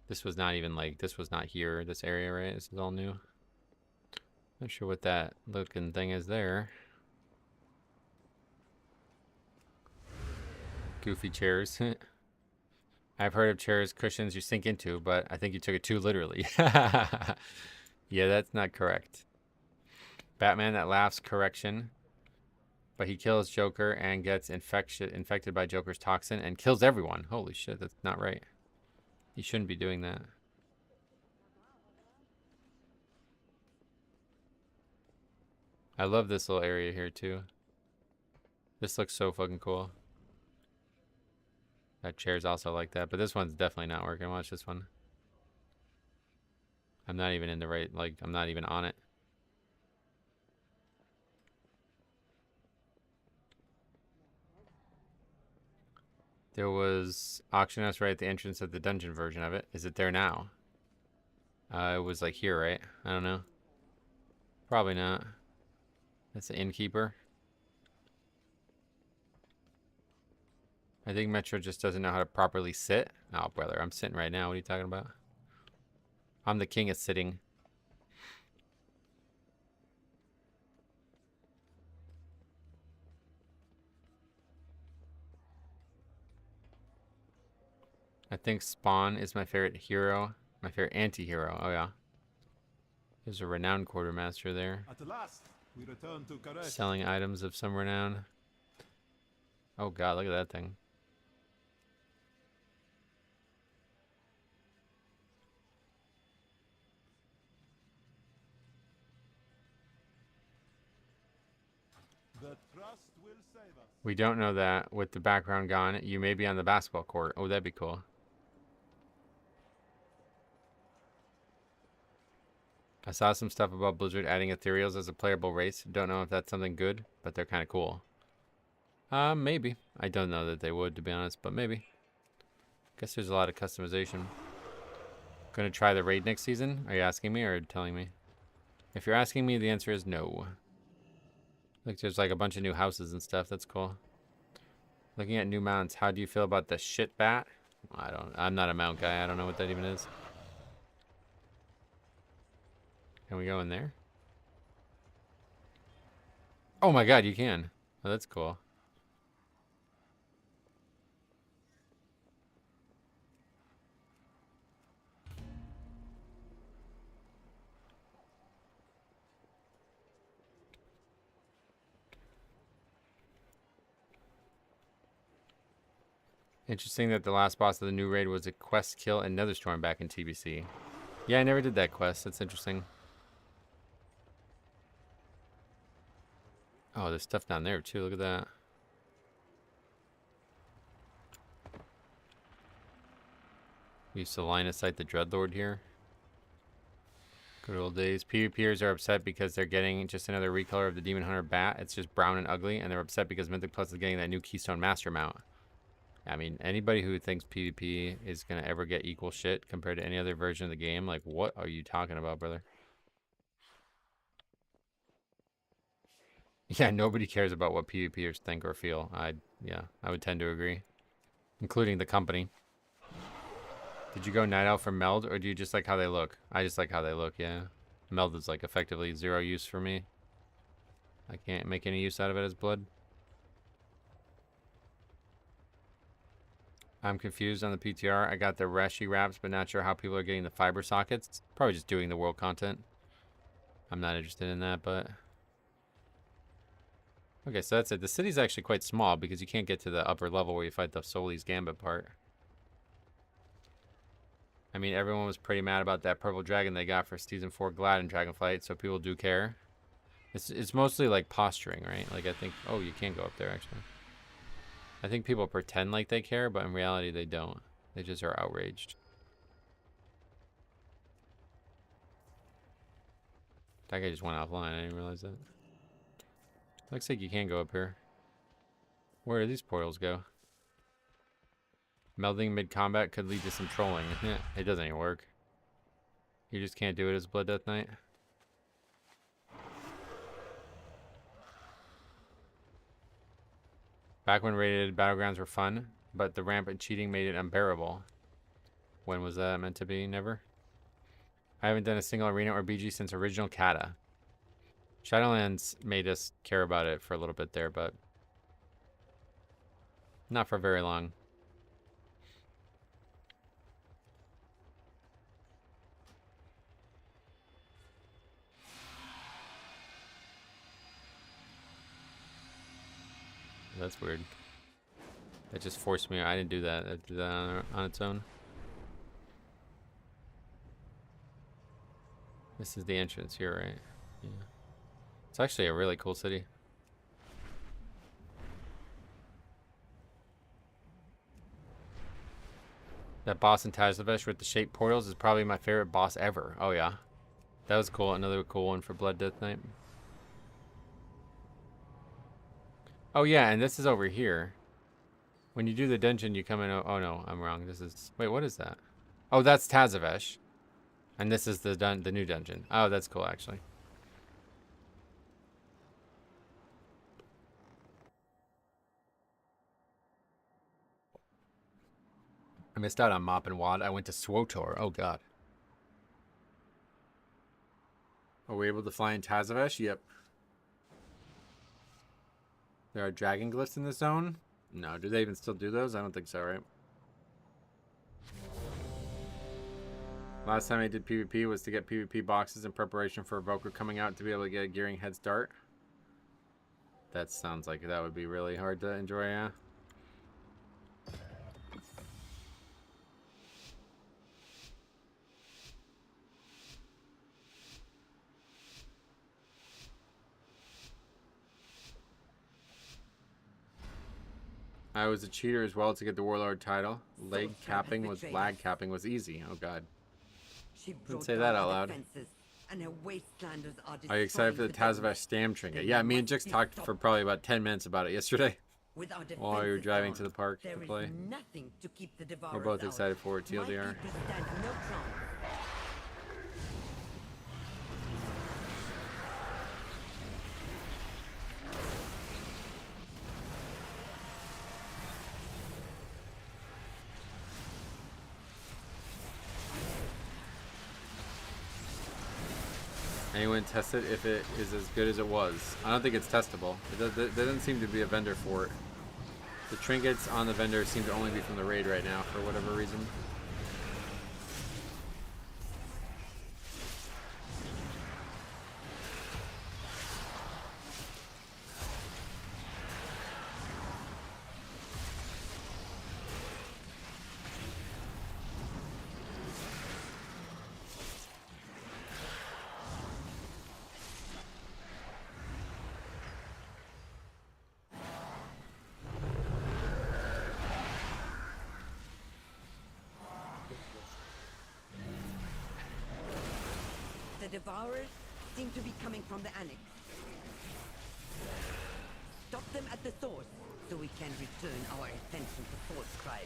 This was not even like, this was not here, this area, right? This is all new. Not sure what that looking thing is there. Goofy chairs. I've heard of chairs, cushions you sink into, but I think you took it too literally. Yeah, that's not correct. Batman that laughs, correction. But he kills Joker and gets infected by Joker's toxin and kills everyone. Holy shit, that's not right. He shouldn't be doing that. I love this little area here too. This looks so fucking cool. That chair's also like that, but this one's definitely not working. Watch this one. I'm not even in the right, like, I'm not even on it. There was auction house right at the entrance of the dungeon version of it. Is it there now? It was like here, right? I don't know. Probably not. That's the innkeeper. I think Metro just doesn't know how to properly sit. Oh, brother, I'm sitting right now. What are you talking about? I'm the king of sitting. I think Spawn is my favorite hero. My favorite anti-hero. Oh, yeah. There's a renowned quartermaster there. At last, we return to Karesh. Selling items of some renown. Oh, God, look at that thing. The trust will save us. We don't know that. With the background gone, you may be on the basketball court. Oh, that'd be cool. I saw some stuff about Blizzard adding ethereals as a playable race. Don't know if that's something good, but they're kind of cool. Maybe. I don't know that they would, to be honest, but maybe. Guess there's a lot of customization. Gonna try the raid next season? Are you asking me or telling me? If you're asking me, the answer is no. Like there's like a bunch of new houses and stuff. That's cool. Looking at new mounts, how do you feel about the shit bat? I'm not a mount guy. I don't know what that even is. Can we go in there? Oh my god, you can. Oh, that's cool. Interesting that the last boss of the new raid was a quest kill and Netherstorm back in TBC. Yeah, I never did that quest. That's interesting. Oh, there's stuff down there too. Look at that. We used to line of sight the Dreadlord here. Good old days. PvPers are upset because they're getting just another recolor of the Demon Hunter bat. It's just brown and ugly, and they're upset because Mythic Plus is getting that new Keystone Master mount. I mean, anybody who thinks PvP is going to ever get equal shit compared to any other version of the game, like, what are you talking about, brother? Yeah, nobody cares about what PvPers think or feel. Yeah, I would tend to agree. Including the company. Did you go Night Owl for Meld, or do you just like how they look? I just like how they look, yeah. Meld is, like, effectively zero use for me. I can't make any use out of it as blood. I'm confused on the PTR. I got the Reshi wraps, but not sure how people are getting the fiber sockets. Probably just doing the world content. I'm not interested in that, but... Okay, so that's it. The city's actually quite small because you can't get to the upper level where you fight the Soli's Gambit part. I mean, everyone was pretty mad about that purple dragon they got for Season 4 Glad and Dragonflight, so people do care. It's mostly like posturing, right? Like, I think... Oh, you can't go up there, actually. I think people pretend like they care, but in reality they don't. They just are outraged. That guy just went offline. I didn't realize that. Looks like you can go up here. Where do these portals go? Melding mid-combat could lead to some trolling. It doesn't even work. You just can't do it as Blood Death Knight. Back when rated battlegrounds were fun, but the rampant cheating made it unbearable. When was that meant to be? Never? I haven't done a single arena or BG since original Kata. Shadowlands made us care about it for a little bit there, but not for very long. That's weird. That just forced me. I didn't do that. I did that on its own. This is the entrance here, right? Yeah. It's actually a really cool city. That boss in Tazavesh with the shaped portals is probably my favorite boss ever. Oh yeah. That was cool. Another cool one for Blood Death Knight. Oh yeah, and this is over here. When you do the dungeon, you come in... Oh no, I'm wrong. This is... Wait, what is that? Oh, that's Tazavesh. And this is the new dungeon. Oh, that's cool, actually. I missed out on Mop and Wad. I went to Swotor. Oh, God. Are we able to fly in Tazavesh? Yep. There are dragon glyphs in the zone? No. Do they even still do those? I don't think so, right? Last time I did PvP was to get PvP boxes in preparation for Evoker coming out to be able to get a gearing head start. That sounds like that would be really hard to enjoy, yeah. I was a cheater as well to get the Warlord title. Lag capping was easy. Oh god. Didn't say that out loud. Are you excited for the Tazavesh Stam trinket? Yeah, me and Jix talked for probably about 10 minutes about it yesterday. While we were driving to the park to play. We're both excited for it, TLDR. Anyone test it if it is as good as it was? I don't think it's testable. There doesn't seem to be a vendor for it. The trinkets on the vendor seem to only be from the raid right now for whatever reason. Devourers seem to be coming from the annex. Stop them at the source, so we can return our attention to Force Cry.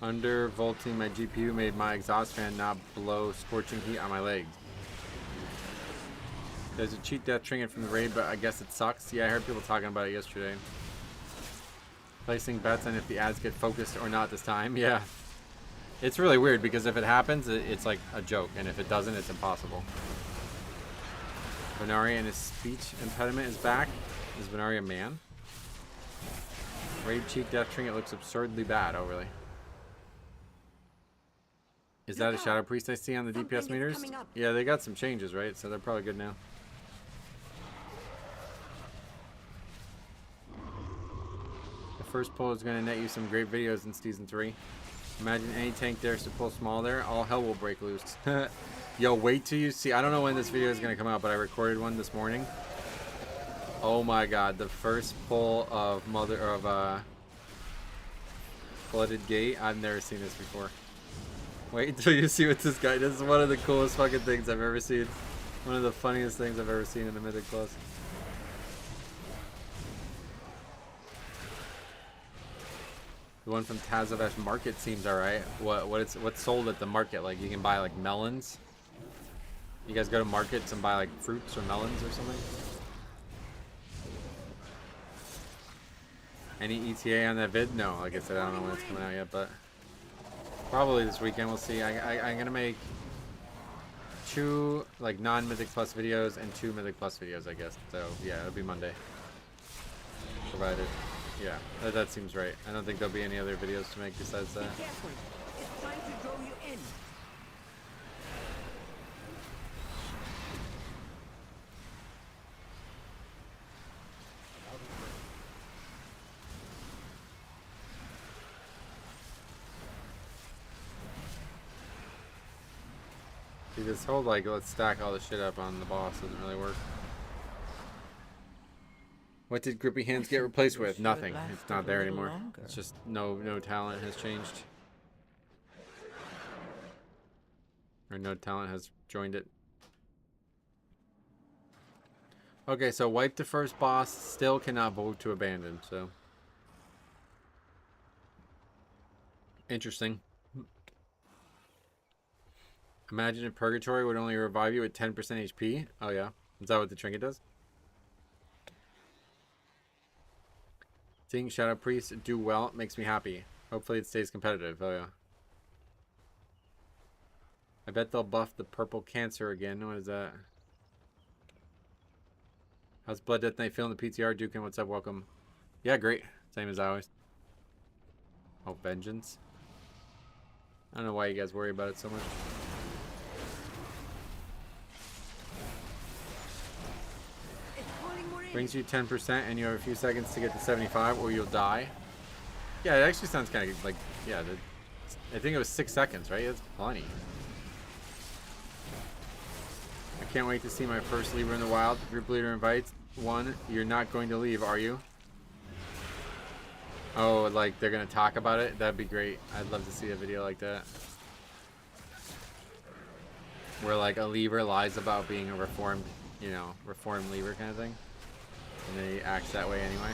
Undervolting my GPU made my exhaust fan not blow scorching heat on my legs. There's a cheat death trinket from the raid, but I guess it sucks. Yeah, I heard people talking about it yesterday. Placing bets on if the ads get focused or not this time. Yeah. It's really weird because if it happens, it's like a joke. And if it doesn't, it's impossible. Venari and his speech impediment is back. Is Venari a man? Raid cheat death trinket looks absurdly bad. Oh, really? Is that a Shadow Priest I see on the DPS meters? Yeah, they got some changes, right? So they're probably good now. The first pull is going to net you some great videos in Season 3. Imagine any tank dares to pull small there. All hell will break loose. Yo, wait till you see. I don't know when this video is going to come out, but I recorded one this morning. Oh my god, the first pull of Flooded Gate. I've never seen this before. Wait until you see what this guy does. This is one of the coolest fucking things I've ever seen. One of the funniest things I've ever seen in the Mythic Plus. The one from Tazavesh Market seems alright. What's sold at the market? Like you can buy like melons. You guys go to markets and buy like fruits or melons or something? Any ETA on that vid? No, like I said, I don't know when it's coming out yet, but probably this weekend we'll see. I'm gonna make 2 like non-Mythic Plus videos and 2 Mythic Plus videos, I guess. So yeah, it'll be Monday. Provided. Yeah, that seems right. I don't think there'll be any other videos to make besides that. Be careful. It's trying to draw you in. See, this whole like let's stack all the shit up on the boss doesn't really work. What did Grippy Hands get replaced with? Nothing. It's not there anymore. It's just no talent has changed. Or no talent has joined it. Okay, so wipe the first boss, still cannot vote to abandon, so. Interesting. Imagine if Purgatory would only revive you at 10% HP. Oh yeah. Is that what the trinket does? Seeing Shadow Priest do well makes me happy. Hopefully it stays competitive. Oh yeah. I bet they'll buff the purple cancer again. What is that? How's Blood Death Knight feeling the PTR? Dukin, what's up? Welcome. Yeah, great. Same as always. Oh, Vengeance. I don't know why you guys worry about it so much. Brings you 10% and you have a few seconds to get to 75 or you'll die. Yeah, it actually sounds kind of like, yeah, I think it was 6 seconds, right? That's plenty. I can't wait to see my first Libra in the wild. Group leader invites one. You're not going to leave, are you? Oh, like they're going to talk about it? That'd be great. I'd love to see a video like that. Where like a Libra lies about being a reformed, you know, reformed Libra kind of thing. And they act that way anyway.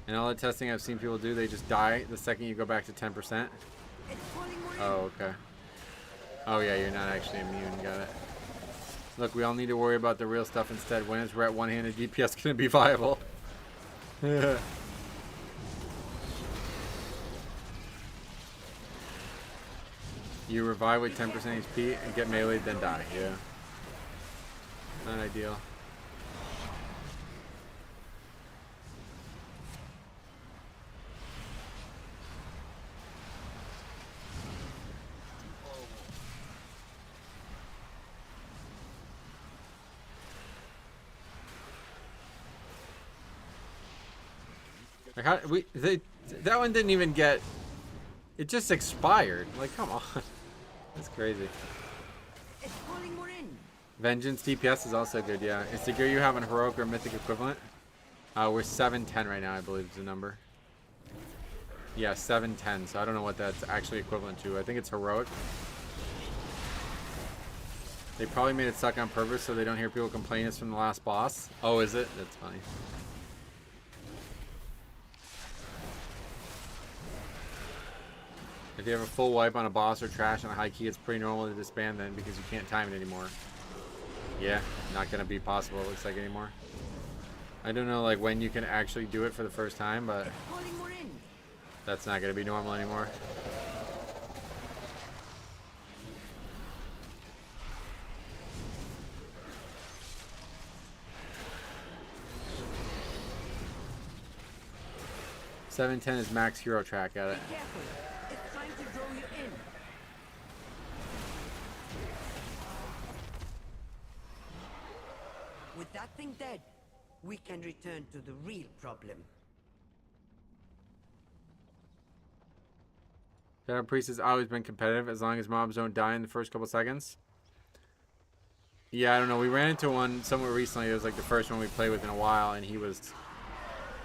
And all the testing I've seen people do, they just die the second you go back to 10%. Oh, okay. Oh yeah, you're not actually immune, got it. Look, we all need to worry about the real stuff instead. When is ret one-handed DPS gonna be viable? You revive with 10% HP and get meleeed, then die. Yeah. Not ideal. Like how that one didn't even get. It just expired. Like, come on. That's crazy. It's pulling more in. Vengeance DPS is also good, yeah. Is the gear you have an heroic or mythic equivalent? We're 710 right now, I believe is the number. Yeah, 710. So I don't know what that's actually equivalent to. I think it's heroic. They probably made it suck on purpose so they don't hear people complain it's from the last boss. Oh, is it? That's funny. If you have a full wipe on a boss or trash on a high key, it's pretty normal to disband then because you can't time it anymore. Yeah, not gonna be possible, it looks like, anymore. I don't know, like, when you can actually do it for the first time, but Calling more in. that's not gonna be normal anymore. $7.10 is max hero track at it. Be careful. It's trying to draw you in. With that thing dead, we can return to the real problem. Shadow Priest has always been competitive as long as mobs don't die in the first couple seconds. Yeah, I don't know. We ran into one somewhere recently. It was like the first one we played with in a while, and he was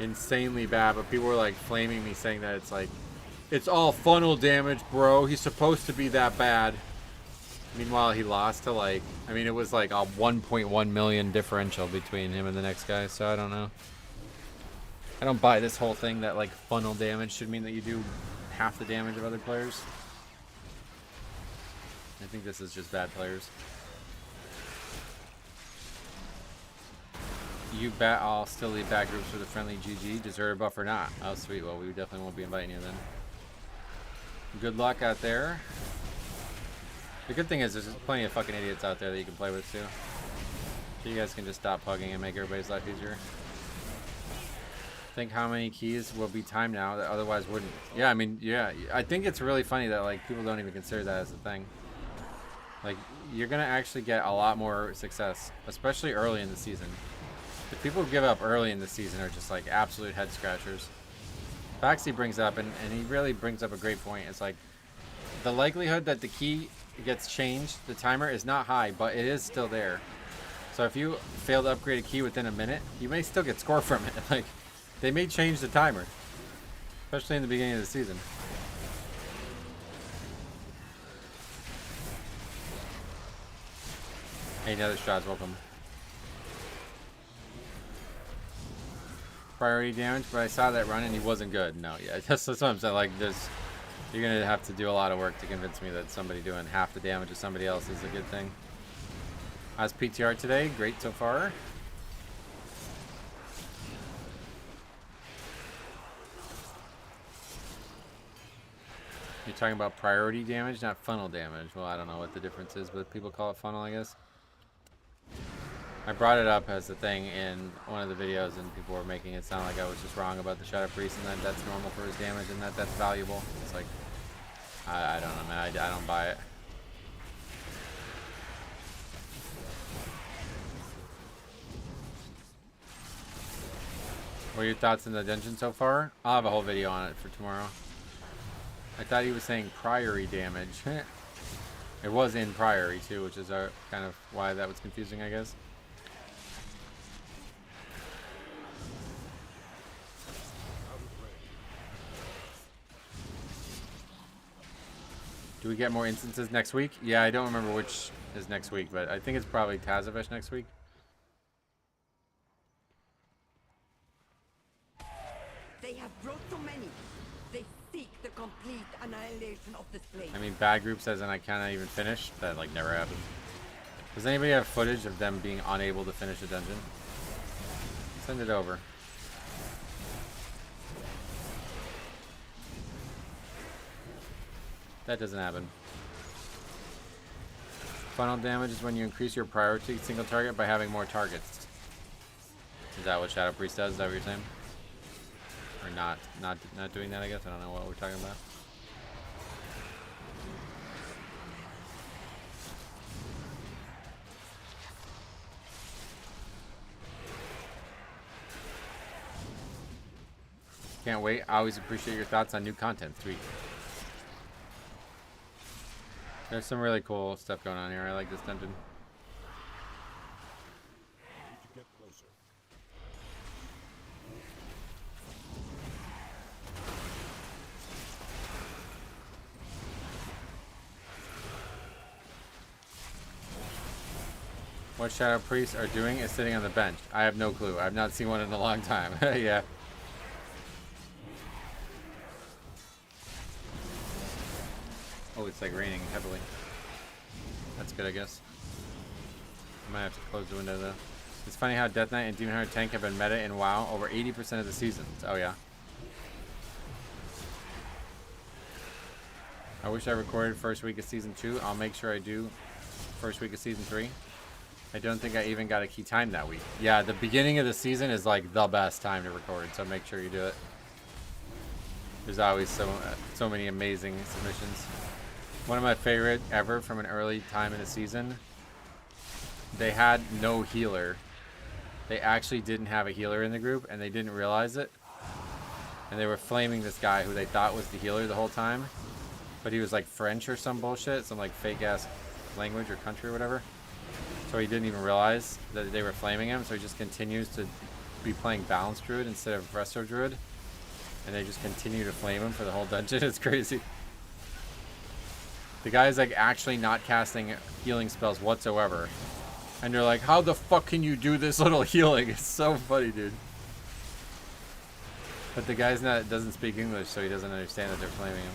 insanely bad. But people were like flaming me, saying that it's like, it's all funnel damage, bro. He's supposed to be that bad. Meanwhile, he lost to like, I mean, it was like a 1.1 million differential between him and the next guy. So I don't know. I don't buy this whole thing that like funnel damage should mean that you do half the damage of other players. I think this is just bad players. You bet I'll still leave back groups for the friendly GG. Deserve a buff or not? Oh, sweet. Well, we definitely won't be inviting you then. Good luck out there. The good thing is there's plenty of fucking idiots out there that you can play with too. So you guys can just stop pugging and make everybody's life easier. Think how many keys will be timed now that otherwise wouldn't. Yeah, I mean, yeah. I think it's really funny that like people don't even consider that as a thing. Like, you're gonna actually get a lot more success, especially early in the season. The people who give up early in the season are just like absolute head scratchers. Baxi brings up, and he really brings up a great point. It's like the likelihood that the key gets changed, the timer is not high, but it is still there. So if you fail to upgrade a key within a minute, you may still get score from it. Like, they may change the timer, especially in the beginning of the season. Hey, another shots, welcome. Priority damage, but I saw that run and he wasn't good. No, yeah, that's what I'm saying. Like, this, you're gonna have to do a lot of work to convince me that somebody doing half the damage of somebody else is a good thing. How's PTR today? Great so far. You're talking about priority damage, not funnel damage. Well, I don't know what the difference is, but people call it funnel, I guess. I brought it up as a thing in one of the videos, and people were making it sound like I was just wrong about the Shadow Priest, and that that's normal for his damage, and that that's valuable. It's like, I don't know, man. I don't buy it. What are your thoughts on the dungeon so far? I'll have a whole video on it for tomorrow. I thought he was saying priory damage. It was in priory too, which is kind of why that was confusing, I guess. Do we get more instances next week? Yeah, I don't remember which is next week, but I think it's probably Tazavish next week. They have brought so many. They seek the complete annihilation of this place. I mean, bad group says, and I cannot even finish. That like never happened. Does anybody have footage of them being unable to finish a dungeon? Send it over. That doesn't happen. Funnel damage is when you increase your priority single target by having more targets. Is that what Shadow Priest does? Is that what you're saying? Or not doing that, I guess. I don't know what we're talking about. Can't wait. I always appreciate your thoughts on new content. Sweet. There's some really cool stuff going on here. I like this dungeon. What Shadow Priests are doing is sitting on the bench. I have no clue. I've not seen one in a long time. Yeah. Oh, it's like raining heavily. That's good, I guess. I might have to close the window though. It's funny how Death Knight and Demon Hunter Tank have been meta in WoW over 80% of the seasons. Oh yeah. I wish I recorded first week of season 2. I'll make sure I do first week of season 3. I don't think I even got a key time that week. Yeah, the beginning of the season is like the best time to record, so make sure you do it. There's always so many amazing submissions. One of my favorite ever from an early time in the season. They had no healer. They actually didn't have a healer in the group, and they didn't realize it. And they were flaming this guy who they thought was the healer the whole time. But he was like French or some bullshit, some like fake ass language or country or whatever. So he didn't even realize that they were flaming him, so he just continues to be playing Balanced Druid instead of Resto Druid. And they just continue to flame him for the whole dungeon. It's crazy. The guy's like actually not casting healing spells whatsoever. And they're like, how the fuck can you do this little healing? It's so funny, dude. But the guy's doesn't speak English, so he doesn't understand that they're flaming him.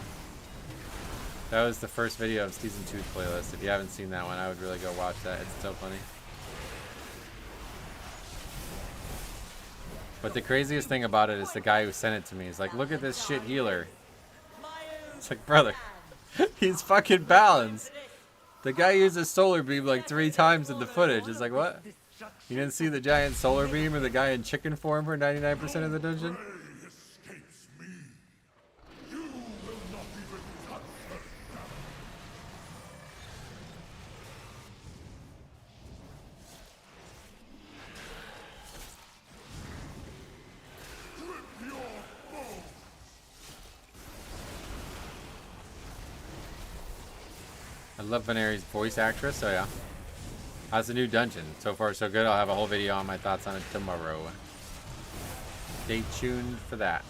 That was the first video of Season 2's playlist. If you haven't seen that one, I would really go watch that. It's so funny. But the craziest thing about it is the guy who sent it to me. He's like, look at this shit healer. It's like, brother, he's fucking balanced. The guy uses solar beam like 3 times in the footage. It's like, what? You didn't see the giant solar beam or the guy in chicken form for 99% of the dungeon? I love Veneri's voice actress, so yeah. How's the new dungeon? So far, so good. I'll have a whole video on my thoughts on it tomorrow. Stay tuned for that.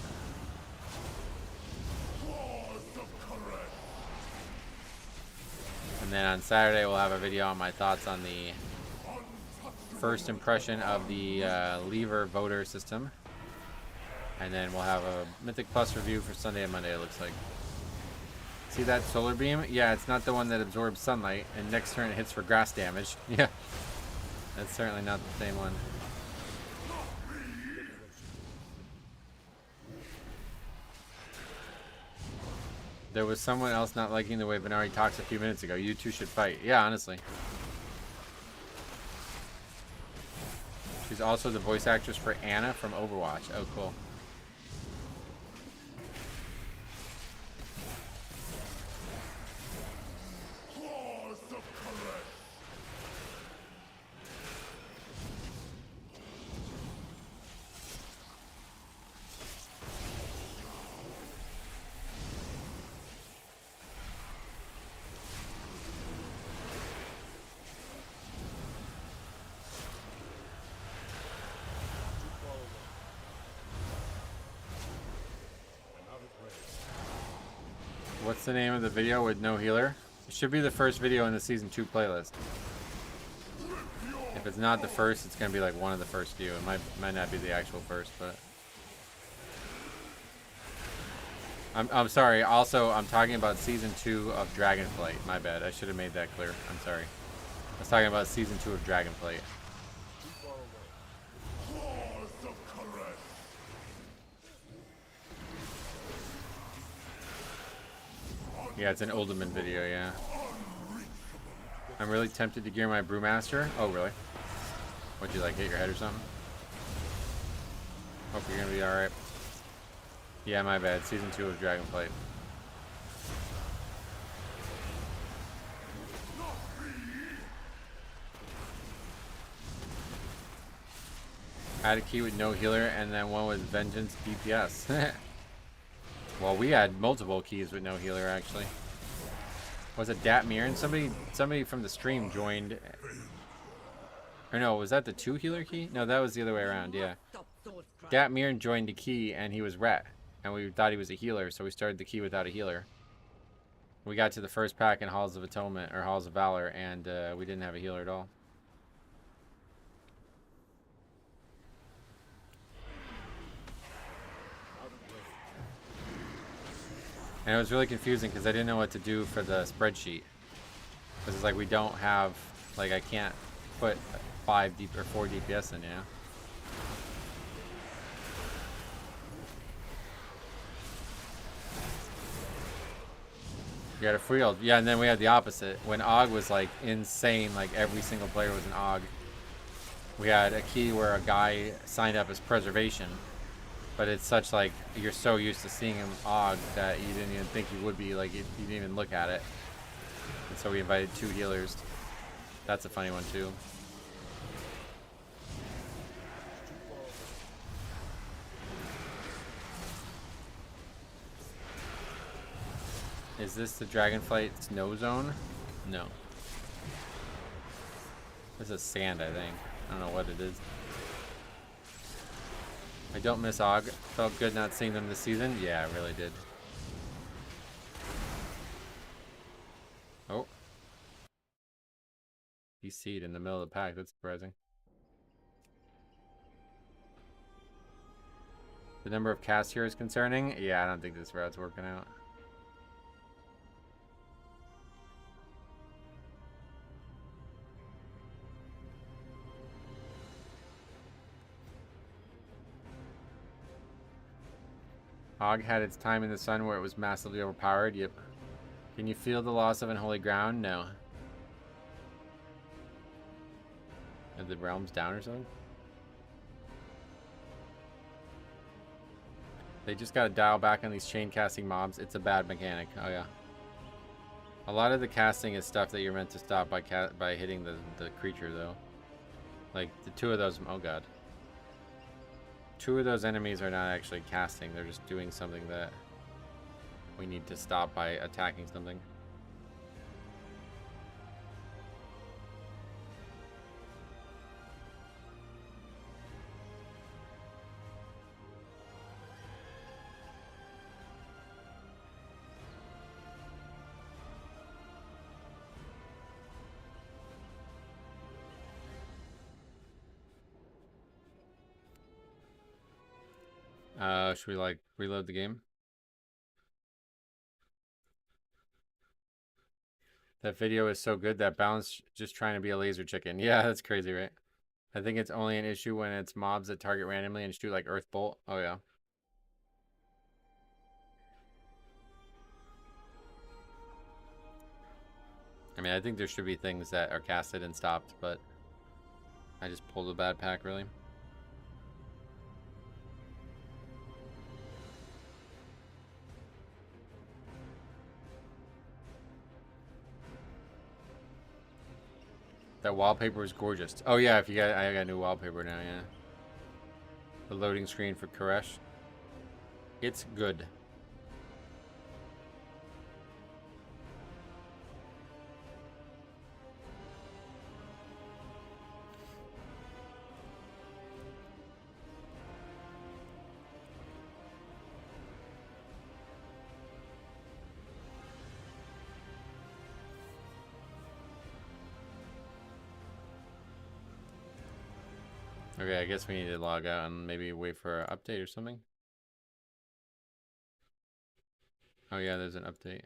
And then on Saturday, we'll have a video on my thoughts on the first impression of the lever voter system. And then we'll have a Mythic Plus review for Sunday and Monday, it looks like. See that solar beam? Yeah, it's not the one that absorbs sunlight, and next turn it hits for grass damage. Yeah, that's certainly not the same one. There was someone else not liking the way Venari talks a few minutes ago. You two should fight. Yeah, honestly. She's also the voice actress for Anna from Overwatch. Oh, cool. What's the name of the video with no healer? It should be the first video in the Season 2 playlist. If it's not the first, it's going to be like one of the first few. It might not be the actual first, but... I'm sorry. Also, I'm talking about Season 2 of Dragonflight. My bad. I should have made that clear. I'm sorry. I was talking about Season 2 of Dragonflight. Yeah, it's an Ultimate video, yeah. I'm really tempted to gear my Brewmaster. Oh, really? What'd you like, hit your head or something? Hope you're gonna be alright. Yeah, my bad. Season 2 of Dragonflight. Had a key with no healer and then one with Vengeance DPS. Well, we had multiple keys with no healer, actually. Was it Datmir? And somebody from the stream joined. Or no, was that the 2 healer key? No, that was the other way around, yeah. Datmir joined the key, and he was Ret. And we thought he was a healer, so we started the key without a healer. We got to the first pack in Halls of Atonement, or Halls of Valor, and we didn't have a healer at all. And it was really confusing because I didn't know what to do for the spreadsheet. Because it's like we don't have, like I can't put 5 deep or 4 DPS in, yeah. You got a Freeld. Yeah, and then we had the opposite. When Og was like insane, like every single player was an Og. We had a key where a guy signed up as preservation. But it's such like, you're so used to seeing him Og that you didn't even think he would be, like you didn't even look at it. And so we invited 2 healers. That's a funny one too. Is this the Dragonflight snow zone? No. This is sand, I think. I don't know what it is. I don't miss Og. Felt good not seeing them this season. Yeah, I really did. Oh. He's seed in the middle of the pack. That's surprising. The number of casts here is concerning. Yeah, I don't think this route's working out. Og had its time in the sun where it was massively overpowered. Yep. Can you feel the loss of unholy ground? No. Are the realms down or something? They just gotta dial back on these chain casting mobs. It's a bad mechanic. Oh yeah. A lot of the casting is stuff that you're meant to stop by hitting the creature though. Like the 2 of those. Oh god. 2 of those enemies are not actually casting. They're just doing something that we need to stop by attacking something. Should we like reload the game? That video is so good. That balance just trying to be a laser chicken. Yeah, that's crazy, right? I think it's only an issue when it's mobs that target randomly and shoot like Earth Bolt. Oh yeah. I mean, I think there should be things that are casted and stopped, but I just pulled a bad pack, really. That wallpaper is gorgeous. Oh yeah, if you got, I got new wallpaper now. Yeah. The loading screen for Koresh. It's good. Okay, I guess we need to log out and maybe wait for an update or something. Oh yeah, there's an update.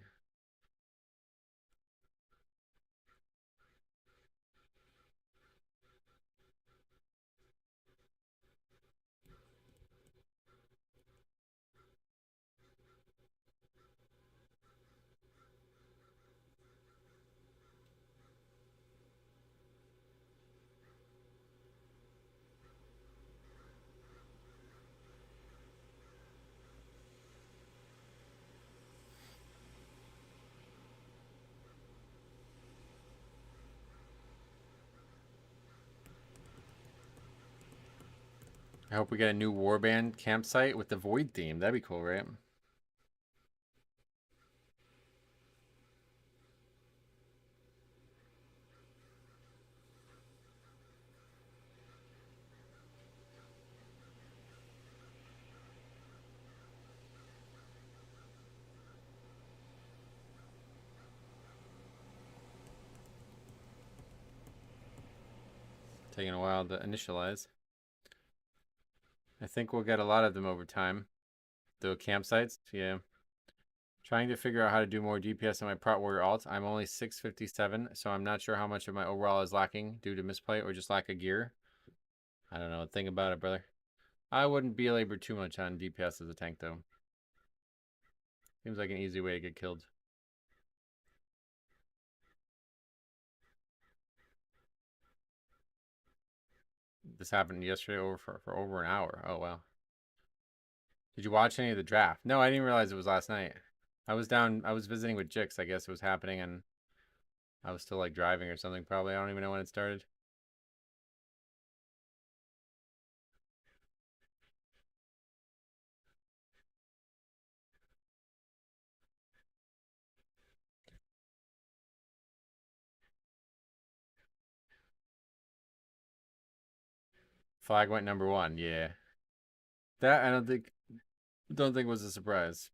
I hope we get a new warband campsite with the Void theme. That'd be cool, right? Taking a while to initialize. I think we'll get a lot of them over time. The campsites, yeah. Trying to figure out how to do more DPS on my Prot Warrior alt. I'm only 657, so I'm not sure how much of my overall is lacking due to misplay or just lack of gear. I don't know. Think about it, brother. I wouldn't belabor too much on DPS as a tank, though. Seems like an easy way to get killed. This happened yesterday for over an hour. Oh, wow. Did you watch any of the draft? No, I didn't realize it was last night. I was visiting with Jix. I guess it was happening, and I was still, like, driving or something, probably. I don't even know when it started. Flag went #1, yeah. That I don't think was a surprise.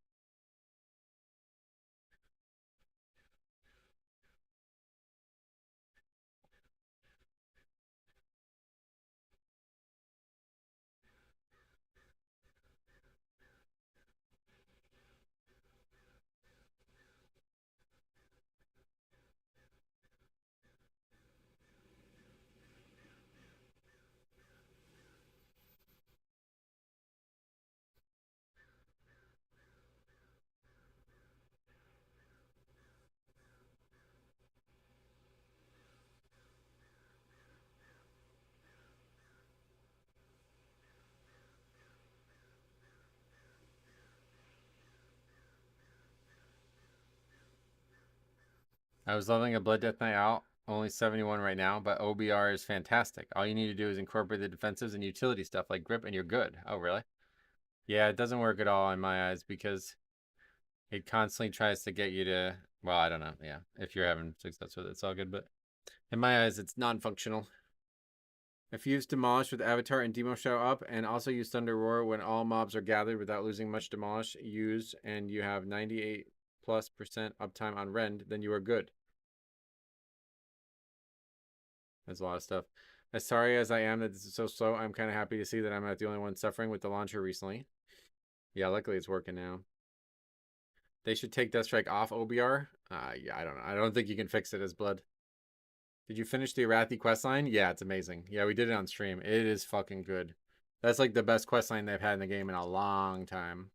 I was leveling a Blood Death Knight out, only 71 right now, but OBR is fantastic. All you need to do is incorporate the defensives and utility stuff like grip and you're good. Oh, really? Yeah, it doesn't work at all in my eyes because it constantly tries to get you to, well, I don't know. Yeah, if you're having success with it, it's all good, but in my eyes, it's non-functional. If you use Demolish with Avatar and Demo Show up, and also use Thunder Roar when all mobs are gathered without losing much Demolish, use, and you have 98+% uptime on Rend, then you are good. That's a lot of stuff. As sorry as I am that this is so slow, I'm kind of happy to see that I'm not the only one suffering with the launcher recently. Yeah, luckily it's working now. They should take Death Strike off OBR. Yeah, I don't know. I don't think you can fix it as Blood. Did you finish the Arathi questline? Yeah, it's amazing. Yeah, we did it on stream. It is fucking good. That's like the best questline they've had in the game in a long time.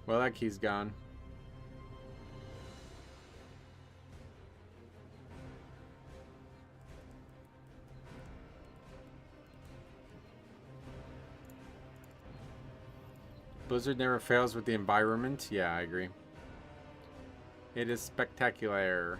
Well, that key's gone. Blizzard never fails with the environment. Yeah, I agree. It is spectacular.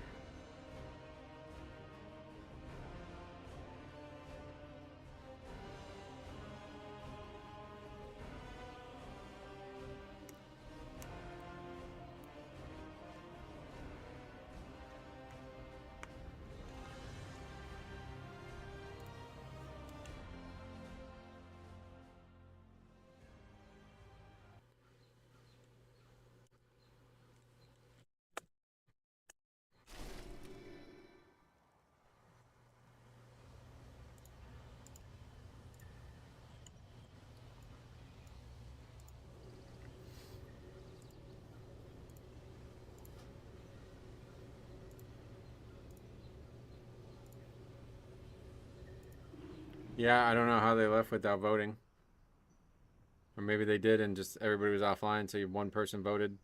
Yeah, I don't know how they left without voting. Or maybe they did and just everybody was offline, so one person voted.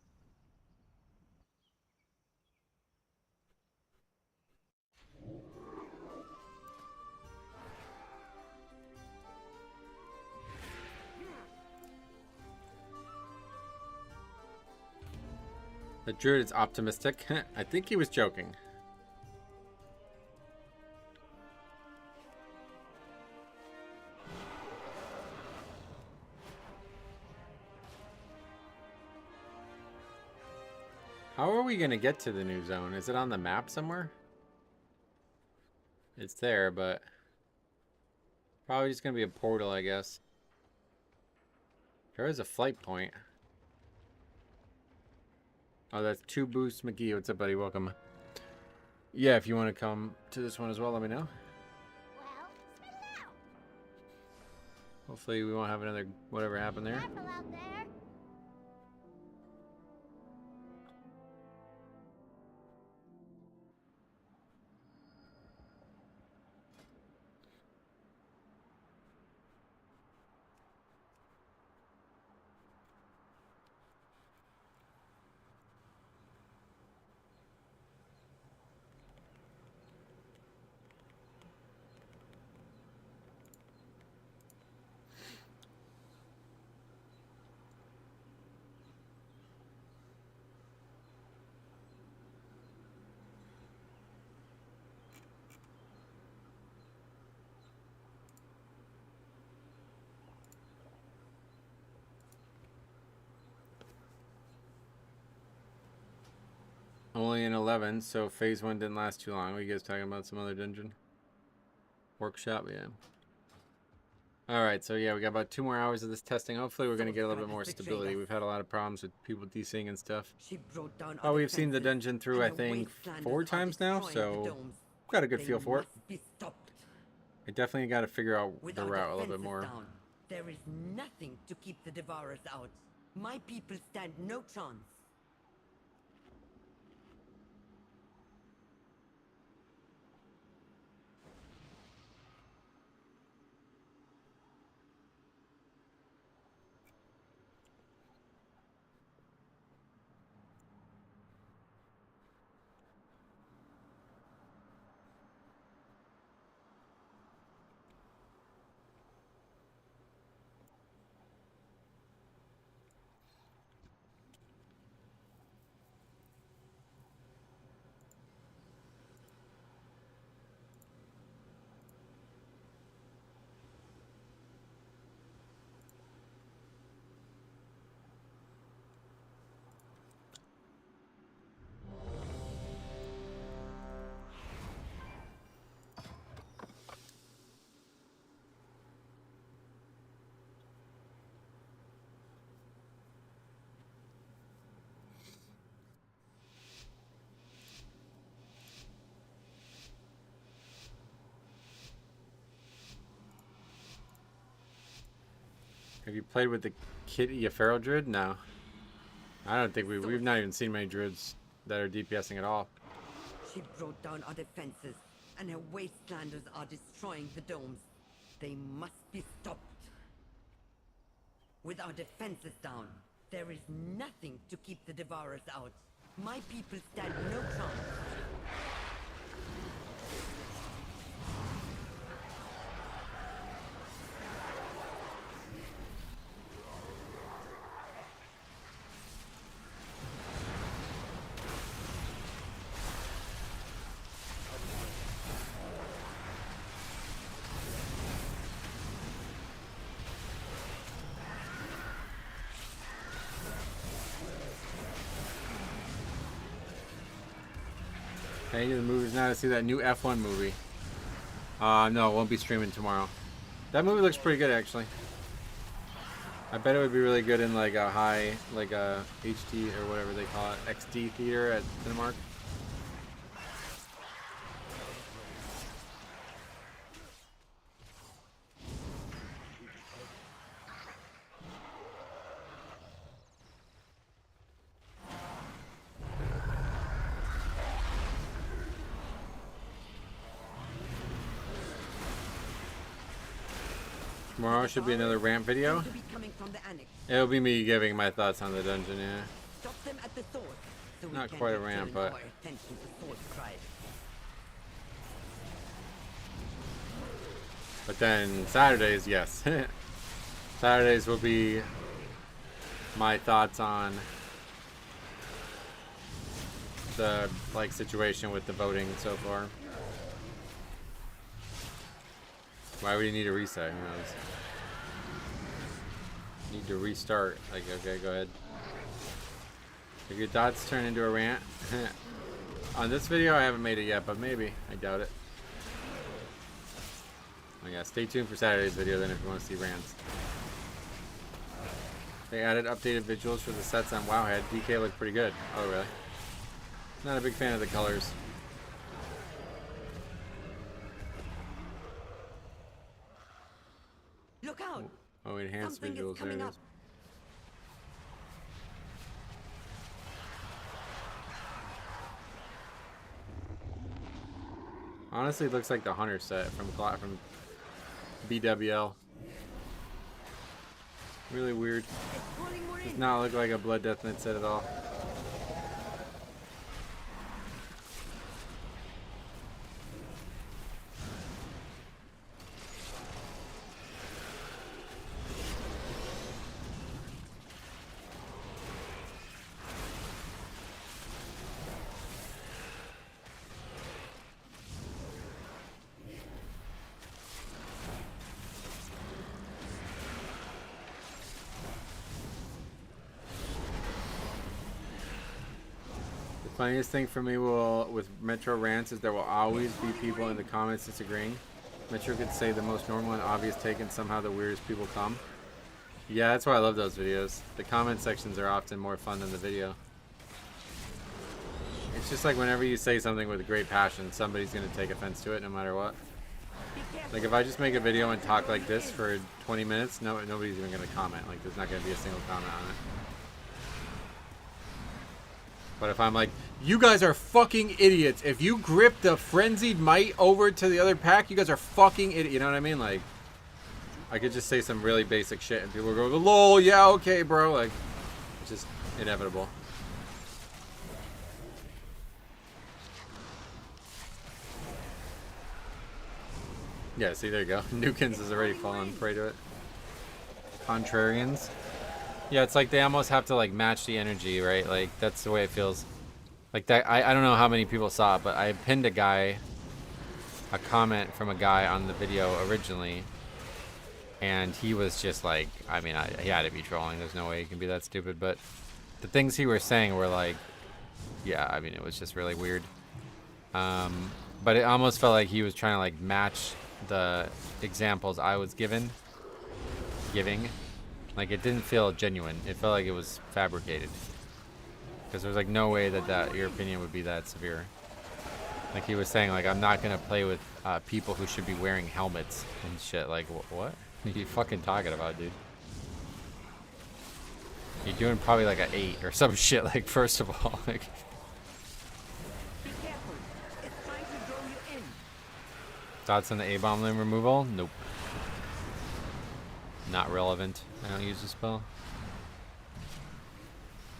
The druid is optimistic. I think he was joking. How are we gonna get to the new zone? Is it on the map somewhere? It's there, but probably just gonna be a portal, I guess. There is a flight point. Oh, that's 2 Boost McGee. What's up, buddy? Welcome. Yeah, if you want to come to this one as well, let me know. Well, spit it out. Hopefully we won't have another whatever happened there. Careful out there. Only in 11, so phase 1 didn't last too long. Were you guys talking about some other dungeon? Workshop, yeah. Alright, so yeah, we got about 2 more hours of this testing. Hopefully we're going to get a little bit more stability. We've had a lot of problems with people DCing and stuff. Oh, we've seen the dungeon through, I think, 4 times now, so got a good feel for it. I definitely got to figure out the route a little bit more. There is nothing to keep the Devourers out. My people stand no chance. Have you played with the Kitty Feral Druid? No. I don't think we've not even seen many druids that are DPSing at all. She brought down our defenses, and her wastelanders are destroying the domes. They must be stopped. With our defenses down, there is nothing to keep the Devourers out. My people stand no chance. Any of the movies now to see that new F1 movie? No, it won't be streaming tomorrow. That movie looks pretty good, actually. I bet it would be really good in like a high, like a HD or whatever they call it, XD theater at Cinemark. Tomorrow should be another ramp video. It'll be me giving my thoughts on the dungeon, yeah. Stop them at the sword, so Not quite a ramp, but then Saturdays, yes. Saturdays will be my thoughts on the situation with the voting so far. Why would you need a reset? Who knows? Need to restart. Like, okay, go ahead. If your dots turn into a rant. On this video, I haven't made it yet, but maybe. I doubt it. Oh yeah, stay tuned for Saturday's video then if you want to see rants. They added updated visuals for the sets on Wowhead. DK looked pretty good. Oh really? Not a big fan of the colors. Look out! Oh, enhanced Something is visuals. There it coming is. up. Honestly, it looks like the Hunter set from BWL. Really weird. Does not look like a Blood Death Knight set at all. Funniest thing for me with Metro rants is there will always be people in the comments disagreeing. Metro could say the most normal and obvious take and somehow the weirdest people come. Yeah, that's why I love those videos. The comment sections are often more fun than the video. It's just like whenever you say something with great passion, somebody's going to take offense to it no matter what. Like if I just make a video and talk like this for 20 minutes, nobody's even going to comment. Like there's not going to be a single comment on it. But if I'm like, you guys are fucking idiots. If you grip the frenzied might over to the other pack, you guys are fucking idiots. You know what I mean? Like, I could just say some really basic shit and people go, lol, yeah, okay, bro. Like, it's just inevitable. Yeah, see, there you go. Nukins has already fallen prey to it. Contrarians. Yeah, it's like they almost have to like match the energy, right? Like that's the way it feels. Like that, I don't know how many people saw it, but I pinned a comment from a guy on the video originally, and he was just like, I mean, he had to be trolling. There's no way he can be that stupid. But the things he was saying were like, yeah, I mean, it was just really weird. But it almost felt like he was trying to like match the examples I was giving. Like, it didn't feel genuine. It felt like it was fabricated. Because there was, like, no way that your opinion would be that severe. Like, he was saying, like, I'm not going to play with people who should be wearing helmets and shit. Like, what? What are you fucking talking about, dude? You're doing probably, like, an 8 or some shit, like, first of all. Like, Be careful. It's trying to draw you in. thoughts on the A-bomb limb removal? Nope. Not relevant. I don't use the spell.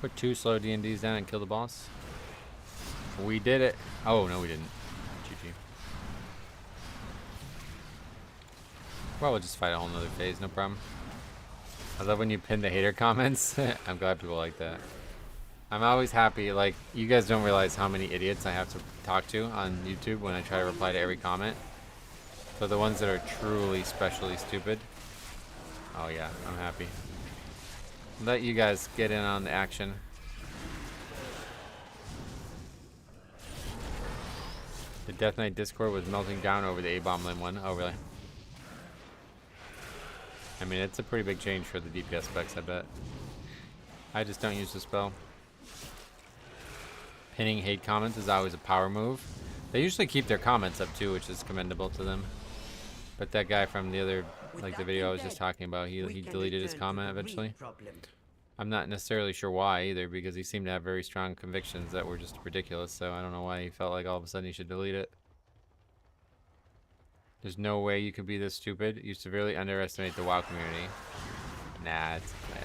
Put 2 slow D&Ds down and kill the boss. We did it. Oh, no, we didn't. GG. Well, we'll just fight a whole nother phase, no problem. I love when you pin the hater comments. I'm glad people like that. I'm always happy. Like, you guys don't realize how many idiots I have to talk to on YouTube when I try to reply to every comment. So the ones that are truly specially stupid. Oh yeah, I'm happy. Let you guys get in on the action. The Death Knight Discord was melting down over the A-bomb limb one. Oh really? I mean, it's a pretty big change for the DPS specs, I bet. I just don't use the spell. Pinning hate comments is always a power move. They usually keep their comments up too, which is commendable to them. But that guy from the other, like the video I was just talking about, he deleted his comment eventually. I'm not necessarily sure why either, because he seemed to have very strong convictions that were just ridiculous, so I don't know why he felt like all of a sudden he should delete it. There's no way you could be this stupid. You severely underestimate the WoW community. Nah, it's, yeah.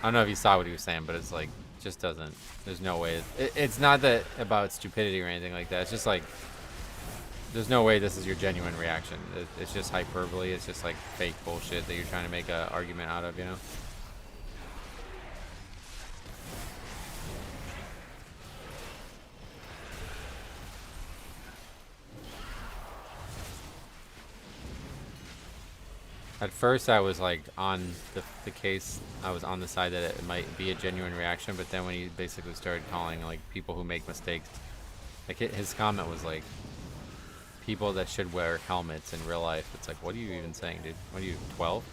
I don't know if you saw what he was saying, but it's like, just doesn't, there's no way. It's not that about stupidity or anything like that. It's just like, there's no way this is your genuine reaction. It's just hyperbole. It's just like fake bullshit that you're trying to make an argument out of, you know? At first, I was like on the case. I was on the side that it might be a genuine reaction, but then when he basically started calling like people who make mistakes, like his comment was like, people that should wear helmets in real life. It's like, what are you even saying, dude? What are you, 12?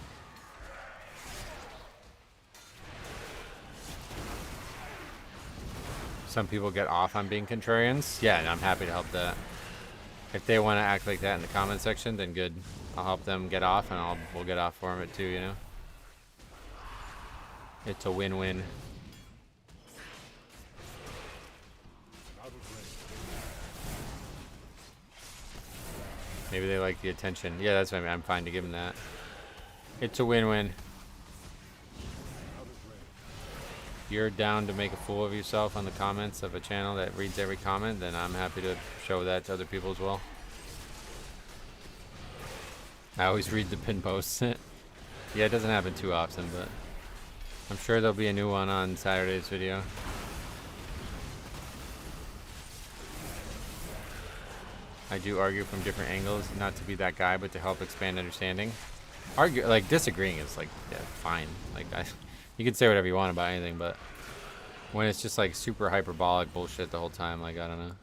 Some people get off on being contrarians. Yeah, and I'm happy to help that. If they want to act like that in the comment section, then good. I'll help them get off, and we'll get off for them too, you know? It's a win-win. Maybe they like the attention. Yeah, that's what I mean. I'm fine to give them that. It's a win-win. You're down to make a fool of yourself on the comments of a channel that reads every comment, then I'm happy to show that to other people as well. I always read the pin posts. Yeah, it doesn't happen too often, but I'm sure there'll be a new one on Saturday's video. I do argue from different angles, not to be that guy, but to help expand understanding. Argue, like, disagreeing is, like, yeah, fine. Like, you can say whatever you want about anything, but when it's just, like, super hyperbolic bullshit the whole time, like, I don't know.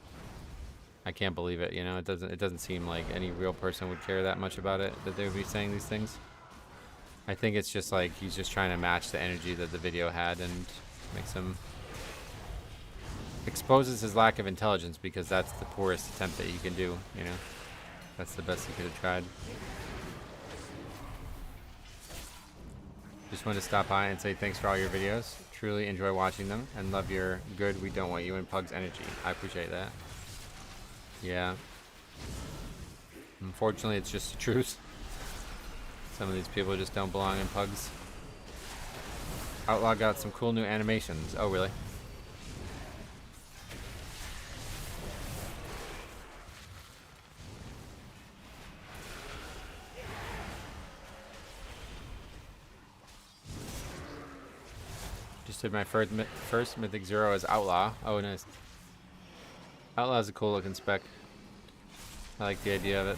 I can't believe it, you know? It doesn't seem like any real person would care that much about it, that they would be saying these things. I think it's just, like, he's just trying to match the energy that the video had and makes him... exposes his lack of intelligence, because that's the poorest attempt that you can do, you know? That's the best he could have tried. Just wanted to stop by and say thanks for all your videos. Truly enjoy watching them and love your good we don't want you in Pugs energy. I appreciate that. Yeah. Unfortunately, it's just the truth. Some of these people just don't belong in Pugs. Outlaw got some cool new animations. Oh, really? Just did my first Mythic Zero as Outlaw. Oh, nice. Outlaw is a cool looking spec. I like the idea of it,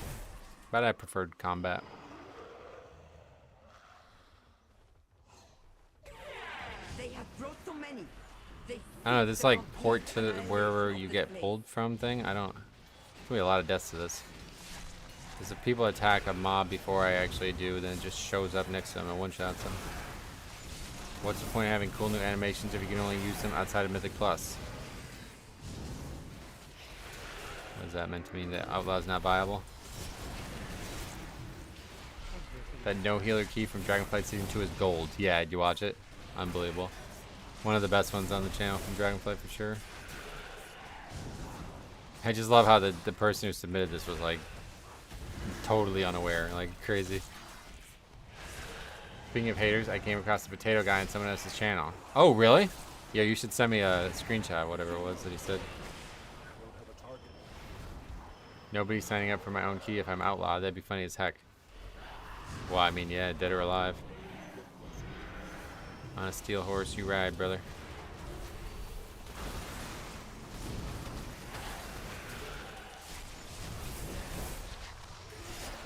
but I preferred combat. They have brought so many. I don't know, this like port to wherever you get pulled from thing. I don't. There's gonna be a lot of deaths to this. Because if people attack a mob before I actually do, then it just shows up next to them and one-shots them. What's the point of having cool new animations if you can only use them outside of Mythic Plus? What is that meant to mean? That Outlaw is not viable? That no healer key from Dragonflight Season 2 is gold. Yeah, did you watch it? Unbelievable. One of the best ones on the channel from Dragonflight for sure. I just love how the person who submitted this was like totally unaware, like crazy. Speaking of haters, I came across the potato guy on someone else's channel. Oh, really? Yeah, you should send me a screenshot, whatever it was that he said. Nobody's signing up for my own key if I'm Outlaw. That'd be funny as heck. Well, I mean, yeah, dead or alive. On a steel horse you ride, brother.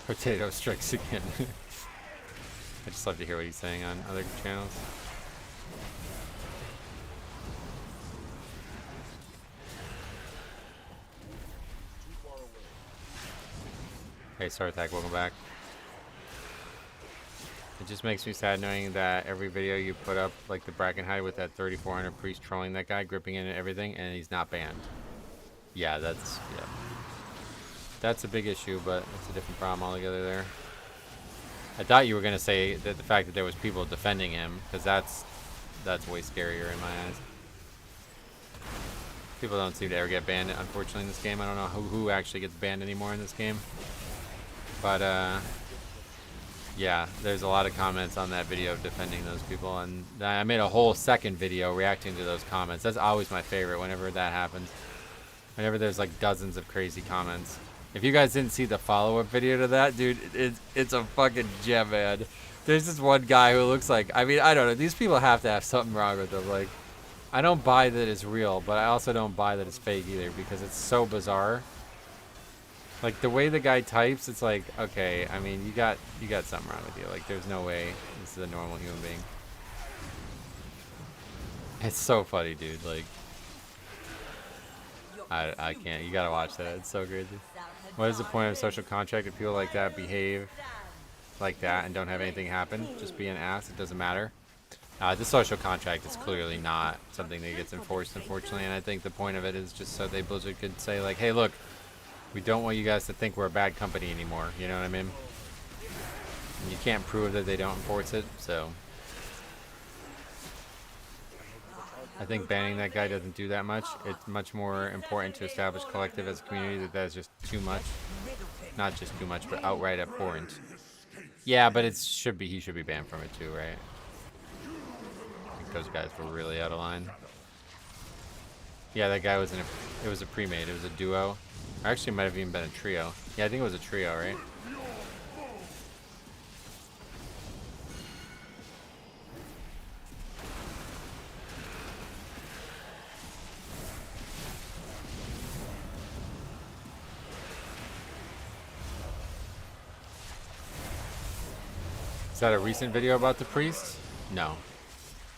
Potato strikes again. I just love to hear what he's saying on other channels. Hey, Sarthak, welcome back. It just makes me sad knowing that every video you put up, like the Brackenhide with that 3400 priest trolling that guy, gripping in and everything, and he's not banned. Yeah, that's a big issue, but it's a different problem altogether there. I thought you were gonna say that the fact that there was people defending him, because that's way scarier in my eyes. People don't seem to ever get banned, unfortunately, in this game. I don't know who actually gets banned anymore in this game. But, yeah, there's a lot of comments on that video defending those people. And I made a whole second video reacting to those comments. That's always my favorite whenever that happens. Whenever there's, like, dozens of crazy comments. If you guys didn't see the follow-up video to that, dude, it's a fucking gem, man. There's this one guy who looks like... I mean, I don't know. These people have to have something wrong with them. Like, I don't buy that it's real, but I also don't buy that it's fake either because it's so bizarre. Like the way the guy types, it's like, okay, I mean, you got something wrong with you. Like there's no way this is a normal human being. It's so funny, dude. Like I can't. You gotta watch that. It's so crazy. What is the point of social contract if people like that behave like that and don't have anything happen? Just be an ass. It doesn't matter. The social contract is clearly not something that gets enforced, unfortunately. And I think the point of it is just so they Blizzard could say like, hey, look, we don't want you guys to think we're a bad company anymore. You know what I mean? And you can't prove that they don't enforce it, so I think banning that guy doesn't do that much. It's much more important to establish collective as a community that is just too much. Not just too much, but outright abhorrent. Yeah, but he should be banned from it too, right? I think those guys were really out of line. Yeah, that guy was it was a pre-made. It was a duo. Actually, it might have even been a trio. Yeah, I think it was a trio, right? Is that a recent video about the priest? No.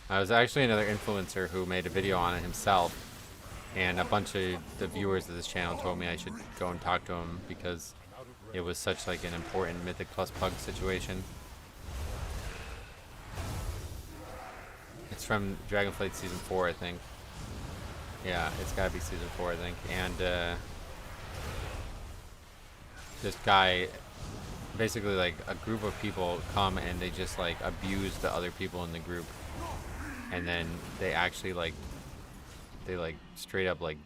I was actually another influencer who made a video on it himself, and a bunch of the viewers of this channel told me I should go and talk to him because it was such like an important Mythic plus Pug situation. It's from Dragonflight Season 4, I think. Yeah, it's gotta be Season 4, I think. And this guy, basically like a group of people come and they just like abuse the other people in the group. And then they actually like, they like straight up like,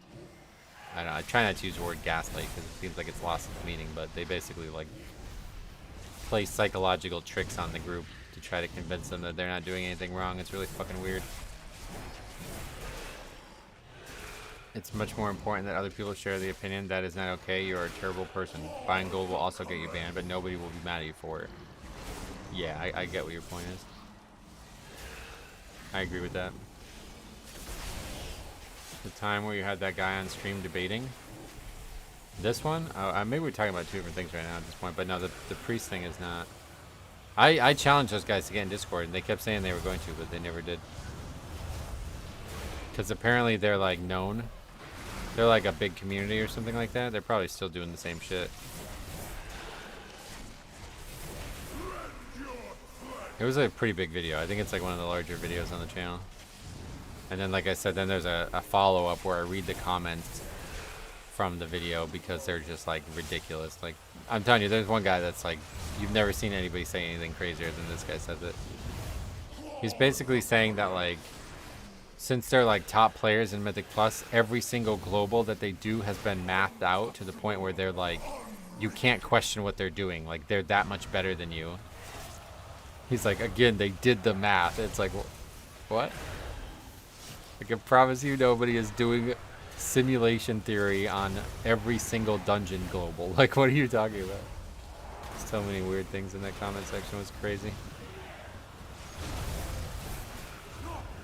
I don't know, I try not to use the word gaslight because it seems like it's lost its meaning, but they basically like play psychological tricks on the group to try to convince them that they're not doing anything wrong. It's really fucking weird. It's much more important that other people share the opinion that is not okay. You're a terrible person. Buying gold will also get you banned, but nobody will be mad at you for it. Yeah, I get what your point is. I agree with that. The time where you had that guy on stream debating. This one? Oh, maybe we're talking about two different things right now at this point, but no, the priest thing is not. I challenged those guys to get in Discord, and they kept saying they were going to, but they never did. Because apparently they're like known. They're like a big community or something like that. They're probably still doing the same shit. It was a pretty big video. I think it's like one of the larger videos on the channel. And then, like I said, then there's a follow-up where I read the comments from the video because they're just like ridiculous. Like, I'm telling you, there's one guy that's like, you've never seen anybody say anything crazier than this guy says it. He's basically saying that like, since they're like top players in Mythic Plus, every single global that they do has been mathed out to the point where they're like, you can't question what they're doing. Like, they're that much better than you. He's like, again, they did the math. It's like, what? I can promise you nobody is doing simulation theory on every single dungeon global. Like, what are you talking about? So many weird things in that comment section. It was crazy.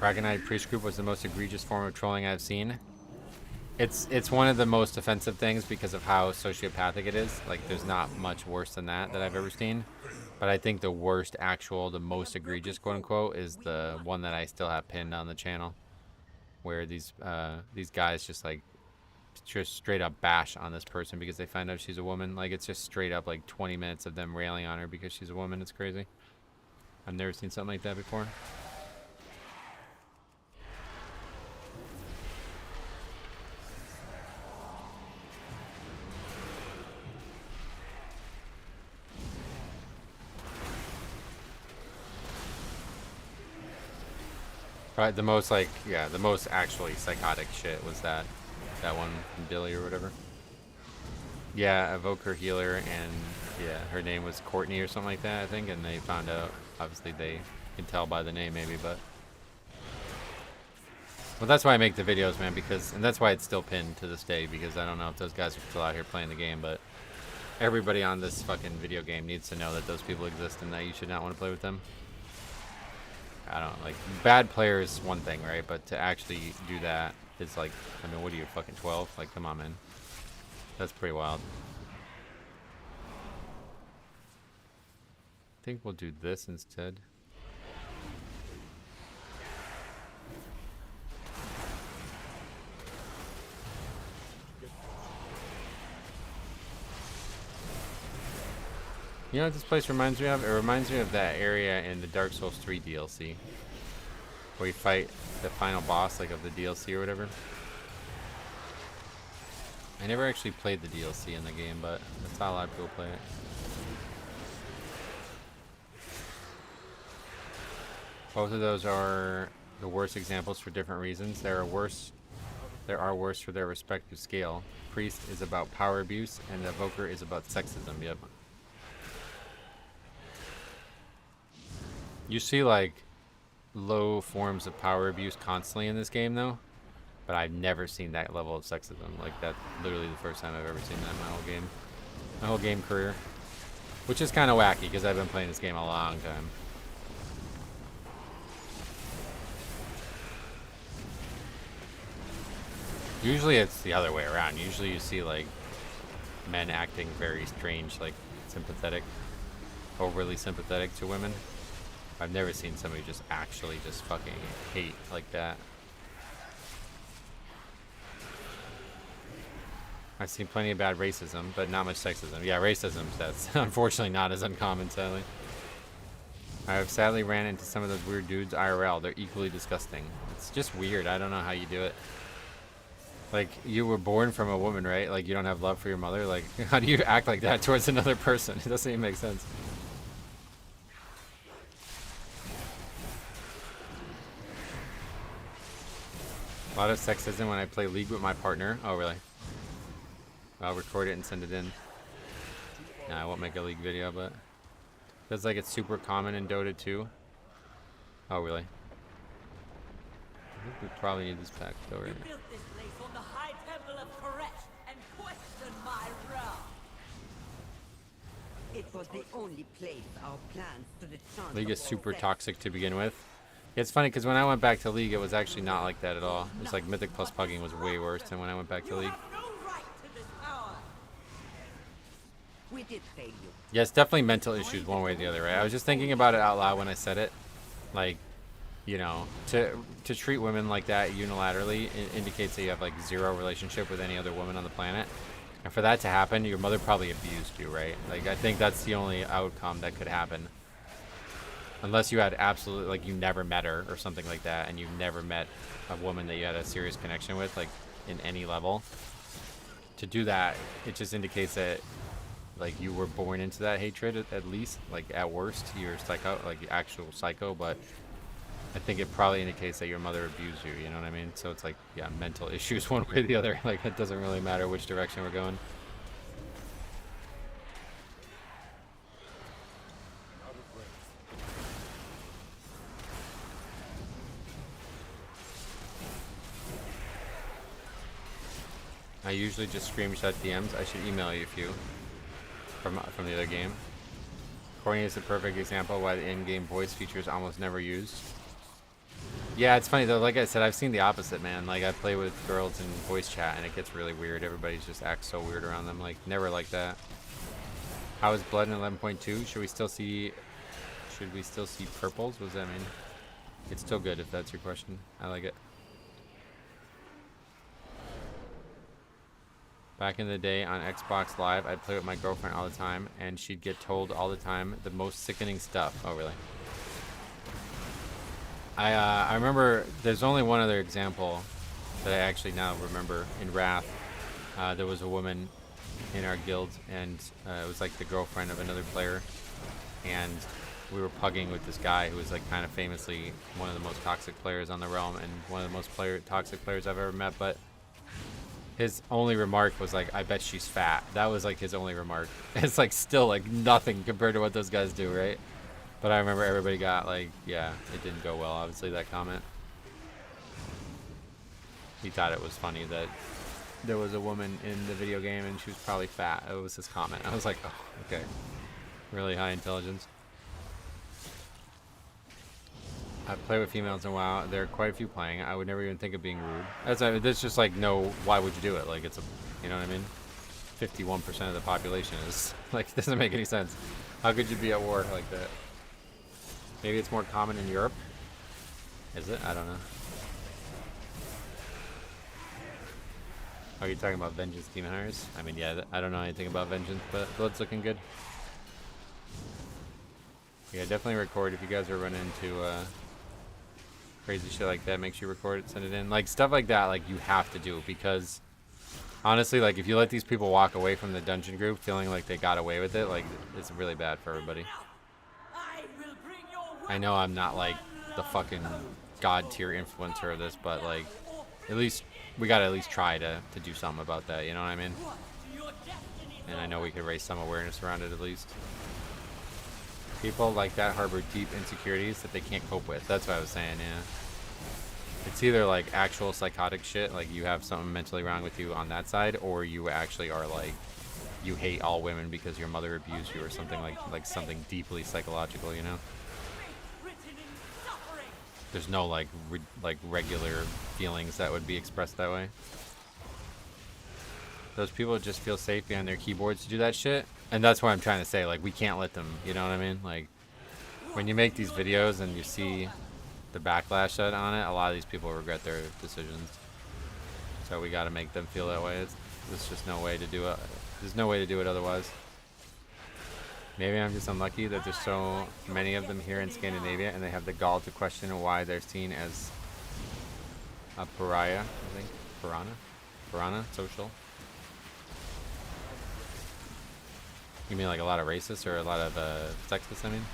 Dragonite Priest Group was the most egregious form of trolling I've seen. It's one of the most offensive things because of how sociopathic it is. Like, there's not much worse than that I've ever seen. But I think the worst the most egregious, quote unquote, is the one that I still have pinned on the channel. Where these guys just like straight up bash on this person because they find out she's a woman. Like, it's just straight up like 20 minutes of them railing on her because she's a woman. It's crazy. I've never seen something like that before. Probably the most like, yeah, the most actually psychotic shit was that one from Billy or whatever. Yeah, Evoker Healer, and yeah, her name was Courtney or something like that, I think, and they found out. Obviously, they can tell by the name maybe, but. Well, that's why I make the videos, man, and that's why it's still pinned to this day, because I don't know if those guys are still out here playing the game, but everybody on this fucking video game needs to know that those people exist and that you should not want to play with them. I don't like, bad players one thing, right? But to actually do that is like, I mean, what are you, fucking 12? Like, come on, man. That's pretty wild. think we'll do this instead. You know what this place reminds me of? It reminds me of that area in the Dark Souls 3 DLC. Where you fight the final boss, like, of the DLC or whatever. I never actually played the DLC in the game, but that's how a lot of people play it. Both of those are the worst examples for different reasons. There are worse for their respective scale. Priest is about power abuse, and the Evoker is about sexism. Yep. You see, like, low forms of power abuse constantly in this game, though. But I've never seen that level of sexism. Like, that's literally the first time I've ever seen that in my whole game career. Which is kind of wacky, because I've been playing this game a long time. Usually it's the other way around. Usually you see, like, men acting very strange, like, sympathetic, overly sympathetic to women. I've never seen somebody just actually just fucking hate like that. I've seen plenty of bad racism, but not much sexism. Yeah, racism, that's unfortunately not as uncommon, sadly. I have sadly ran into some of those weird dudes IRL. They're equally disgusting. It's just weird. I don't know how you do it. Like, you were born from a woman, right? Like, you don't have love for your mother? Like, how do you act like that towards another person? It doesn't even make sense. A lot of sexism when I play League with my partner. Oh, really? I'll record it and send it in. Nah, I won't make a League video, but feels like it's super common in Dota 2. Oh, really? I think we probably need this pack though, right? You built this place on the high temple of Koresh and questioned my realm. It was the only place our plans to the chance League is of super success. toxic to begin with. It's funny because when I went back to League, it was actually not like that at all. It's like Mythic plus Pugging was way worse than when I went back to League. No right to this power. We did fail you. Yeah, it's definitely mental issues one way or the other, right? I was just thinking about it out loud when I said it. Like, you know, to treat women like that unilaterally indicates that you have like zero relationship with any other woman on the planet. And for that to happen, your mother probably abused you, right? Like, I think that's the only outcome that could happen. Unless you had absolutely, like, you never met her or something like that, and you've never met a woman that you had a serious connection with, like, in any level. To do that, it just indicates that, like, you were born into that hatred at least. Like, at worst, you're psycho, like, actual psycho, but I think it probably indicates that your mother abused you, you know what I mean? So it's like, yeah, mental issues one way or the other. Like, it doesn't really matter which direction we're going. I usually just screenshot DMs. I should email you a few from the other game. Corny is a perfect example why the in-game voice feature is almost never used. Yeah, it's funny though. Like I said, I've seen the opposite, man. Like, I play with girls in voice chat and it gets really weird. Everybody just acts so weird around them. Like, never like that. How is Blood in 11.2? Should we still see purples? What does that mean? It's still good if that's your question. I like it. Back in the day on Xbox Live, I'd play with my girlfriend all the time, and she'd get told all the time the most sickening stuff. Oh, really? I remember there's only one other example that I actually now remember. In Wrath, there was a woman in our guild, and it was like the girlfriend of another player, and we were pugging with this guy who was like kind of famously one of the most toxic players on the realm, and one of the most toxic players I've ever met, but his only remark was like, I bet she's fat. That was like his only remark. It's like still like nothing compared to what those guys do, right? But I remember everybody got like, yeah, it didn't go well, obviously, that comment. He thought it was funny that there was a woman in the video game and she was probably fat. It was his comment. I was like, oh, okay. Really high intelligence. I play with females in WoW. There are quite a few playing. I would never even think of being rude. That's just like, no, why would you do it? Like, it's a, you know what I mean? 51% of the population is. Like, it doesn't make any sense. How could you be at war like that? Maybe it's more common in Europe. Is it? I don't know. Are you talking about Vengeance Demon Hunters? I mean, yeah, I don't know anything about Vengeance, but Blood's looking good. Yeah, definitely record if you guys are running into crazy shit like that. Make sure you record it, send it in. Like, stuff like that, like, you have to do, because honestly, like, if you let these people walk away from the dungeon group feeling like they got away with it, like, it's really bad for everybody. I know I'm not, like, the fucking god tier influencer of this, but, like, at least we gotta at least try to do something about that, you know what I mean? And I know we could raise some awareness around it at least. People like that harbor deep insecurities that they can't cope with. That's what I was saying, yeah. It's either like actual psychotic shit, like you have something mentally wrong with you on that side, or you actually are like, you hate all women because your mother abused you or something, like something deeply psychological, you know? There's no like regular feelings that would be expressed that way. Those people just feel safe behind their keyboards to do that shit, and that's what I'm trying to say. Like, we can't let them, you know what I mean? Like, when you make these videos and you see the backlash on it, a lot of these people regret their decisions. So we got to make them feel that way. There's just no way to do it. There's no way to do it otherwise. Maybe I'm just unlucky that there's so many of them here in Scandinavia, and they have the gall to question why they're seen as a pariah, I think. Piranha social. You mean like a lot of racists or a lot of sexists, I mean?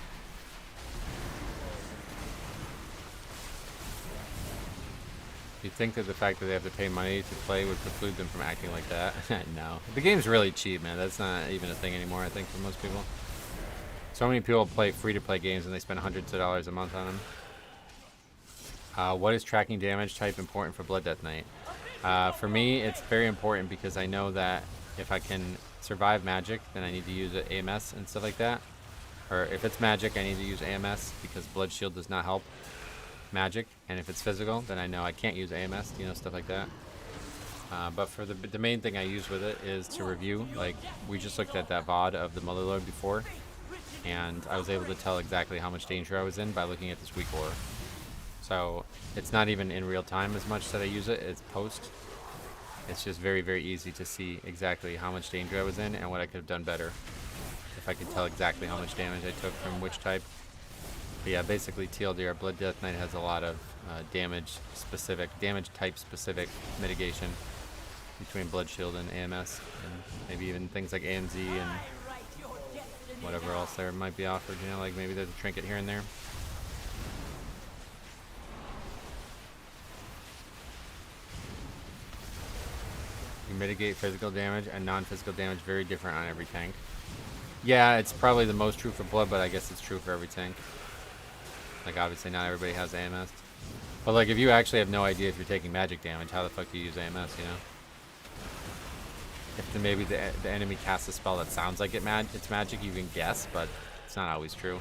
You think that the fact that they have to pay money to play would preclude them from acting like that? No. The game's really cheap, man. That's not even a thing anymore, I think, for most people. So many people play free-to-play games and they spend hundreds of dollars a month on them. What is tracking damage type important for Blood Death Knight? For me, it's very important because I know that if I can survive magic, then I need to use AMS and stuff like that. Or if it's magic, I need to use AMS because Blood Shield does not help magic. And if it's physical, then I know I can't use AMS, you know, stuff like that. But for the main thing I use with it is to review. Like, we just looked at that VOD of the Motherlode before, and I was able to tell exactly how much danger I was in by looking at this weak aura. So it's not even in real time as much that I use it, it's post. It's just very, very easy to see exactly how much danger I was in and what I could have done better if I could tell exactly how much damage I took from which type. But yeah, basically TLDR, Blood Death Knight has a lot of damage type specific mitigation between Blood Shield and AMS, and maybe even things like AMZ and whatever else there might be offered, you know, like maybe there's a trinket here and there. You mitigate physical damage and non-physical damage very different on every tank. Yeah, it's probably the most true for Blood, but I guess it's true for every tank. Like, obviously not everybody has AMS. But like, if you actually have no idea if you're taking magic damage, how the fuck do you use AMS, you know? If maybe the enemy casts a spell that sounds like it's magic, you can guess, but it's not always true.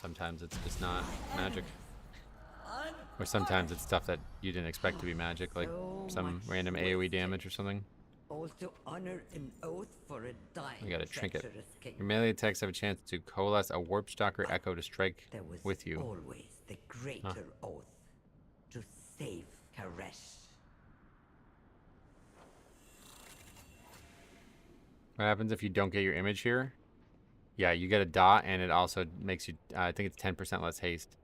Sometimes it's just not magic. Or sometimes it's stuff that you didn't expect to be magic, like some random AoE damage or something. Also honor an oath for a dying You got a trinket. treacherous king. Your melee attacks have a chance to coalesce a Warp Stalker Echo to strike There was with you. always the greater oath to save Karesh. What happens if you don't get your image here? Yeah, you get a dot, and it also makes you, I think it's 10% less haste.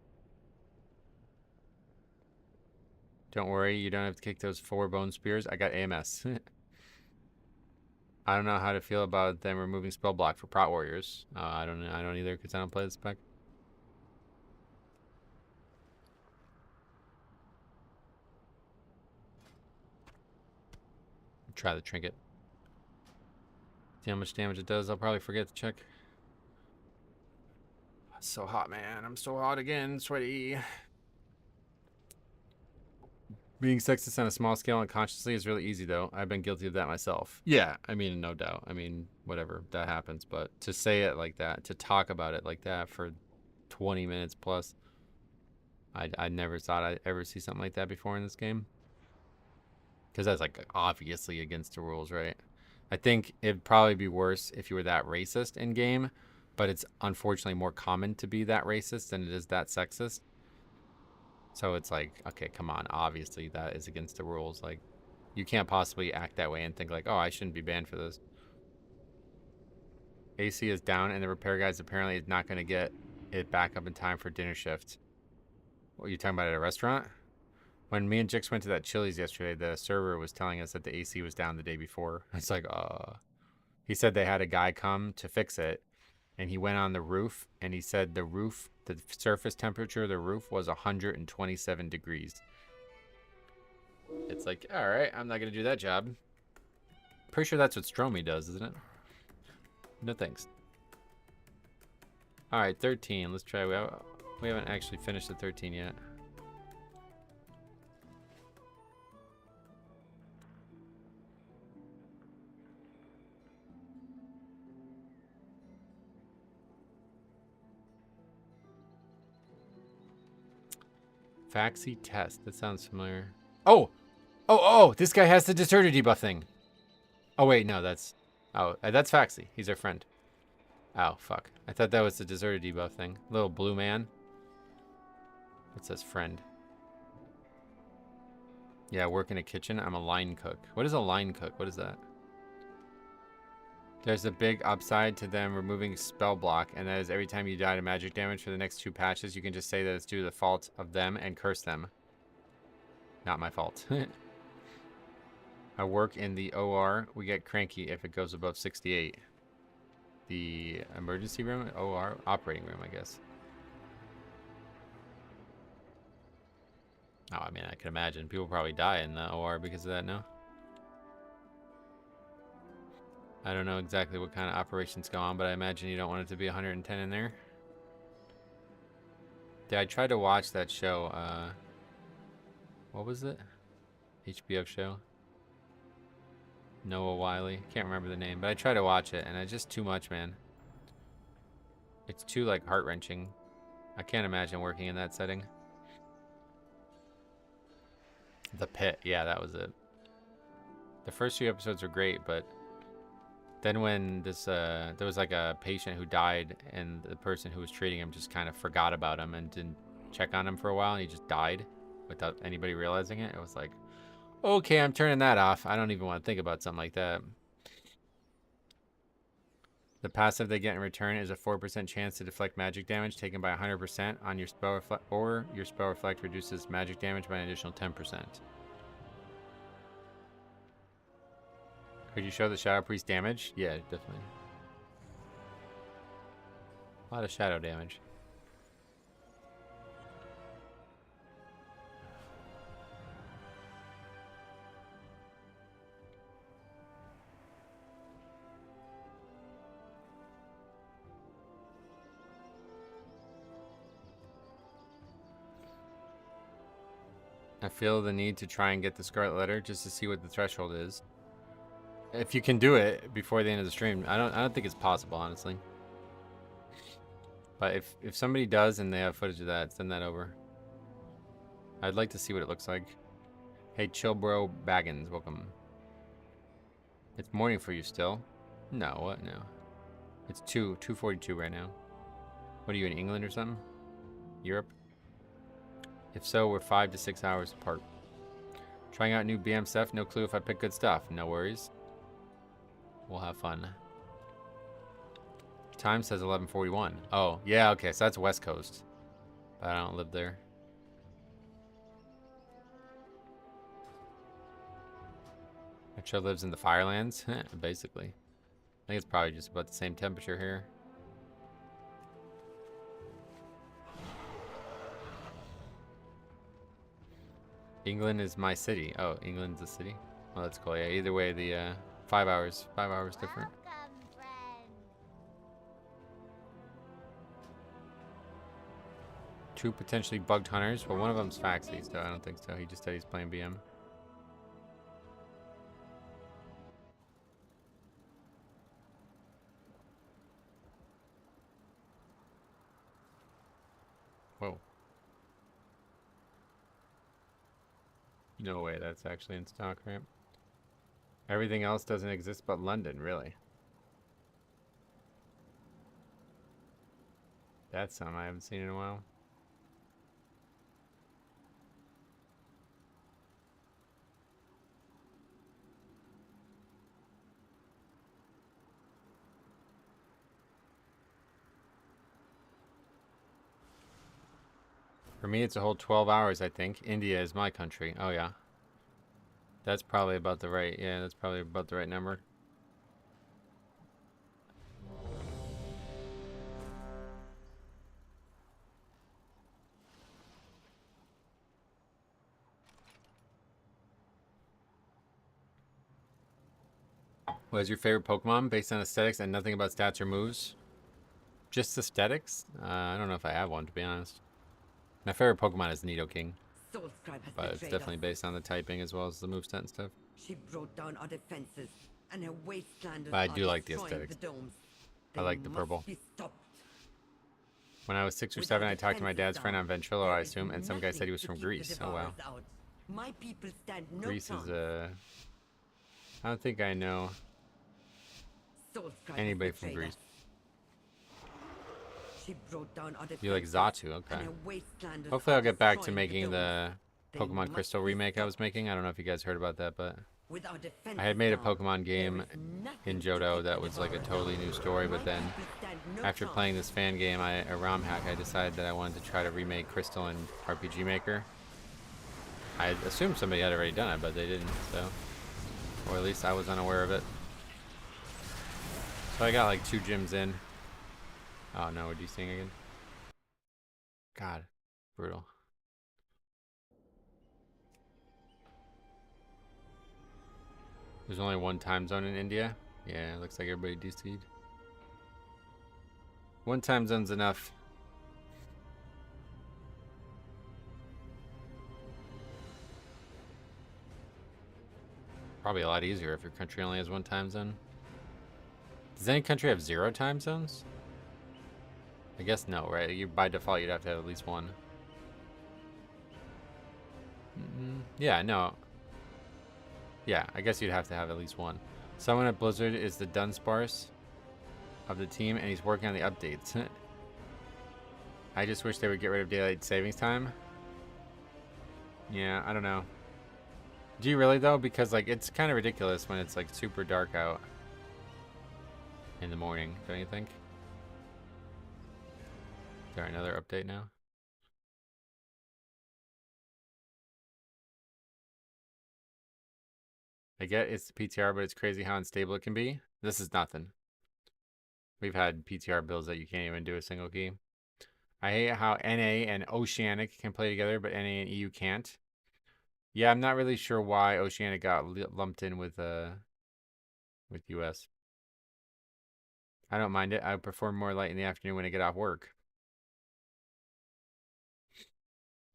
Don't worry, you don't have to kick those 4 bone spears. I got AMS. I don't know how to feel about them removing spell block for Prot Warriors. I don't either because I don't play the spec. Try the trinket. See how much damage it does. I'll probably forget to check. It's so hot, man. I'm so hot again. Sweaty. Being sexist on a small scale unconsciously is really easy, though. I've been guilty of that myself. Yeah, I mean, no doubt. I mean, whatever, that happens. But to say it like that, to talk about it like that for 20 minutes plus, I never thought I'd ever see something like that before in this game. Because that's, like, obviously against the rules, right? I think it'd probably be worse if you were that racist in game, but it's unfortunately more common to be that racist than it is that sexist. So it's like, okay, come on. Obviously, that is against the rules. Like, you can't possibly act that way and think like, oh, I shouldn't be banned for this. AC is down, and the repair guy's apparently not going to get it back up in time for dinner shift. What are you talking about at a restaurant? When me and Jix went to that Chili's yesterday, the server was telling us that the AC was down the day before. It's like, he said they had a guy come to fix it, and he went on the roof, and he said the surface temperature of the roof was 127 degrees. It's like, all right, I'm not going to do that job. Pretty sure that's what Stromy does, isn't it? No thanks. All right, 13. Let's try. We haven't actually finished the 13 yet. Faxi test. That sounds familiar. Oh! Oh! This guy has the deserter debuff thing. Oh, wait. No, that's... Oh, that's Faxi. He's our friend. Oh, fuck. I thought that was the deserter debuff thing. Little blue man. It says friend. Yeah, work in a kitchen. I'm a line cook. What is a line cook? What is that? There's a big upside to them removing spell block, and that is every time you die to magic damage for the next 2 patches, you can just say that it's due to the fault of them and curse them. Not my fault. I work in the OR. We get cranky if it goes above 68. The emergency room? OR? Operating room, I guess. Oh, I mean, I can imagine. People probably die in the OR because of that, no? I don't know exactly what kind of operations go on, but I imagine you don't want it to be 110 in there. Yeah, I tried to watch that show. What was it? HBO show? Noah Wiley. Can't remember the name, but I tried to watch it, and it's just too much, man. It's too, like, heart-wrenching. I can't imagine working in that setting. The Pit. Yeah, that was it. The first few episodes were great, but... Then when there was like a patient who died, and the person who was treating him just kind of forgot about him and didn't check on him for a while, and he just died without anybody realizing it. It was like, okay, I'm turning that off. I don't even want to think about something like that. The passive they get in return is a 4% chance to deflect magic damage taken by 100% on your spell reflect, or your spell reflect reduces magic damage by an additional 10%. Could you show the Shadow Priest damage? Yeah, definitely. A lot of shadow damage. I feel the need to try and get the Scarlet Letter just to see what the threshold is. If you can do it before the end of the stream, I don't think it's possible, honestly. But if somebody does and they have footage of that, send that over. I'd like to see what it looks like. Hey, chill bro Baggins, welcome. It's morning for you still? No, what? No. It's 2:42 right now. What are you in England or something? Europe? If so, we're 5 to 6 hours apart. Trying out new BM stuff. No clue if I pick good stuff. No worries. We'll have fun. Time says 11:41. Oh, yeah, okay, so that's West Coast. But I don't live there. Metro lives in the Firelands? Basically. I think it's probably just about the same temperature here. England is my city. Oh, England's a city? Well, that's cool. Yeah, either way, the 5 hours different. Welcome, friend. 2 potentially bugged hunters. Well, one of them's Faxi, so I don't think so. He just said he's playing BM. Whoa. No way that's actually in stock, right? Everything else doesn't exist but London, really. That's something I haven't seen in a while. For me, it's a whole 12 hours, I think. India is my country. Oh, yeah. That's probably about the right, yeah, that's probably about the right number. What is your favorite Pokemon based on aesthetics and nothing about stats or moves? Just aesthetics? I don't know if I have one, to be honest. My favorite Pokemon is Nidoking, Soulscribe has but it's betrayed definitely us. based on the typing as well as the moveset and stuff. She brought down our defenses, and her wastelanders But I are do like the destroying aesthetics. the domes. I They like the must purple. be stopped. When I was 6 or Without 7, I talked to my defenses dad's friend down, on Ventrilo, there I is assume, and some guy said he was nothing from to keep the Greece. Oh, wow. devourers out. My people stand no Greece chance. is, I don't think I know Soulscribe has anybody from betrayed Greece. us. She brought down our You like defenses, Zatu, okay. and her wastelanders Hopefully are I'll get back to destroying making the domes. They Pokemon must Crystal be remake I was stopped. making. I don't know if you guys heard about that, but With our defenses I had made a down, Pokemon game there is nothing in to Johto keep that the was like a devourers totally out. new story, but My then people stand no after chance. playing this fan game, a ROM hack, I decided that I wanted to try to remake Crystal in RPG Maker. I assumed somebody had already done it, but they didn't, so. Or at least I was unaware of it. So I got like 2 gyms in. Oh no, we're DCing again. God, brutal. There's only one time zone in India. Yeah, it looks like everybody DC'd. One time zone's enough. Probably a lot easier if your country only has one time zone. Does any country have 0 time zones? I guess no, right? You by default you'd have to have at least one. Yeah, no. Yeah, I guess you'd have to have at least one. Someone at Blizzard is the Dunsparce of the team, and he's working on the updates. I just wish they would get rid of daylight savings time. Yeah, I don't know. Do you really though? Because like it's kind of ridiculous when it's like super dark out in the morning, don't you think? Is there another update now? I get it's the PTR, but it's crazy how unstable it can be. This is nothing. We've had PTR builds that you can't even do a single key. I hate how NA and Oceanic can play together, but NA and EU can't. Yeah, I'm not really sure why Oceanic got lumped in with US. I don't mind it. I prefer more light in the afternoon when I get off work.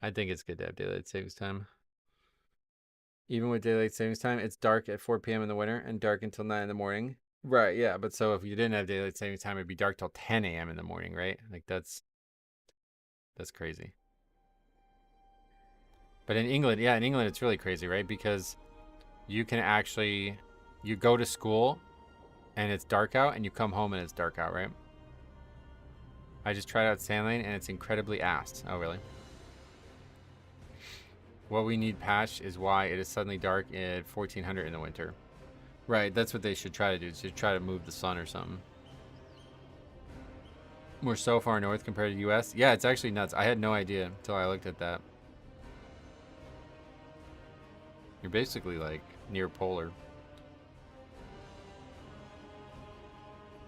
I think it's good to have daylight savings time. Even with daylight savings time, it's dark at 4 p.m. in the winter and dark until 9 in the morning. Right, yeah, but so if you didn't have daylight savings time, it'd be dark till 10 a.m. in the morning, right? Like that's crazy. But in England, yeah, in England it's really crazy, right? Because you can actually, you go to school and it's dark out and you come home and it's dark out, right? I just tried out Sandlane and it's incredibly ass. Oh, really? What we need patched is why it is suddenly dark at 1400 in the winter. Right, that's what they should try to do. Should try to move the sun or something. We're so far north compared to the US. Yeah, it's actually nuts. I had no idea until I looked at that. You're basically like near polar.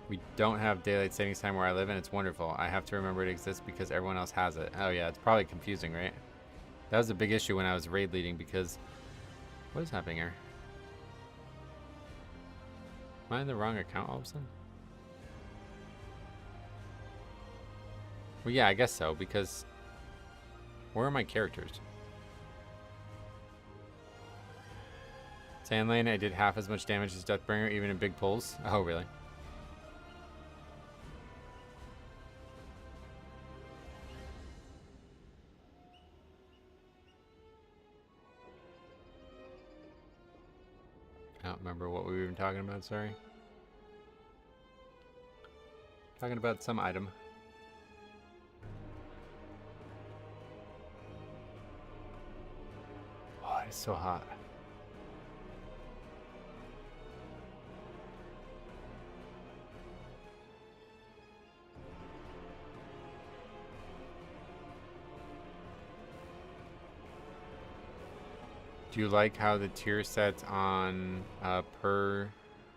We don't have daylight savings time where I live and it's wonderful. I have to remember it exists because everyone else has it. Oh yeah, it's probably confusing, right? That was a big issue when I was raid leading because... What is happening here? Am I in the wrong account all of a sudden? Well, yeah, I guess so, because... Where are my characters? Sandlane, I did half as much damage as Deathbringer, even in big pulls. Oh, really? I don't remember what we were even talking about, sorry. Talking about some item. Oh, it's so hot. Do you like how the tier sets on per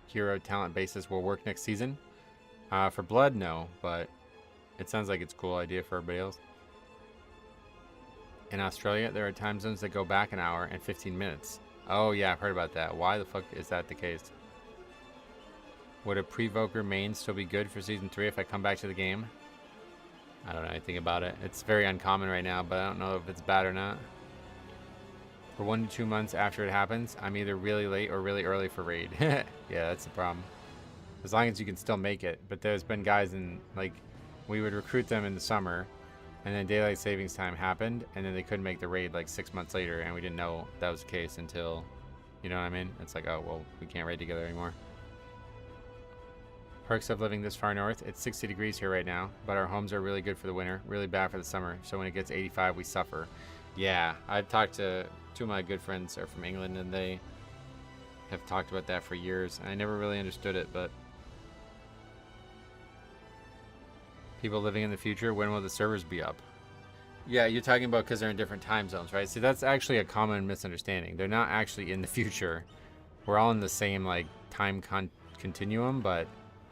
hero talent basis will work next season? For Blood, no, but it sounds like it's a cool idea for everybody else. In Australia, there are time zones that go back an hour and 15 minutes. Oh yeah, I've heard about that. Why the fuck is that the case? Would a Prevoker main still be good for Season 3 if I come back to the game? I don't know anything about it. It's very uncommon right now, but I don't know if it's bad or not. For 1 to 2 months after it happens, I'm either really late or really early for raid. Yeah, that's the problem. As long as you can still make it. But there's been guys in, like, we would recruit them in the summer, and then daylight savings time happened, and then they couldn't make the raid like 6 months later, and we didn't know that was the case until, you know what I mean? It's like, oh, well, we can't raid together anymore. Perks of living this far north. It's 60 degrees here right now, but our homes are really good for the winter, really bad for the summer. So when it gets 85, we suffer. Yeah, I've talked to two of my good friends are from England, and they have talked about that for years. I never really understood it, but people living in the future, when will the servers be up? Yeah, you're talking about because they're in different time zones, right? See, that's actually a common misunderstanding. They're not actually in the future. We're all in the same like time continuum, but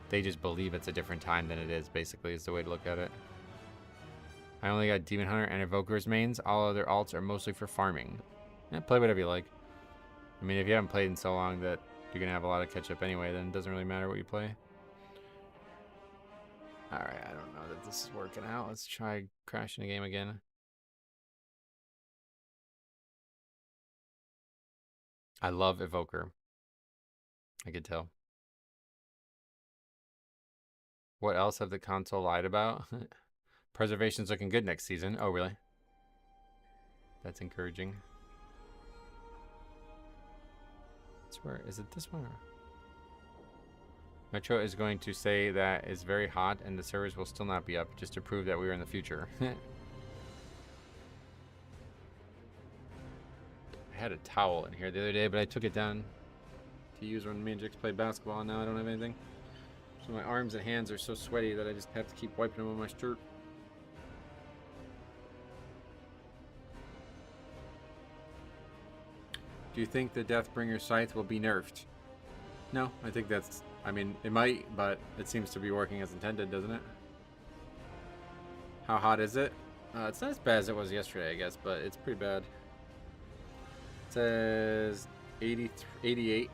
they just believe it's a different time than it is, basically, is the way to look at it. I only got Demon Hunter and Evoker's mains. All other alts are mostly for farming. Yeah, play whatever you like. I mean, if you haven't played in so long that you're going to have a lot of catch up anyway, then it doesn't really matter what you play. Alright, I don't know that this is working out. Let's try crashing the game again. I love Evoker. I could tell. What else have the console lied about? Preservation's looking good next season. Oh, really? That's encouraging. Where is it? This one? Metro is going to say that it's very hot and the servers will still not be up, just to prove that we are in the future. I had a towel in here the other day, but I took it down to use when me and Jix played basketball, and now I don't have anything. So my arms and hands are so sweaty that I just have to keep wiping them on my shirt. Do you think the Deathbringer Scythe will be nerfed? No, I think that's... I mean, it might, but it seems to be working as intended, doesn't it? How hot is it? It's not as bad as it was yesterday, I guess, but it's pretty bad. It says 88.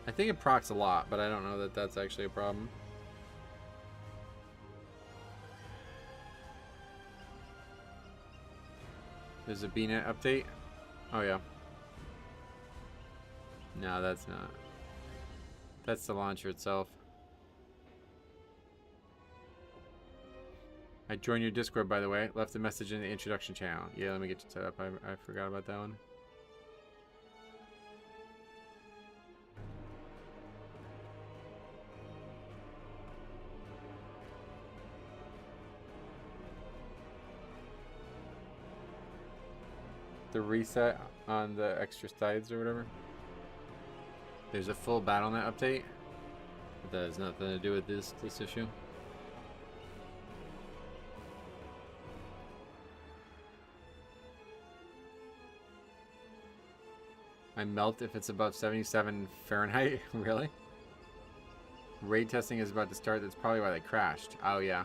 I think it procs a lot, but I don't know that that's actually a problem. There's a BNet update? Oh, yeah. No, that's not. That's the launcher itself. I joined your Discord, by the way. Left a message in the introduction channel. Yeah, let me get you set up. I forgot about that one. The reset on the extra sides or whatever. There's a full BattleNet update. But that has nothing to do with this issue. I melt if it's above 77 Fahrenheit. Really? Raid testing is about to start. That's probably why they crashed. Oh yeah.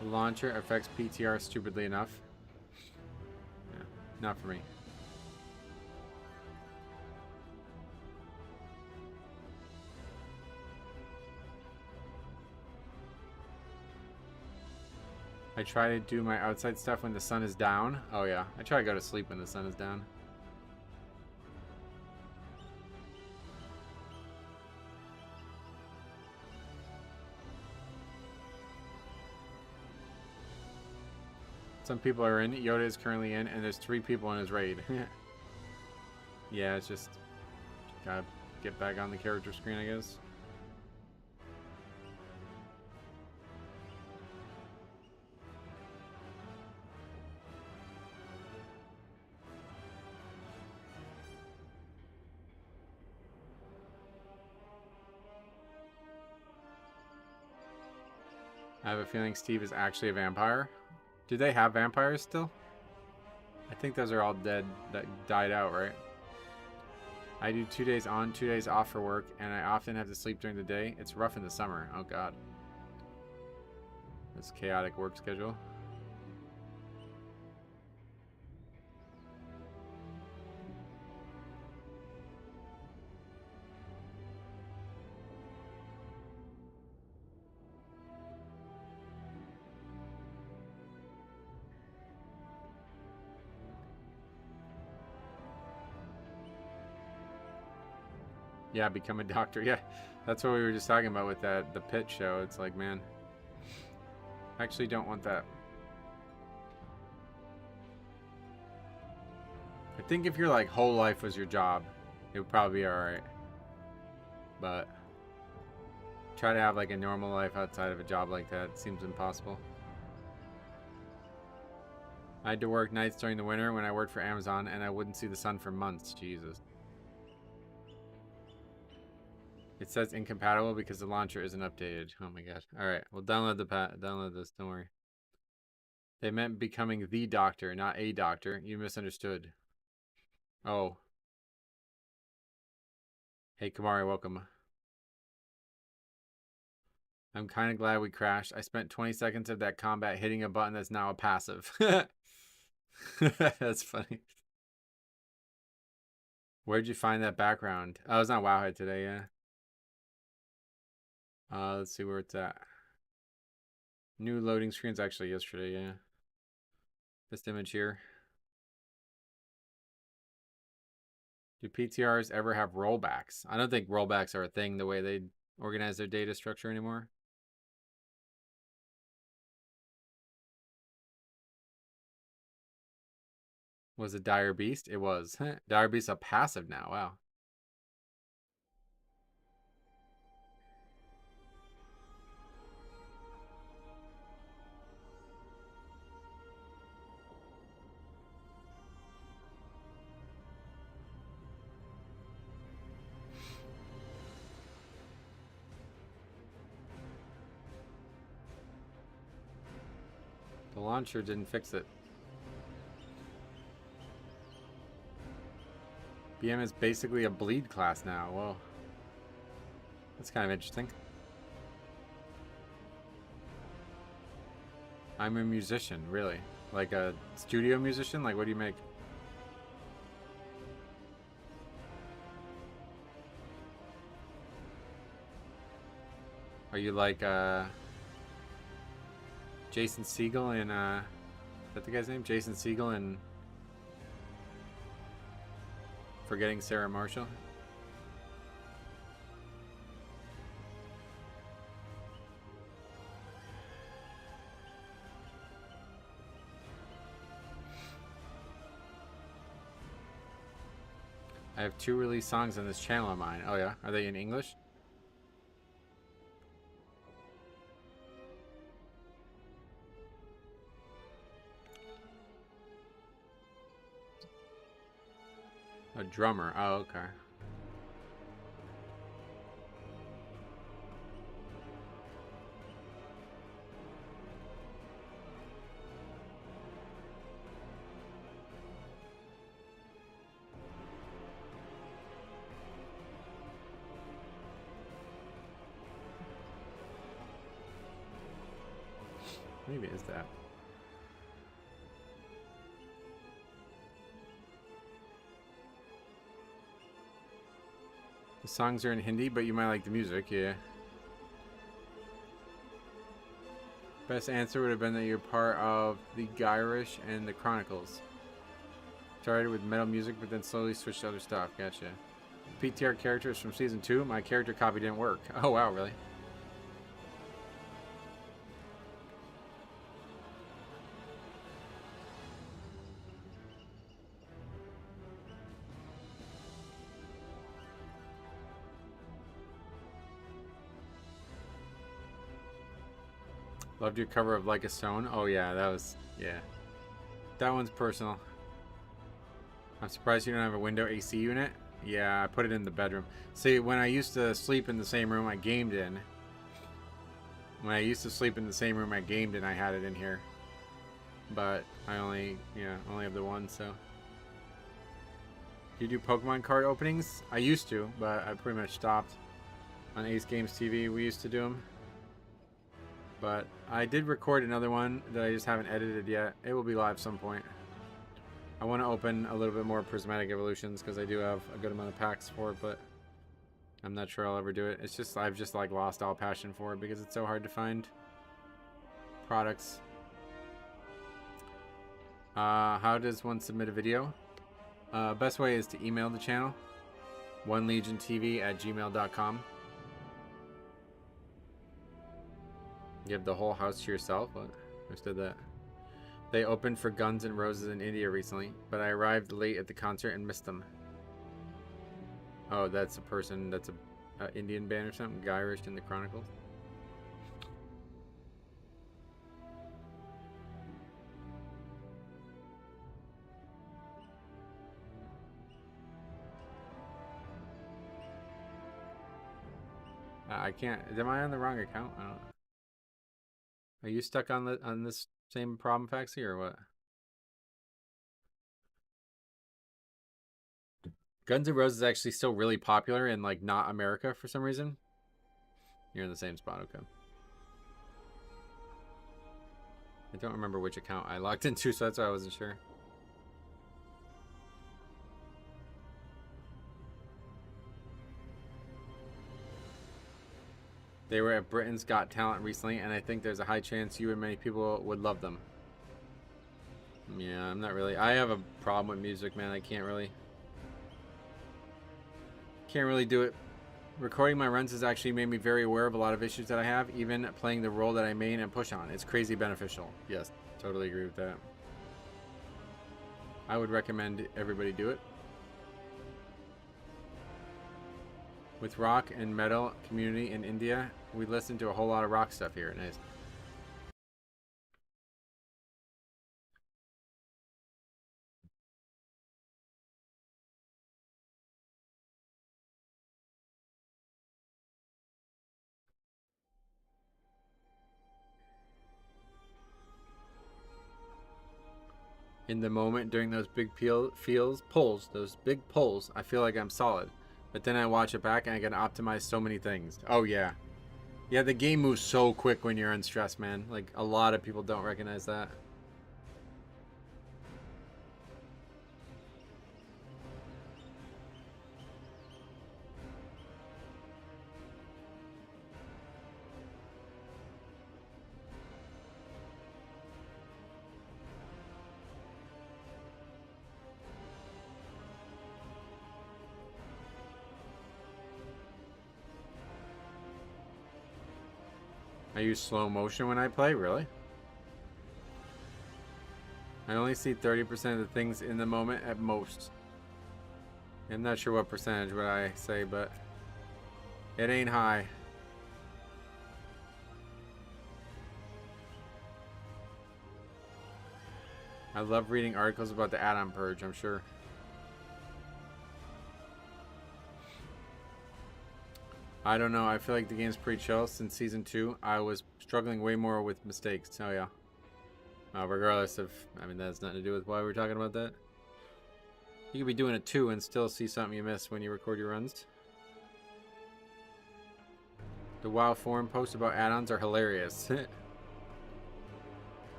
The launcher affects PTR stupidly enough. Yeah, not for me. I try to do my outside stuff when the sun is down. Oh yeah, I try to go to sleep when the sun is down. Some people are in. Yoda is currently in, and there's 3 people in his raid. Yeah, it's just gotta get back on the character screen, I guess. I have a feeling Steve is actually a vampire. Do they have vampires still? I think those are all dead, that died out, right? I do 2 days on, 2 days off for work, and I often have to sleep during the day. It's rough in the summer. Oh god. This chaotic work schedule. Yeah, become a doctor. Yeah, that's what we were just talking about with the pit show. It's like, man, I actually don't want that. I think if your like whole life was your job, it would probably be alright. But try to have like a normal life outside of a job like that. It seems impossible. I had to work nights during the winter when I worked for Amazon, and I wouldn't see the sun for months. Jesus. It says incompatible because the launcher isn't updated. Oh my god. Alright, we'll download download this, don't worry. They meant becoming the doctor, not a doctor. You misunderstood. Oh. Hey Kamari, welcome. I'm kind of glad we crashed. I spent 20 seconds of that combat hitting a button that's now a passive. That's funny. Where'd you find that background? Oh, I was on Wowhead today, yeah. Let's see where it's at. New loading screens actually yesterday, yeah. This image here. Do PTRs ever have rollbacks? I don't think rollbacks are a thing the way they organize their data structure anymore. Was it Dire Beast? It was. Dire Beast a passive now, wow. The launcher didn't fix it. BM is basically a bleed class now. Whoa. That's kind of interesting. I'm a musician, really. Like a studio musician? Like, what do you make? Are you like, Jason Segel in, is that the guy's name? Jason Segel in Forgetting Sarah Marshall? I have 2 released songs on this channel of mine. Oh yeah? Are they in English? A drummer. Oh, okay. Maybe it is that. The songs are in Hindi, but you might like the music, yeah. Best answer would have been that you're part of the Gyrish and the Chronicles. Started with metal music, but then slowly switched to other stuff. Gotcha. PTR characters from season 2. My character copy didn't work. Oh wow, really? Loved your cover of Like a Stone. Oh yeah, that was, yeah. That one's personal. I'm surprised you don't have a window AC unit. Yeah, I put it in the bedroom. See, when I used to sleep in the same room I gamed in. When I used to sleep in the same room I gamed in, I had it in here. But I only have the one, so. Do you do Pokemon card openings? I used to, but I pretty much stopped. On Ace Games TV, we used to do them. But I did record another one that I just haven't edited yet. It will be live some point. I want to open a little bit more Prismatic Evolutions because I do have a good amount of packs for it, but I'm not sure I'll ever do it. It's just, I've just like lost all passion for it because it's so hard to find products. How does one submit a video? Best way is to email the channel, onelegiontv@gmail.com. You have the whole house to yourself? What? Understood that. They opened for Guns N' Roses in India recently, but I arrived late at the concert and missed them. Oh, that's a person, that's a Indian band or something? Gyrish in the Chronicles? I can't, am I on the wrong account? I don't know. Are you stuck on this same problem, Faxi, or what? Guns N' Roses is actually still really popular in like not America for some reason. You're in the same spot, okay. I don't remember which account I logged into, so that's why I wasn't sure. They were at Britain's Got Talent recently, and I think there's a high chance you and many people would love them. Yeah, I'm not really. I have a problem with music, man. I can't really do it. Recording my runs has actually made me very aware of a lot of issues that I have, even playing the role that I main and push on. It's crazy beneficial. Yes, totally agree with that. I would recommend everybody do it. With rock and metal community in India, we listen to a whole lot of rock stuff here. Nice. In the moment during those big those big pulls, I feel like I'm solid. But then I watch it back and I can optimize so many things. Oh yeah. Yeah, the game moves so quick when you're unstressed, man. Like, a lot of people don't recognize that. I use slow motion when I play, really? I only see 30% of the things in the moment at most. I'm not sure what percentage would I say, but it ain't high. I love reading articles about the add-on purge, I'm sure. I don't know. I feel like the game's pretty chill since season 2. I was struggling way more with mistakes. Oh yeah. Regardless of, I mean, that has nothing to do with why we're talking about that. You could be doing a 2 and still see something you miss when you record your runs. The WoW forum posts about add-ons are hilarious.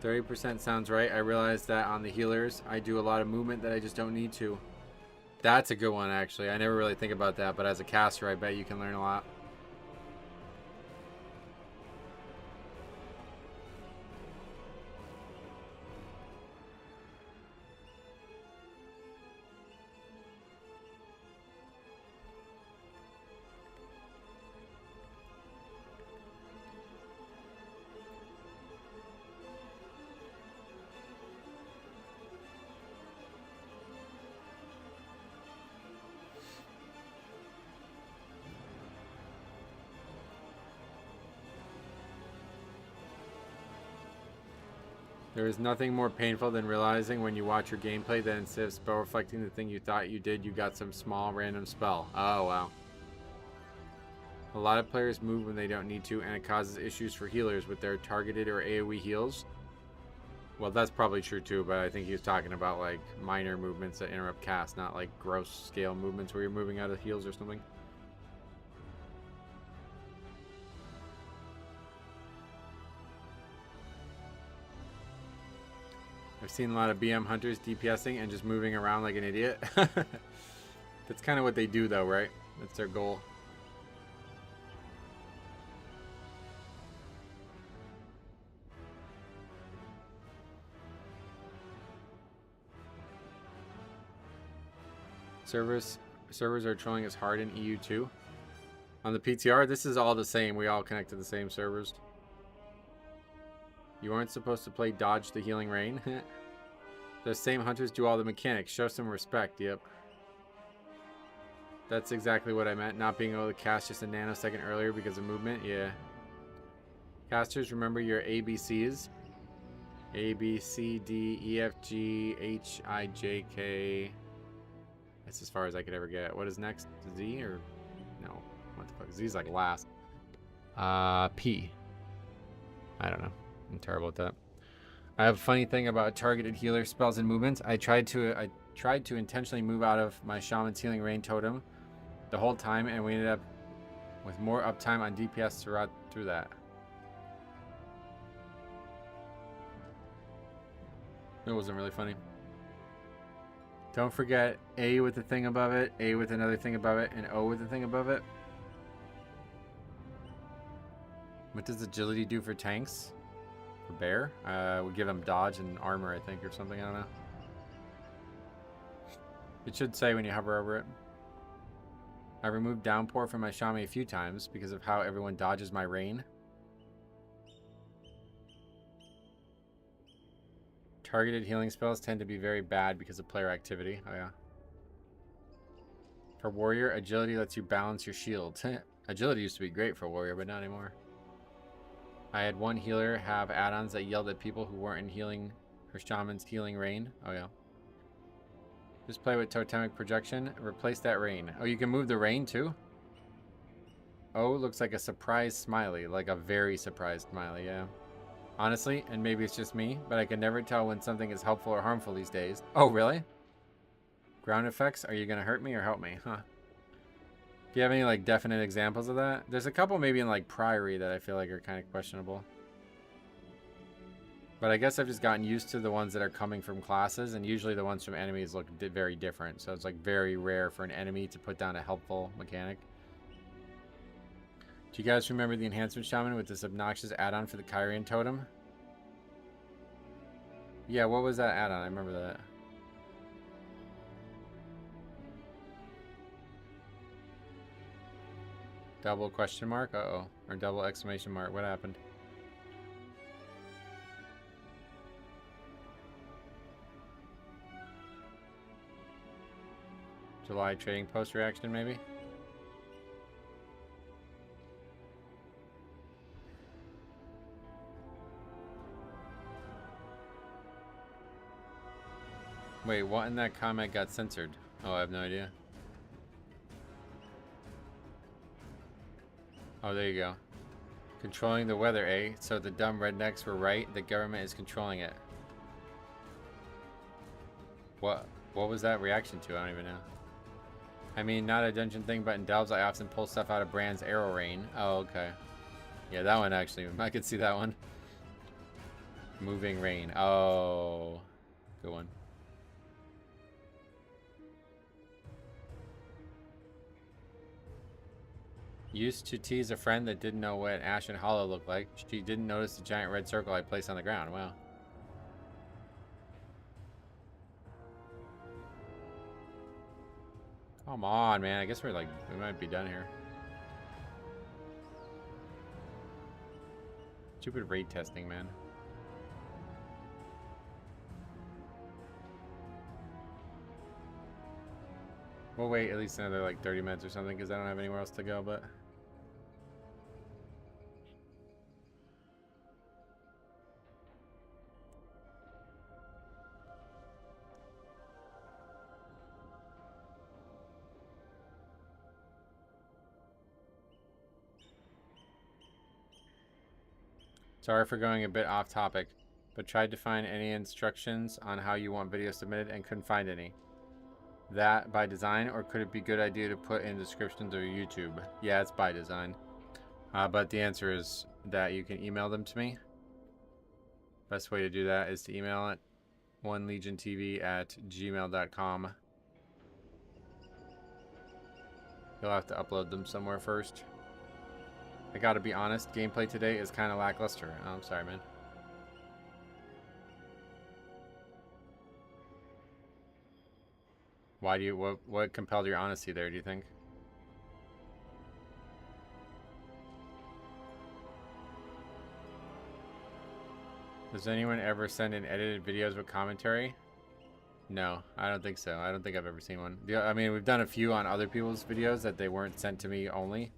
30% sounds right. I realized that on the healers, I do a lot of movement that I just don't need to. That's a good one, actually. I never really think about that, but as a caster, I bet you can learn a lot. There is nothing more painful than realizing when you watch your gameplay that instead of spell reflecting the thing you thought you did, you got some small random spell. Oh, wow. A lot of players move when they don't need to, and it causes issues for healers with their targeted or AoE heals. Well, that's probably true too, but I think he was talking about like minor movements that interrupt cast, not like gross scale movements where you're moving out of heals or something. I've seen a lot of BM hunters DPSing and just moving around like an idiot. That's kind of what they do though, right? That's their goal. Servers are trolling as hard in EU too. On the PTR, this is all the same. We all connect to the same servers. You aren't supposed to play dodge the healing rain. Those same hunters do all the mechanics. Show some respect. Yep. That's exactly what I meant. Not being able to cast just a nanosecond earlier because of movement. Yeah. Casters, remember your ABCs. A, B, C, D, E, F, G, H, I, J, K. That's as far as I could ever get. What is next? Z or no? What the fuck? Z's like last. P. I don't know. I'm terrible at that. I have a funny thing about targeted healer spells and movements. I tried to intentionally move out of my Shaman's Healing Rain totem the whole time, and we ended up with more uptime on DPS through that. It wasn't really funny. Don't forget A with the thing above it, A with another thing above it, and O with the thing above it. What does agility do for tanks? For bear? We give them dodge and armor, I think, or something. I don't know. It should say when you hover over it. I removed downpour from my Shami a few times because of how everyone dodges my rain. Targeted healing spells tend to be very bad because of player activity. Oh yeah. For warrior, agility lets you balance your shield. Agility used to be great for warrior, but not anymore. I had one healer have add-ons that yelled at people who weren't in healing her shaman's healing rain. Oh yeah. Just play with totemic projection. Replace that rain. Oh, you can move the rain too? Oh, looks like a surprised smiley. Like a very surprised smiley, yeah. Honestly, and maybe it's just me, but I can never tell when something is helpful or harmful these days. Oh, really? Ground effects? Are you going to hurt me or help me? Huh. Do you have any, like, definite examples of that? There's a couple maybe in, like, Priory that I feel like are kind of questionable. But I guess I've just gotten used to the ones that are coming from classes, and usually the ones from enemies look very different. So it's, like, very rare for an enemy to put down a helpful mechanic. Do you guys remember the enhancement shaman with this obnoxious add-on for the Kyrian totem? Yeah, what was that add-on? I remember that. Double question mark? Uh-oh. Or double exclamation mark. What happened? July trading post reaction, maybe? Wait, what in that comment got censored? Oh, I have no idea. Oh, there you go. Controlling the weather, eh? So the dumb rednecks were right. The government is controlling it. What was that reaction to? I don't even know. I mean, not a dungeon thing, but in Delves I often pull stuff out of Brand's Arrow Rain. Oh, okay. Yeah, that one actually. I could see that one. Moving rain. Oh. Good one. Used to tease a friend that didn't know what Ashen Hollow looked like. She didn't notice the giant red circle I placed on the ground. Wow. Come on, man. I guess we might be done here. Stupid raid testing, man. We'll wait at least another like 30 minutes or something because I don't have anywhere else to go, but... Sorry for going a bit off topic, but tried to find any instructions on how you want videos submitted and couldn't find any. That by design, or could it be a good idea to put in descriptions or YouTube? Yeah, it's by design. But the answer is that you can email them to me. Best way to do that is to email it onelegiontv@gmail.com. You'll have to upload them somewhere first. I gotta be honest, gameplay today is kind of lackluster. Oh, I'm sorry, man. Why do you, what compelled your honesty there, do you think? Does anyone ever send in edited videos with commentary? No, I don't think so. I don't think I've ever seen one. I mean, we've done a few on other people's videos that they weren't sent to me only.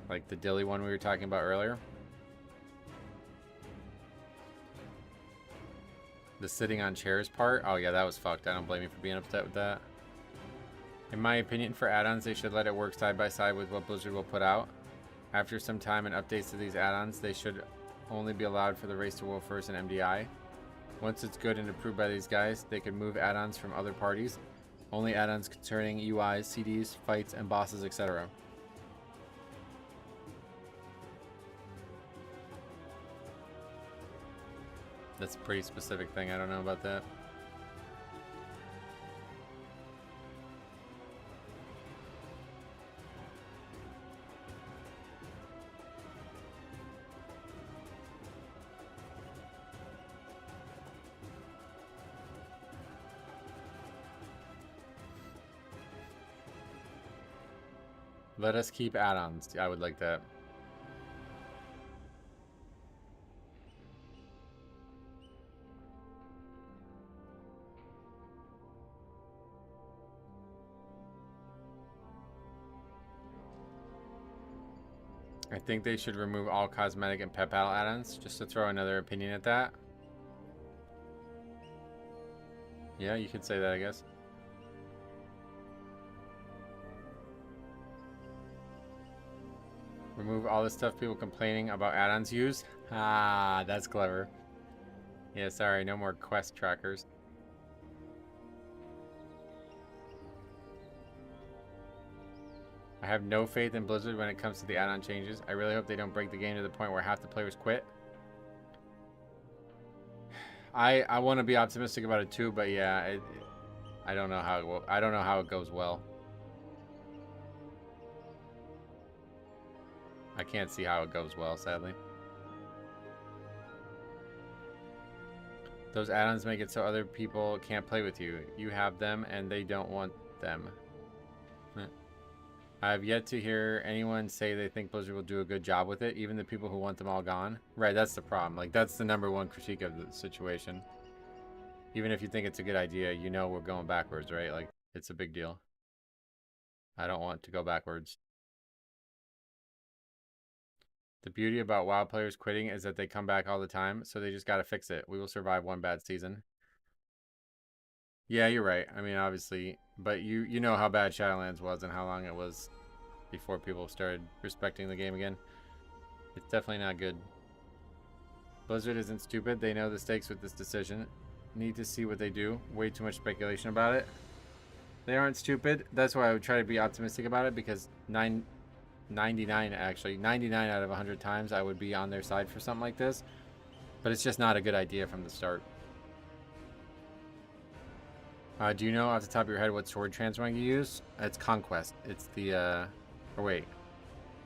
Like the Dilly one we were talking about earlier. The sitting on chairs part? Oh yeah, that was fucked. I don't blame you for being upset with that. In my opinion, for add-ons, they should let it work side by side with what Blizzard will put out. After some time and updates to these add-ons, they should only be allowed for the Race to World First and MDI. Once it's good and approved by these guys, they could move add-ons from other parties. Only add-ons concerning UIs, CDs, fights, and bosses, etc. That's a pretty specific thing. I don't know about that. Let us keep add-ons. I would like that. I think they should remove all cosmetic and pet battle add-ons, just to throw another opinion at that. Yeah, you could say that, I guess. Remove all the stuff people complaining about add-ons use. Ah, that's clever. Yeah, sorry, no more quest trackers. I have no faith in Blizzard when it comes to the add-on changes. I really hope they don't break the game to the point where half the players quit. I want to be optimistic about it too, but yeah, I don't know how it will. I don't know how it goes well. I can't see how it goes well, sadly. Those add-ons make it so other people can't play with you. You have them and they don't want them. I have yet to hear anyone say they think Blizzard will do a good job with it, even the people who want them all gone. Right, that's the problem. Like, that's the #1 critique of the situation. Even if you think it's a good idea, you know we're going backwards, right? Like, it's a big deal. I don't want to go backwards. The beauty about WoW players quitting is that they come back all the time, so they just gotta fix it. We will survive one bad season. Yeah, you're right. I mean, obviously, but you know how bad Shadowlands was and how long it was before people started respecting the game again. It's definitely not good. Blizzard isn't stupid. They know the stakes with this decision. Need to see what they do. Way too much speculation about it. They aren't stupid. That's why I would try to be optimistic about it, because 99 out of 100 times I would be on their side for something like this. But it's just not a good idea from the start. Do you know off the top of your head what sword transmog you use? It's Conquest. It's the, or wait.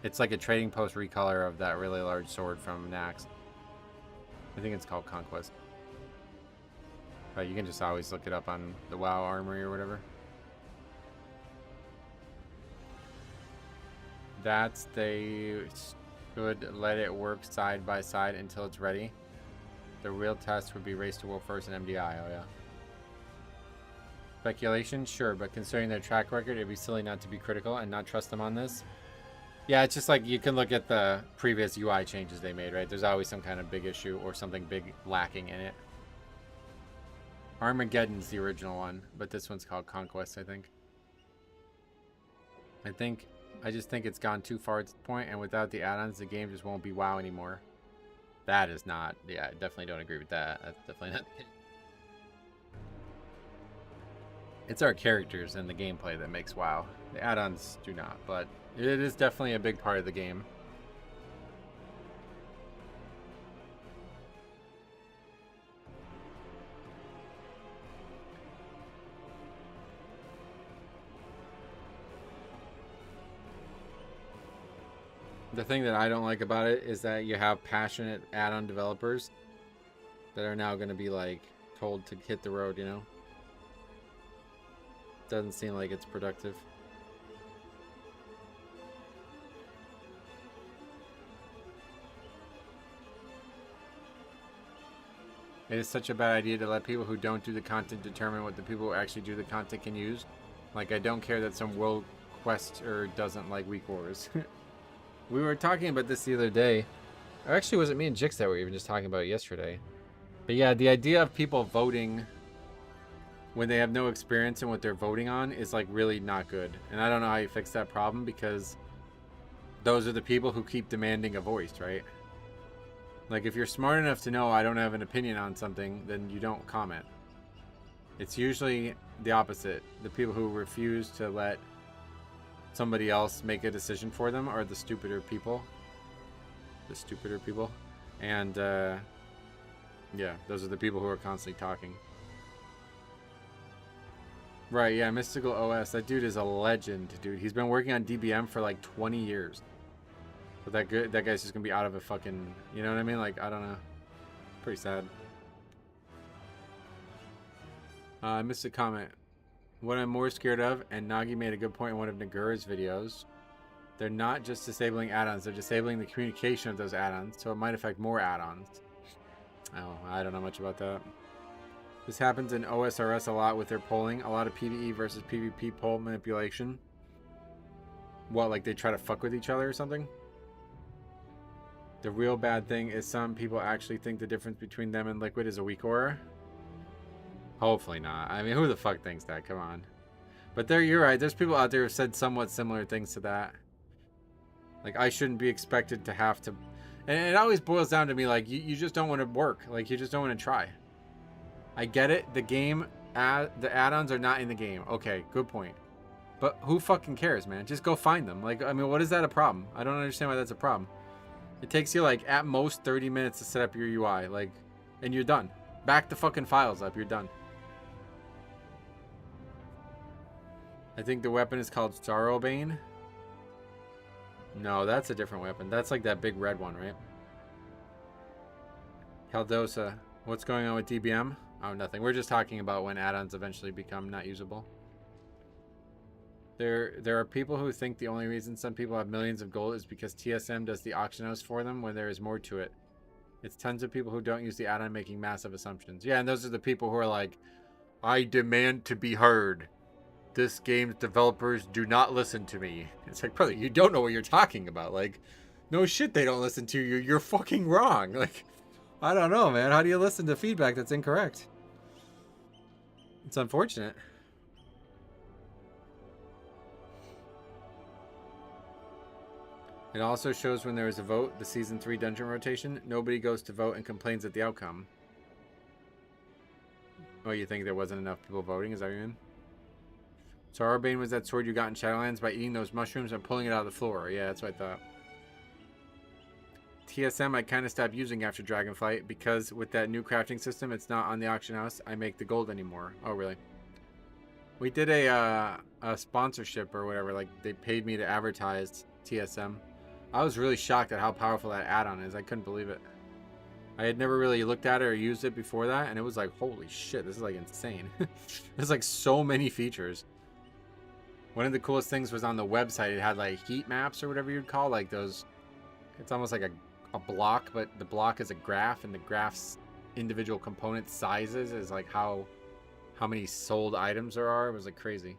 It's like a trading post recolor of that really large sword from Nax. I think it's called Conquest. But you can just always look it up on the WoW Armory or whatever. That's, they should let it work side by side until it's ready. The real test would be Race to World First and MDI, oh yeah. Speculation, sure, but considering their track record, it'd be silly not to be critical and not trust them on this. Yeah, it's just like you can look at the previous UI changes they made, right? There's always some kind of big issue or something big lacking in it. Armageddon's the original one, but this one's called Conquest, I think. I just think it's gone too far at this point, and without the add-ons, the game just won't be WoW anymore. That is not. Yeah, I definitely don't agree with that. That's definitely not. It's our characters and the gameplay that makes WoW. The add-ons do not, but it is definitely a big part of the game. The thing that I don't like about it is that you have passionate add-on developers that are now going to be like told to hit the road, you know? Doesn't seem like it's productive. It is such a bad idea to let people who don't do the content determine what the people who actually do the content can use. Like, I don't care that some world quester doesn't like Weak Wars. We were talking about this the other day. Actually, was it me and Jix that were even just talking about it yesterday? But yeah, the idea of people voting when they have no experience in what they're voting on is like really not good. And I don't know how you fix that problem, because those are the people who keep demanding a voice, right? Like, if you're smart enough to know I don't have an opinion on something, then you don't comment. It's usually the opposite. The people who refuse to let somebody else make a decision for them are the stupider people. The stupider people. And yeah, those are the people who are constantly talking. Right, yeah, Mystical OS. That dude is a legend, dude. He's been working on DBM for like 20 years. But that guy's just gonna be out of a fucking, you know what I mean? Like, I don't know. Pretty sad. I missed a comment. What I'm more scared of, and Nagi made a good point in one of Nagura's videos, they're not just disabling add-ons, they're disabling the communication of those add-ons, so it might affect more add-ons. Oh, I don't know much about that. This happens in OSRS a lot with their polling. A lot of PvE versus PvP poll manipulation. What, like they try to fuck with each other or something? The real bad thing is some people actually think the difference between them and Liquid is a weak aura. Hopefully not. I mean, who the fuck thinks that? Come on. But you're right. There's people out there who said somewhat similar things to that. Like, I shouldn't be expected to have to... And it always boils down to me, like, you just don't want to work. Like, you just don't want to try. I get it. The game, the add-ons are not in the game. Okay, good point. But who fucking cares, man? Just go find them. Like, I mean, what is that a problem? I don't understand why that's a problem. It takes you, like, at most 30 minutes to set up your UI. Like, and you're done. Back the fucking files up. You're done. I think the weapon is called Sorrowbane. No, that's a different weapon. That's like that big red one, right? Caldosa. What's going on with DBM? Oh, nothing. We're just talking about when add-ons eventually become not usable. There are people who think the only reason some people have millions of gold is because TSM does the auction house for them when there is more to it. It's tons of people who don't use the add-on making massive assumptions. Yeah, and those are the people who are like, I demand to be heard. This game's developers do not listen to me. It's like, brother, you don't know what you're talking about. Like, no shit, they don't listen to you. You're fucking wrong. Like, I don't know, man. How do you listen to feedback that's incorrect? It's unfortunate. It also shows when there is a vote, the Season 3 dungeon rotation. Nobody goes to vote and complains at the outcome. Oh, you think there wasn't enough people voting? Is that what you mean? Sorrowbane was that sword you got in Shadowlands by eating those mushrooms and pulling it out of the floor. Yeah, that's what I thought. TSM I kind of stopped using after Dragonflight because with that new crafting system, it's not on the auction house. I make the gold anymore. Oh, really? We did a sponsorship or whatever. Like, they paid me to advertise TSM. I was really shocked at how powerful that add-on is. I couldn't believe it. I had never really looked at it or used it before that, and it was like, holy shit, this is like insane. There's like so many features. One of the coolest things was on the website. It had like heat maps or whatever you'd call, like those. It's almost like a block, but the block is a graph, and the graph's individual component sizes is like how many sold items there are. It was like crazy.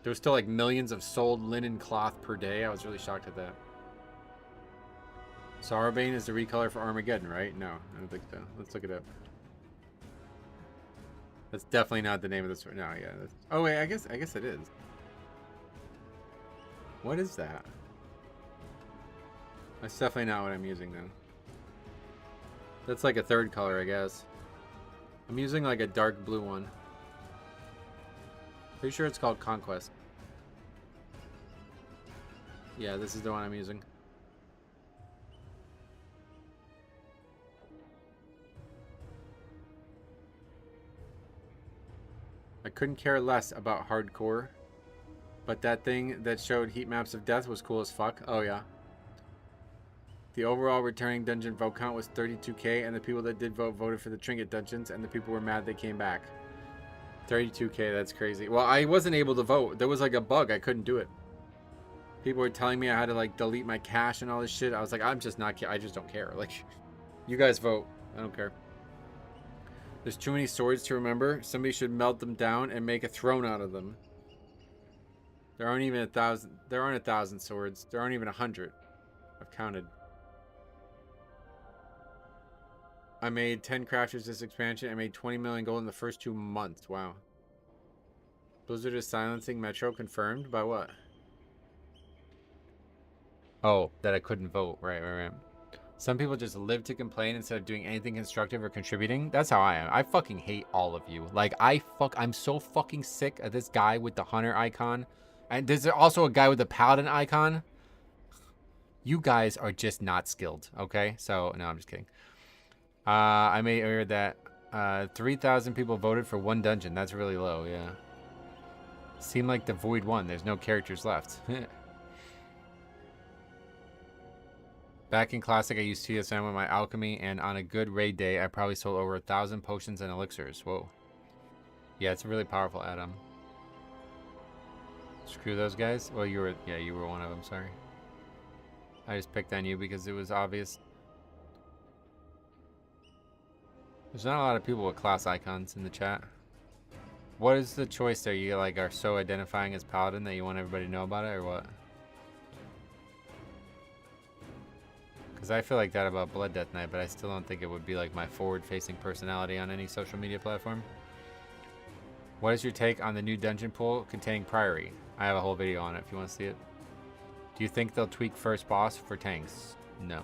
There was still like millions of sold linen cloth per day. I was really shocked at that. Sorrowbane is the recolor for Armageddon, right? No, I don't think so. Let's look it up. That's definitely not the name of this. No, yeah. Oh wait, I guess it is. What is that? That's definitely not what I'm using then. That's like a third color, I guess. I'm using like a dark blue one. Pretty sure it's called Conquest. Yeah, this is the one I'm using. I couldn't care less about hardcore, but that thing that showed heat maps of death was cool as fuck. Oh yeah. The overall returning dungeon vote count was 32k, and the people that did vote voted for the trinket dungeons, and the people were mad they came back. 32k, that's crazy. Well, I wasn't able to vote. There was like a bug. I couldn't do it. People were telling me I had to like delete my cache and all this shit. I was like, I'm just not, I just don't care. Like, you guys vote. I don't care. There's too many swords to remember. Somebody should melt them down and make a throne out of them. There aren't even 1,000. There aren't 1,000 swords. There aren't even 100. I've counted. I made 10 crafters this expansion. I made 20 million gold in the first 2 months. Wow. Blizzard is silencing Metro. Confirmed by what? Oh, that I couldn't vote. Right. Some people just live to complain instead of doing anything constructive or contributing. That's how I am. I fucking hate all of you. Like, I'm so fucking sick of this guy with the hunter icon. And there's also a guy with the paladin icon. You guys are just not skilled, okay? So, no, I'm just kidding. I made that 3,000 people voted for one dungeon. That's really low, yeah. Seemed like the void won. There's no characters left. Back in Classic, I used TSM with my alchemy, and on a good raid day, I probably sold over 1,000 potions and elixirs. Whoa. Yeah, it's a really powerful add-on. Screw those guys. Well, you were one of them, sorry. I just picked on you because it was obvious. There's not a lot of people with class icons in the chat. What is the choice there? You like are so identifying as paladin that you want everybody to know about it, or what? Because I feel like that about Blood Death Knight, but I still don't think it would be like my forward-facing personality on any social media platform. What is your take on the new dungeon pool containing Priory? I have a whole video on it if you want to see it. Do you think they'll tweak first boss for tanks? No.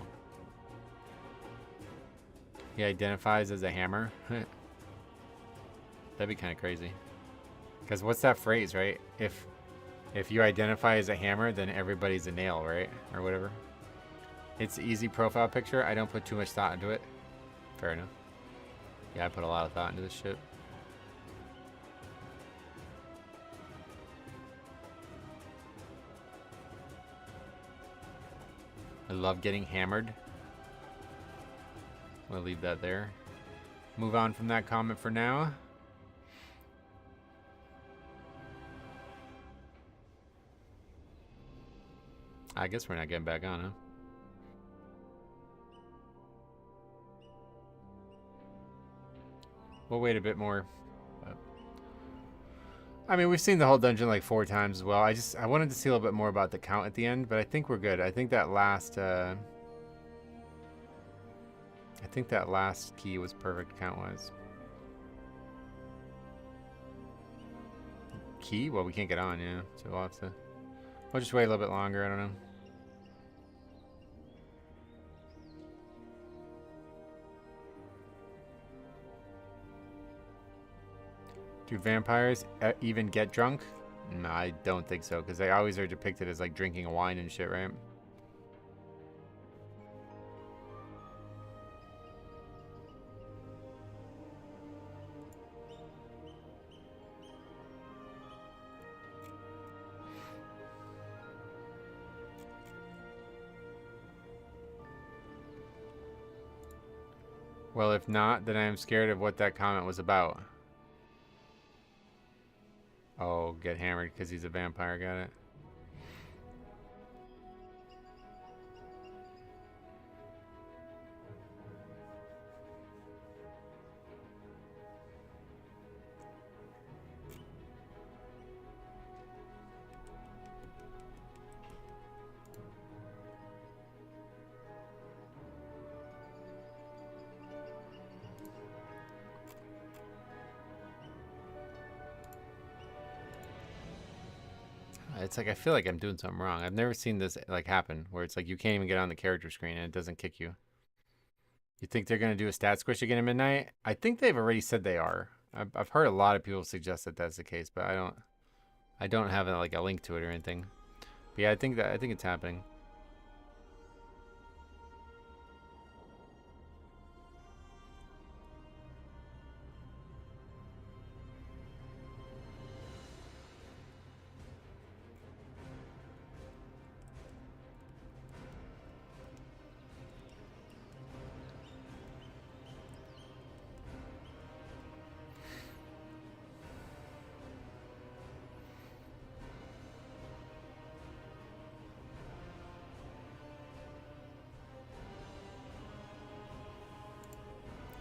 He identifies as a hammer. That'd be kind of crazy. Because what's that phrase, right? If you identify as a hammer, then everybody's a nail, right? Or whatever. It's an easy profile picture. I don't put too much thought into it. Fair enough. Yeah, I put a lot of thought into this shit. I love getting hammered. We'll leave that there. Move on from that comment for now. I guess we're not getting back on, huh? We'll wait a bit more. I mean, we've seen the whole dungeon like 4 times as well. I wanted to see a little bit more about the count at the end, but I think we're good. I think that last key was perfect count-wise. Key? Well, we can't get on, yeah. So we'll just wait a little bit longer. I don't know. Do vampires even get drunk? No, I don't think so, because they always are depicted as like drinking wine and shit, right? Well, if not, then I am scared of what that comment was about. Oh, get hammered because he's a vampire, got it. It's like I feel like I'm doing something wrong. I've never seen this like happen where it's like you can't even get on the character screen and it doesn't kick you. You think they're going to do a stat squish again at midnight? I think they've already said they are. I've heard a lot of people suggest that that's the case, but I don't have like a link to it or anything. But yeah, I think it's happening.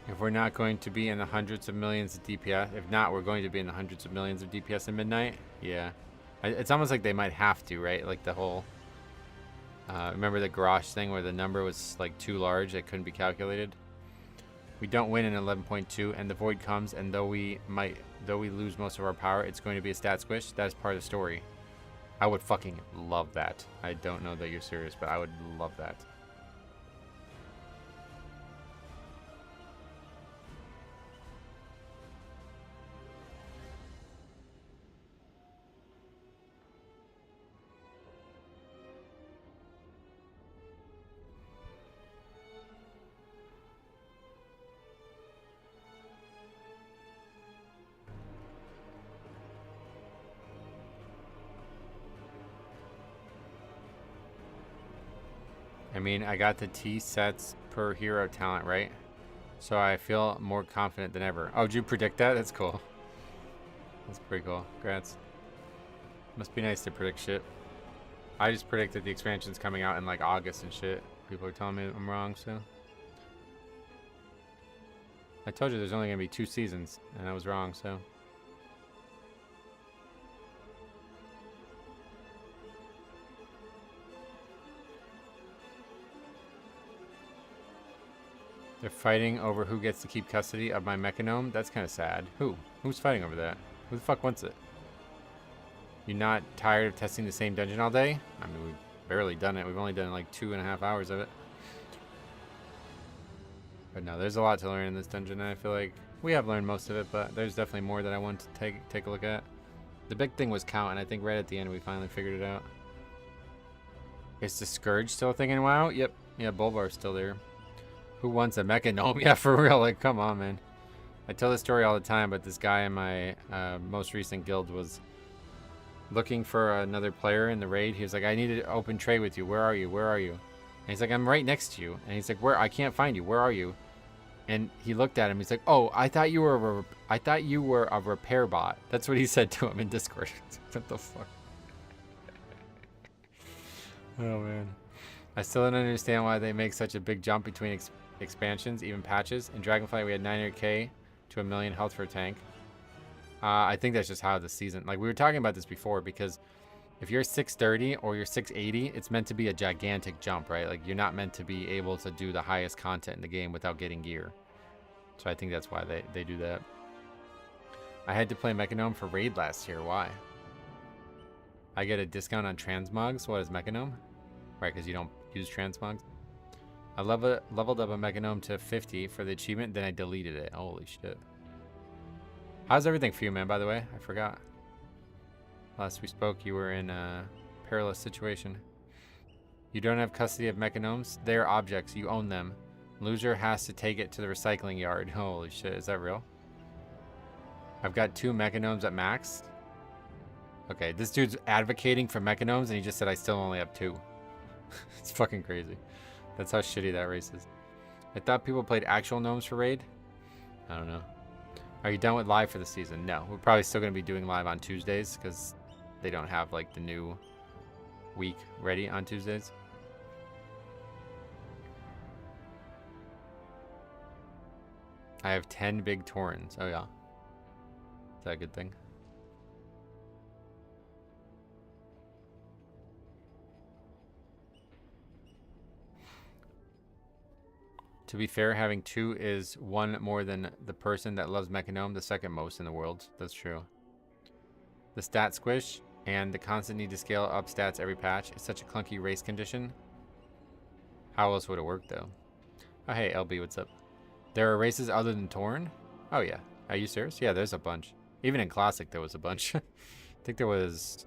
If we're not going to be in the hundreds of millions of DPS, if not, we're going to be in the hundreds of millions of DPS at midnight. Yeah, it's almost like they might have to, right? Like the whole. Remember the garage thing where the number was like too large, it couldn't be calculated. We don't win in 11.2, and the void comes, and though we lose most of our power, it's going to be a stat squish. That's part of the story. I would fucking love that. I don't know that you're serious, but I would love that. I mean, I got the T sets per hero talent, right? So I feel more confident than ever. Oh, did you predict that? That's cool. That's pretty cool. Congrats. Must be nice to predict shit. I just predicted the expansion's coming out in like August and shit. People are telling me I'm wrong, so. I told you there's only going to be 2 seasons, and I was wrong, so. They're fighting over who gets to keep custody of my mechanome. That's kind of sad. Who's fighting over that? Who the fuck wants it? You're not tired of testing the same dungeon all day? I mean, we've barely done it. We've only done like 2.5 hours of it. But no, there's a lot to learn in this dungeon, and I feel like we have learned most of it, but there's definitely more that I want to take a look at. The big thing was count, and I think right at the end we finally figured it out. Is the Scourge still a thing in WoW? Yep. Yeah, Bulbar's still there. Who wants a mecha gnome? Yeah, for real. Like, come on, man. I tell this story all the time, but this guy in my most recent guild was looking for another player in the raid. He was like, I need to open trade with you. Where are you? Where are you? And he's like, I'm right next to you. And he's like, where? I can't find you. Where are you? And he looked at him. He's like, oh, I thought you were a repair bot. That's what he said to him in Discord. What the fuck? Oh, man. I still don't understand why they make such a big jump between expansions, even patches. In Dragonflight, we had 900k to 1 million health for a tank. I think that's just how the season... Like, we were talking about this before, because if you're 630 or you're 680, it's meant to be a gigantic jump, right? Like, you're not meant to be able to do the highest content in the game without getting gear. So I think that's why they do that. I had to play Mechanome for Raid last year. Why? I get a discount on Transmogs. What is Mechanome? Right, because you don't use Transmogs. I leveled up a Mechanome to 50 for the achievement, then I deleted it. Holy shit. How's everything for you, man, by the way? I forgot. Last we spoke, you were in a perilous situation. You don't have custody of Mechanomes. They are objects. You own them. Loser has to take it to the recycling yard. Holy shit, is that real? I've got 2 Mechanomes at max. Okay, this dude's advocating for Mechanomes, and he just said I still only have 2. It's fucking crazy. That's how shitty that race is. I thought people played actual gnomes for raid. I don't know. Are you done with live for the season? No. We're probably still going to be doing live on Tuesdays because they don't have like the new week ready on Tuesdays. I have 10 big Taurens. Oh yeah. Is that a good thing? To be fair, having 2 is 1 more than the person that loves Mechanome, the second most in the world. That's true. The stat squish and the constant need to scale up stats every patch is such a clunky race condition. How else would it work, though? Oh, hey, LB, what's up? There are races other than Tauren? Oh, yeah. Are you serious? Yeah, there's a bunch. Even in Classic, there was a bunch. I think there was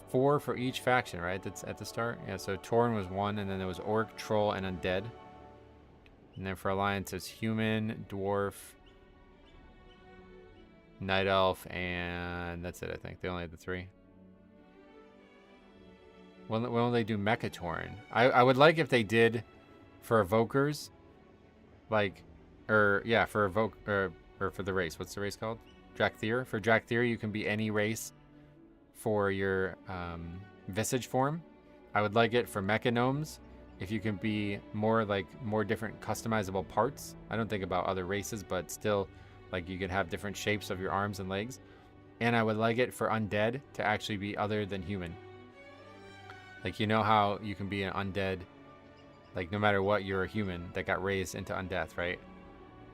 4 for each faction, right? That's at the start. Yeah, so Tauren was 1, and then there was Orc, Troll, and Undead. And then for Alliance, it's Human, Dwarf, Night Elf, and that's it, I think. They only had the 3. When will they do Mecha Tauren? I would like if they did for Evokers, like, or yeah, for Evoke, or for the race. What's the race called? Drakthir. For Drakthir, you can be any race for your Visage form. I would like it for Mechanomes, if you can be more different customizable parts. I don't think about other races, but still, like, you could have different shapes of your arms and legs. And I would like it for Undead to actually be other than human. Like, you know how you can be an undead, like, no matter what, you're a human that got raised into undeath, right?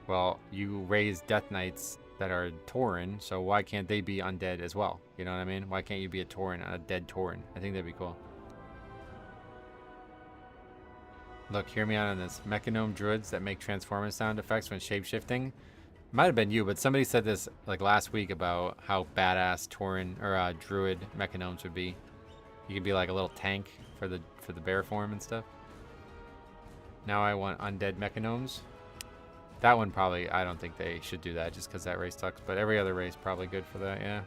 Well, you raise Death Knights that are Tauren, so why can't they be undead as well? You know what I mean? Why can't you be a Tauren, a dead Tauren? I think that'd be cool. Look, hear me out on this. Mechanome druids that make transformer sound effects when shapeshifting. Might have been you, but somebody said this like last week about how badass Tauren or druid mechanomes would be. You could be like a little tank for the bear form and stuff. Now I want undead mechanomes. That one probably, I don't think they should do that just because that race sucks. But every other race probably good for that, yeah.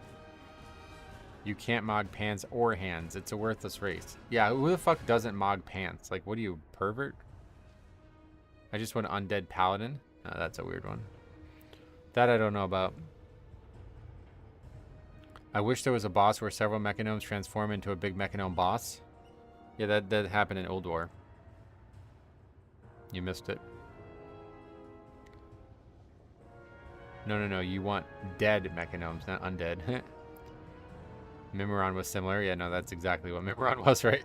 You can't mod pants or hands. It's a worthless race. Yeah, who the fuck doesn't mod pants? Like, what are you, pervert? I just want undead paladin. Oh, that's a weird one. That I don't know about. I wish there was a boss where several mechanomes transform into a big mechanome boss. Yeah, that happened in Old War. You missed it. No. You want dead mechanomes, not undead. Mimiron was similar. Yeah, no, that's exactly what Mimiron was, right?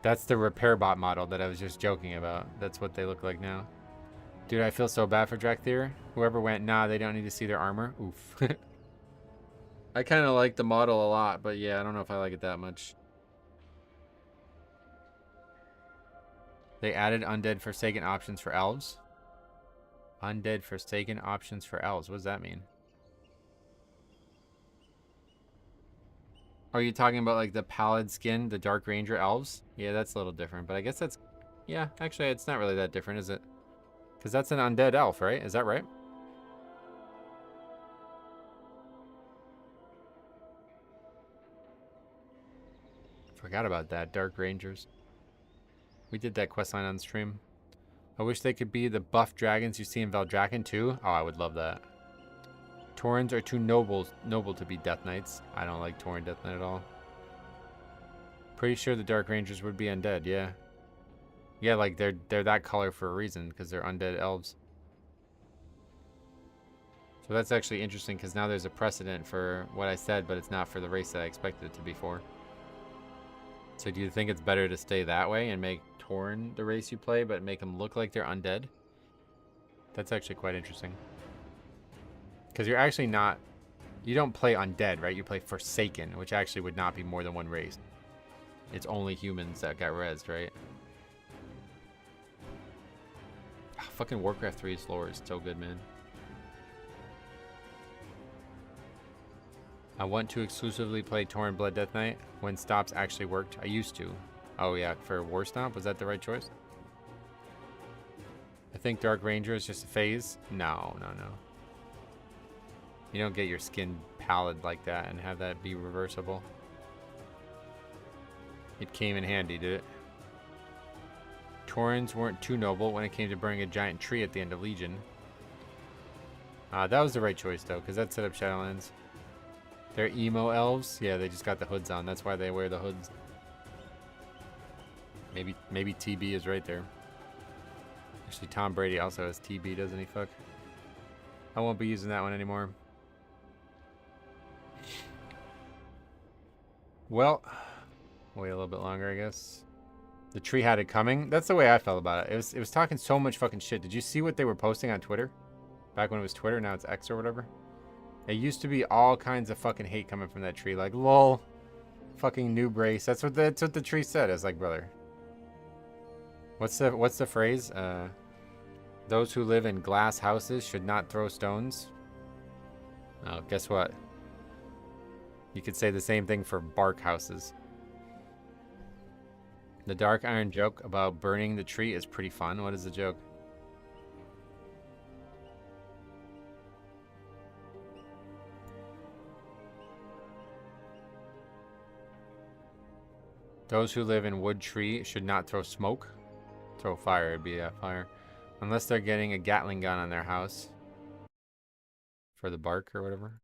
That's the repair bot model that I was just joking about. That's what they look like now. Dude, I feel so bad for Drakthir. Whoever went, nah, they don't need to see their armor. Oof. I kind of like the model a lot, but yeah, I don't know if I like it that much. They added undead Forsaken options for elves. Undead Forsaken options for elves. What does that mean? Are you talking about like the pallid skin, the Dark Ranger elves? Yeah, that's a little different, but I guess that's... Yeah, actually, it's not really that different, is it? Because that's an undead elf, right? Is that right? Forgot about that. Dark Rangers. We did that questline on stream. I wish they could be the buff dragons you see in Valdrakken too. Oh, I would love that. Taurens are too noble to be Death Knights. I don't like Tauren Death Knight at all. Pretty sure the Dark Rangers would be undead, yeah. Yeah, like they're that color for a reason, because they're undead elves. So that's actually interesting, because now there's a precedent for what I said, but it's not for the race that I expected it to be for. So do you think it's better to stay that way and make Tauren the race you play, but make them look like they're undead? That's actually quite interesting. Because you're actually not... You don't play undead, right? You play Forsaken, which actually would not be more than one race. It's only humans that got rezzed, right? Oh, fucking Warcraft 3's lore is so good, man. I want to exclusively play Tauren Blood Death Knight when stops actually worked. I used to. Oh yeah, for War Stomp, was that the right choice? I think Dark Ranger is just a phase. No. You don't get your skin pallid like that and have that be reversible. It came in handy, did it? Taurens weren't too noble when it came to burning a giant tree at the end of Legion. That was the right choice though, because that set up Shadowlands. They're emo elves. Yeah, they just got the hoods on. That's why they wear the hoods. Maybe TB is right there. Actually, Tom Brady also has TB, doesn't he? Fuck. I won't be using that one anymore. Well, wait a little bit longer, I guess. The tree had it coming. That's the way I felt about it. It was talking so much fucking shit. Did you see what they were posting on Twitter? Back when it was Twitter, now it's X or whatever. It used to be all kinds of fucking hate coming from that tree. Like, lol, fucking noob race. That's what the tree said. It's like, brother. What's the phrase? Those who live in glass houses should not throw stones. Oh, guess what? You could say the same thing for bark houses. The dark iron joke about burning the tree is pretty fun. What is the joke? Those who live in wood tree should not throw smoke. Throw fire, it'd be a fire. Unless they're getting a Gatling gun on their house. For the bark or whatever.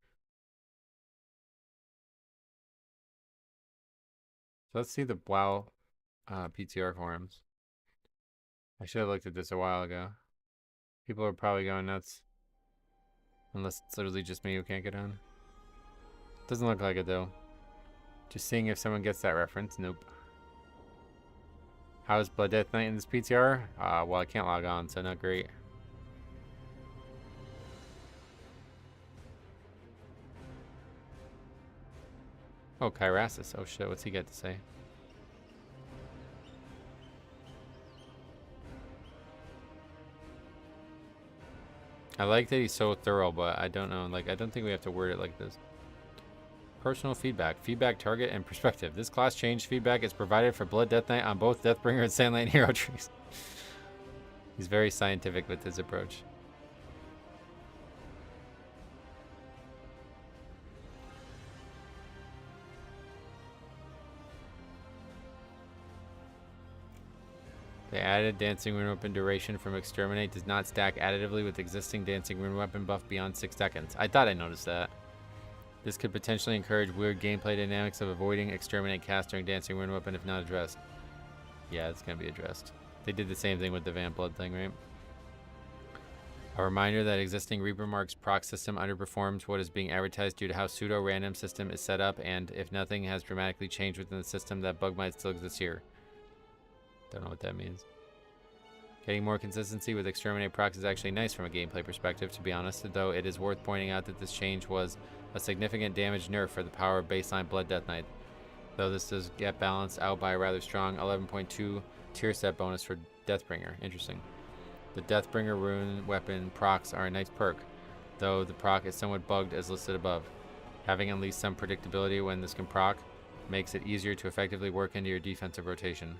So let's see the WoW PTR forums. I should have looked at this a while ago. People are probably going nuts. Unless it's literally just me who can't get on. Doesn't look like it though. Just seeing if someone gets that reference. Nope. How's Blood Death Knight in this PTR? Well, I can't log on, so not great. Oh, Kyrasis. Oh shit, what's he got to say? I like that he's so thorough, but I don't know. Like, I don't think we have to word it like this. Personal feedback. Feedback, target, and perspective. This class change feedback is provided for Blood Death Knight on both Deathbringer and Sandland hero trees. He's very scientific with his approach. They added Dancing Rune Weapon duration from Exterminate does not stack additively with existing Dancing Rune Weapon buff beyond 6 seconds. I thought I noticed that. This could potentially encourage weird gameplay dynamics of avoiding Exterminate cast during Dancing Rune Weapon if not addressed. Yeah, it's going to be addressed. They did the same thing with the Vamp Blood thing, right? A reminder that existing Reaper Mark's proc system underperforms what is being advertised due to how pseudo-random system is set up, and if nothing has dramatically changed within the system, that bug might still exist here. Don't know what that means. Getting more consistency with Exterminate procs is actually nice from a gameplay perspective, to be honest, though it is worth pointing out that this change was a significant damage nerf for the power of baseline Blood Death Knight, though this does get balanced out by a rather strong 11.2 tier set bonus for Deathbringer. Interesting. The Deathbringer rune weapon procs are a nice perk, though the proc is somewhat bugged as listed above. Having at least some predictability when this can proc makes it easier to effectively work into your defensive rotation.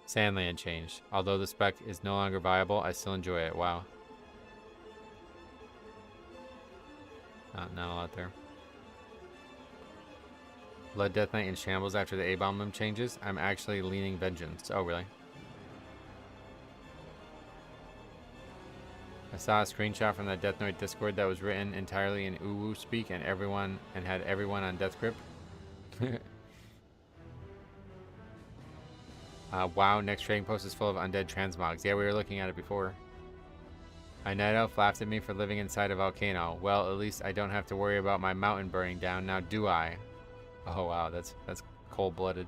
Sandland changed. Although the spec is no longer viable, I still enjoy it. Wow. Not a lot there. Blood Death Knight in shambles after the A-bomb limb changes. I'm actually leaning vengeance. Oh, really? I saw a screenshot from that Death Knight Discord that was written entirely in Uwu speak and had everyone on death grip. Wow, next trading post is full of undead transmogs. Yeah, we were looking at it before. A night elf laughed at me for living inside a volcano. Well, at least I don't have to worry about my mountain burning down, now do I? Oh wow, that's cold-blooded.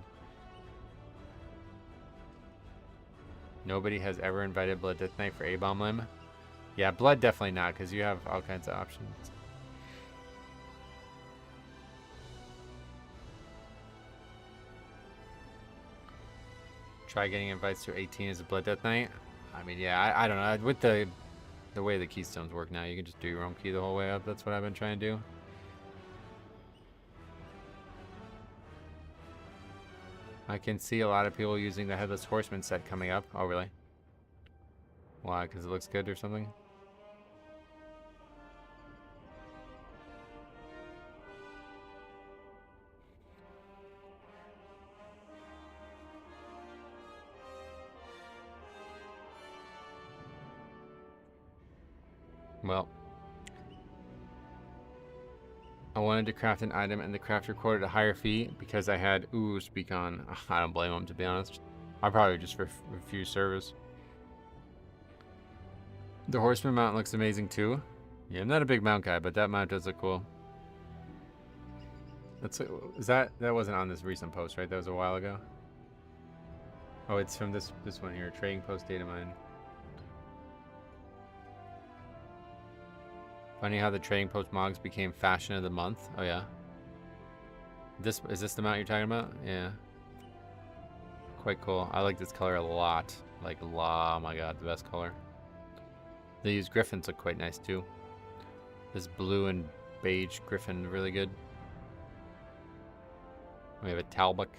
Nobody has ever invited Blood Death Knight for A-bomb limb. Yeah, blood definitely not, because you have all kinds of options. Try getting invites to 18 as a Blood Death Knight. I mean, yeah, I don't know. With the way the keystones work now, you can just do your own key the whole way up. That's what I've been trying to do. I can see a lot of people using the Headless Horseman set coming up. Oh, really? Why? Because it looks good or something? Well, I wanted to craft an item and the crafter quoted a higher fee because I had Uwu speak on. I don't blame him, to be honest. I'll probably just refuse service. The Horseman mount looks amazing too. Yeah, I'm not a big mount guy, but that mount does look cool. That wasn't on this recent post, right? That was a while ago. Oh, it's from this one here, trading post data mine. Funny how the trading post mogs became fashion of the month. Oh yeah. Is this the mount you're talking about? Yeah. quite cool. I like this color a lot. Like, oh my god, the best color. These griffins look quite nice too. This blue and beige griffin, really good. We have a Talbot.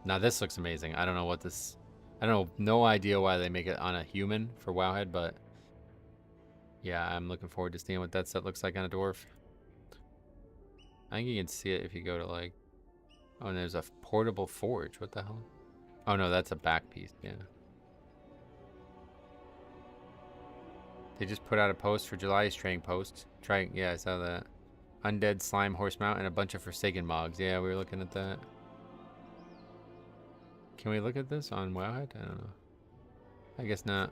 Now this looks amazing. I don't know what this... I don't know, no idea why they make it on a human for Wowhead, but... yeah, I'm looking forward to seeing what that set looks like on a dwarf. I think you can see it if you go to like... oh, and there's a portable forge. What the hell? Oh no, that's a back piece, yeah. They just put out a post for July's training post. Yeah, I saw that. Undead Slime Horse Mount and a bunch of Forsaken Mogs. Yeah, we were looking at that. Can we look at this on Wowhead? I don't know. I guess not.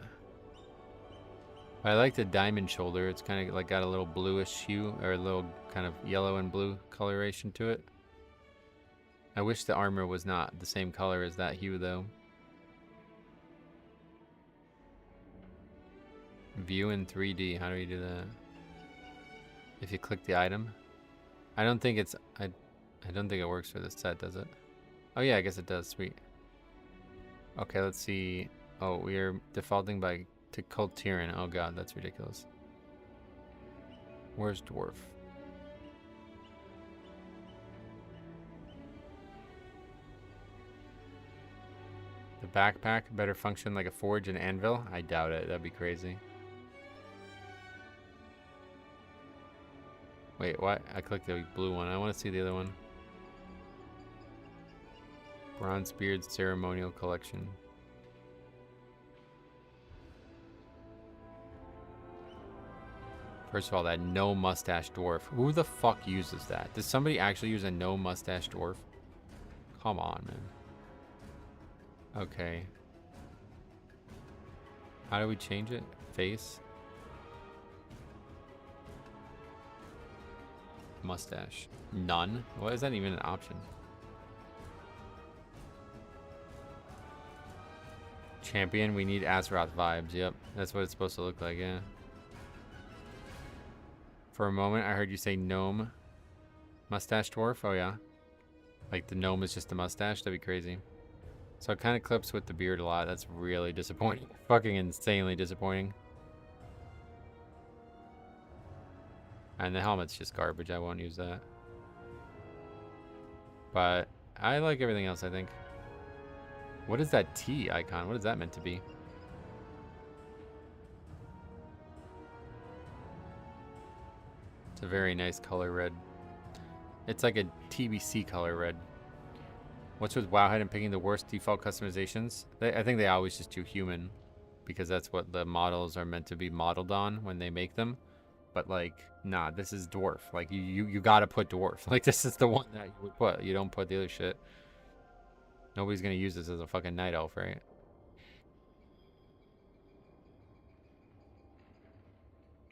I like the diamond shoulder. It's kind of like got a little bluish hue, or a little kind of yellow and blue coloration to it. I wish the armor was not the same color as that hue though. View in 3D. How do you do that? If you click the item. I don't think it's... I don't think it works for this set, does it? Oh yeah, I guess it does. Sweet. Okay, let's see. Oh, we are defaulting to Cult Tyrann. Oh god, that's ridiculous. Where's Dwarf? The backpack better function like a forge and anvil? I doubt it. That'd be crazy. Wait, what? I clicked the blue one. I want to see the other one. Bronzebeard's Ceremonial Collection. First of all, that no mustache dwarf. Who the fuck uses that? Does somebody actually use a no mustache dwarf? Come on, man. Okay. How do we change it? Face? Mustache. None? What is that even an option? Champion, we need Azeroth vibes. Yep, that's what it's supposed to look like, yeah. For a moment, I heard you say gnome. Mustache dwarf? Oh, yeah. Like the gnome is just a mustache? That'd be crazy. So it kind of clips with the beard a lot. That's really disappointing. Fucking insanely disappointing. And the helmet's just garbage. I won't use that. But I like everything else, I think. What is that T icon? What is that meant to be? It's a very nice color red. It's like a TBC color red. What's with Wowhead and picking the worst default customizations? I think they always just do human, because that's what the models are meant to be modeled on when they make them. But like, nah, this is dwarf. Like you gotta put dwarf. Like this is the one that you would put. You don't put the other shit. Nobody's gonna use this as a fucking night elf, right?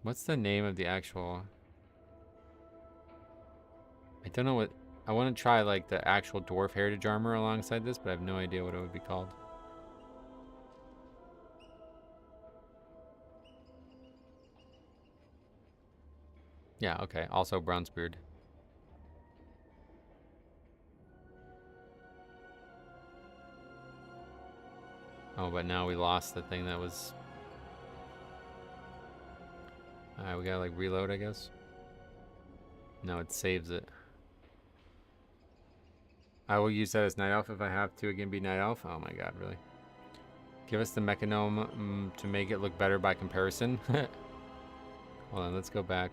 What's the name of the actual... I don't know what... I want to try like the actual dwarf heritage armor alongside this, but I have no idea what it would be called. Yeah, okay. Also Bronzebeard. Oh, but now we lost the thing that was... Alright, we gotta like reload, I guess. No, it saves it. I will use that as Night Elf if I have to again be Night Elf. Oh my god, really? Give us the Mechanome to make it look better by comparison. Hold on, let's go back.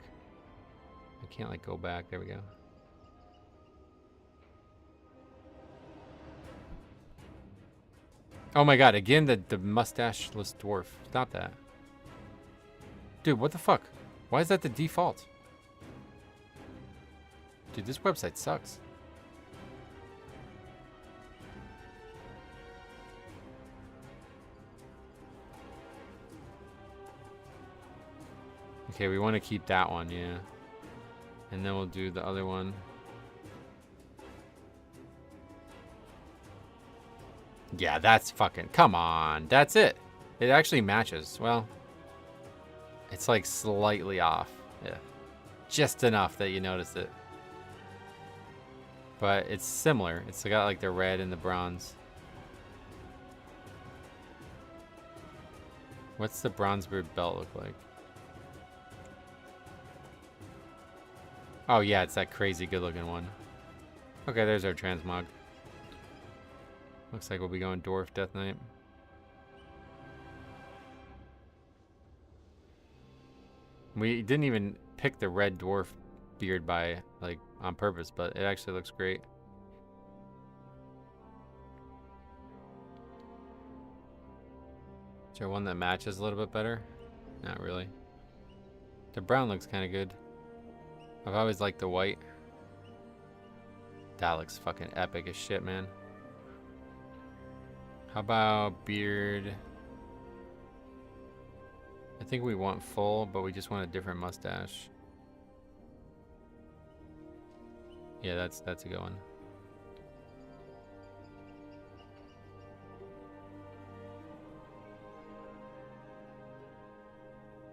I can't like go back. There we go. Oh my god, again the mustache-less dwarf. Stop that. Dude, what the fuck? Why is that the default? Dude, this website sucks. Okay, we want to keep that one, yeah. And then we'll do the other one. Yeah, that's fucking... Come on. That's it. It actually matches. Well, it's like slightly off. Yeah. Just enough that you notice it. But it's similar. It's got like the red and the bronze. What's the Bronzebeard belt look like? Oh yeah, it's that crazy good looking one. Okay, there's our Transmog. Looks like we'll be going Dwarf Death Knight. We didn't even pick the red dwarf beard by like on purpose, but it actually looks great. Is there one that matches a little bit better? Not really. The brown looks kind of good. I've always liked the white. That looks fucking epic as shit, man. How about beard? I think we want full, but we just want a different mustache. Yeah, that's a good one.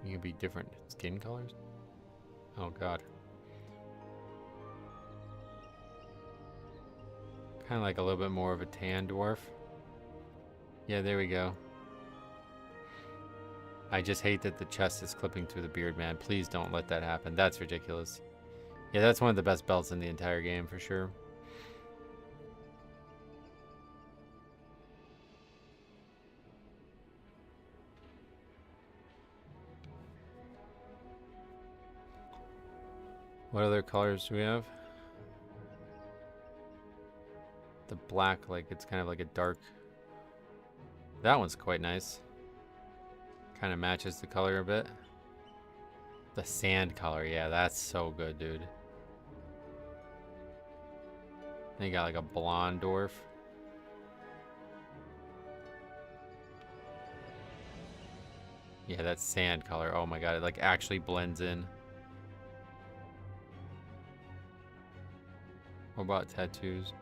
You can be different skin colors? Oh god. Kind of like a little bit more of a tan dwarf. Yeah, there we go. I just hate that the chest is clipping through the beard, man. Please don't let that happen. That's ridiculous. Yeah, that's one of the best belts in the entire game for sure. What other colors do we have? The black, like it's kind of like a dark. That one's quite nice. Kind of matches the color a bit. The sand color, yeah, that's so good, dude. Then you got like a blonde dwarf. Yeah, that sand color. Oh my god, it like actually blends in. What about tattoos?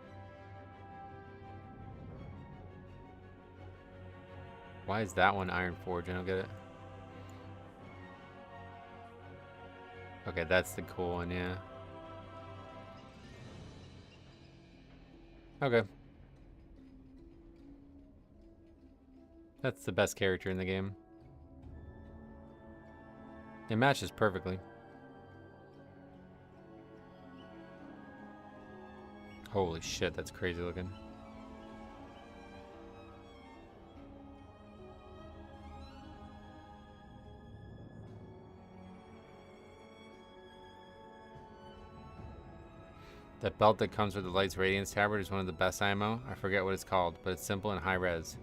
Why is that one Iron Forge? I don't get it. Okay, that's the cool one, yeah. Okay. That's the best character in the game. It matches perfectly. Holy shit, that's crazy looking. That belt that comes with the Light's Radiance Tabard is one of the best IMO. I forget what it's called, but it's simple and high res.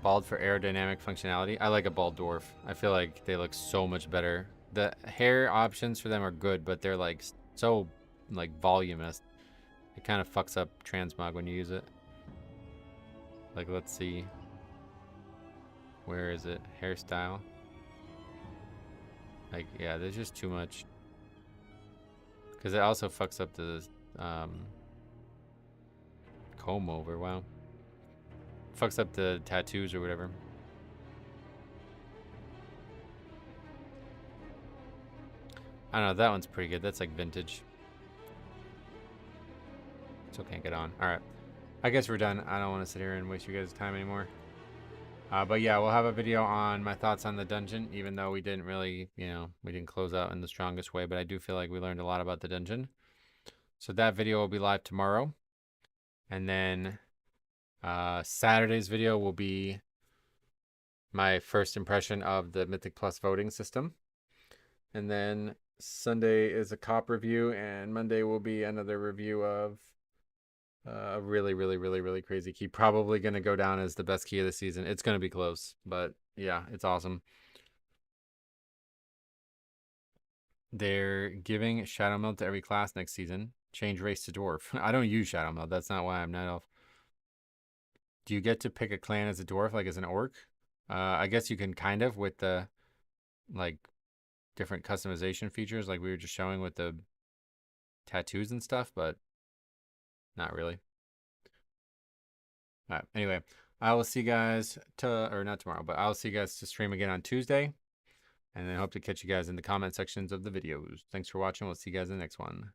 Bald for aerodynamic functionality. I like a bald dwarf. I feel like they look so much better. The hair options for them are good, but they're like so like voluminous. It kind of fucks up Transmog when you use it. Like, let's see. Where is it? Hairstyle. Like, yeah, there's just too much. Because it also fucks up the comb over. Wow. Fucks up the tattoos or whatever. I don't know. That one's pretty good. That's like vintage. Still can't get on. All right. I guess we're done. I don't want to sit here and waste you guys' time anymore. But yeah, we'll have a video on my thoughts on the dungeon, even though we didn't really, you know, we didn't close out in the strongest way, but I do feel like we learned a lot about the dungeon. So that video will be live tomorrow. And then Saturday's video will be my first impression of the Mythic Plus voting system. And then Sunday is a cop review, and Monday will be another review of a really crazy key. Probably going to go down as the best key of the season. It's going to be close, but yeah, it's awesome. They're giving Shadow Meld to every class next season. Change race to dwarf. I don't use Shadow Meld. That's not why I'm Night Elf. Do you get to pick a clan as a dwarf, like as an orc? I guess you can kind of with the like different customization features like we were just showing with the tattoos and stuff, but not really. All right. Anyway, I will see you guys or not tomorrow, but I'll see you guys to stream again on Tuesday. And then I hope to catch you guys in the comment sections of the videos. Thanks for watching. We'll see you guys in the next one.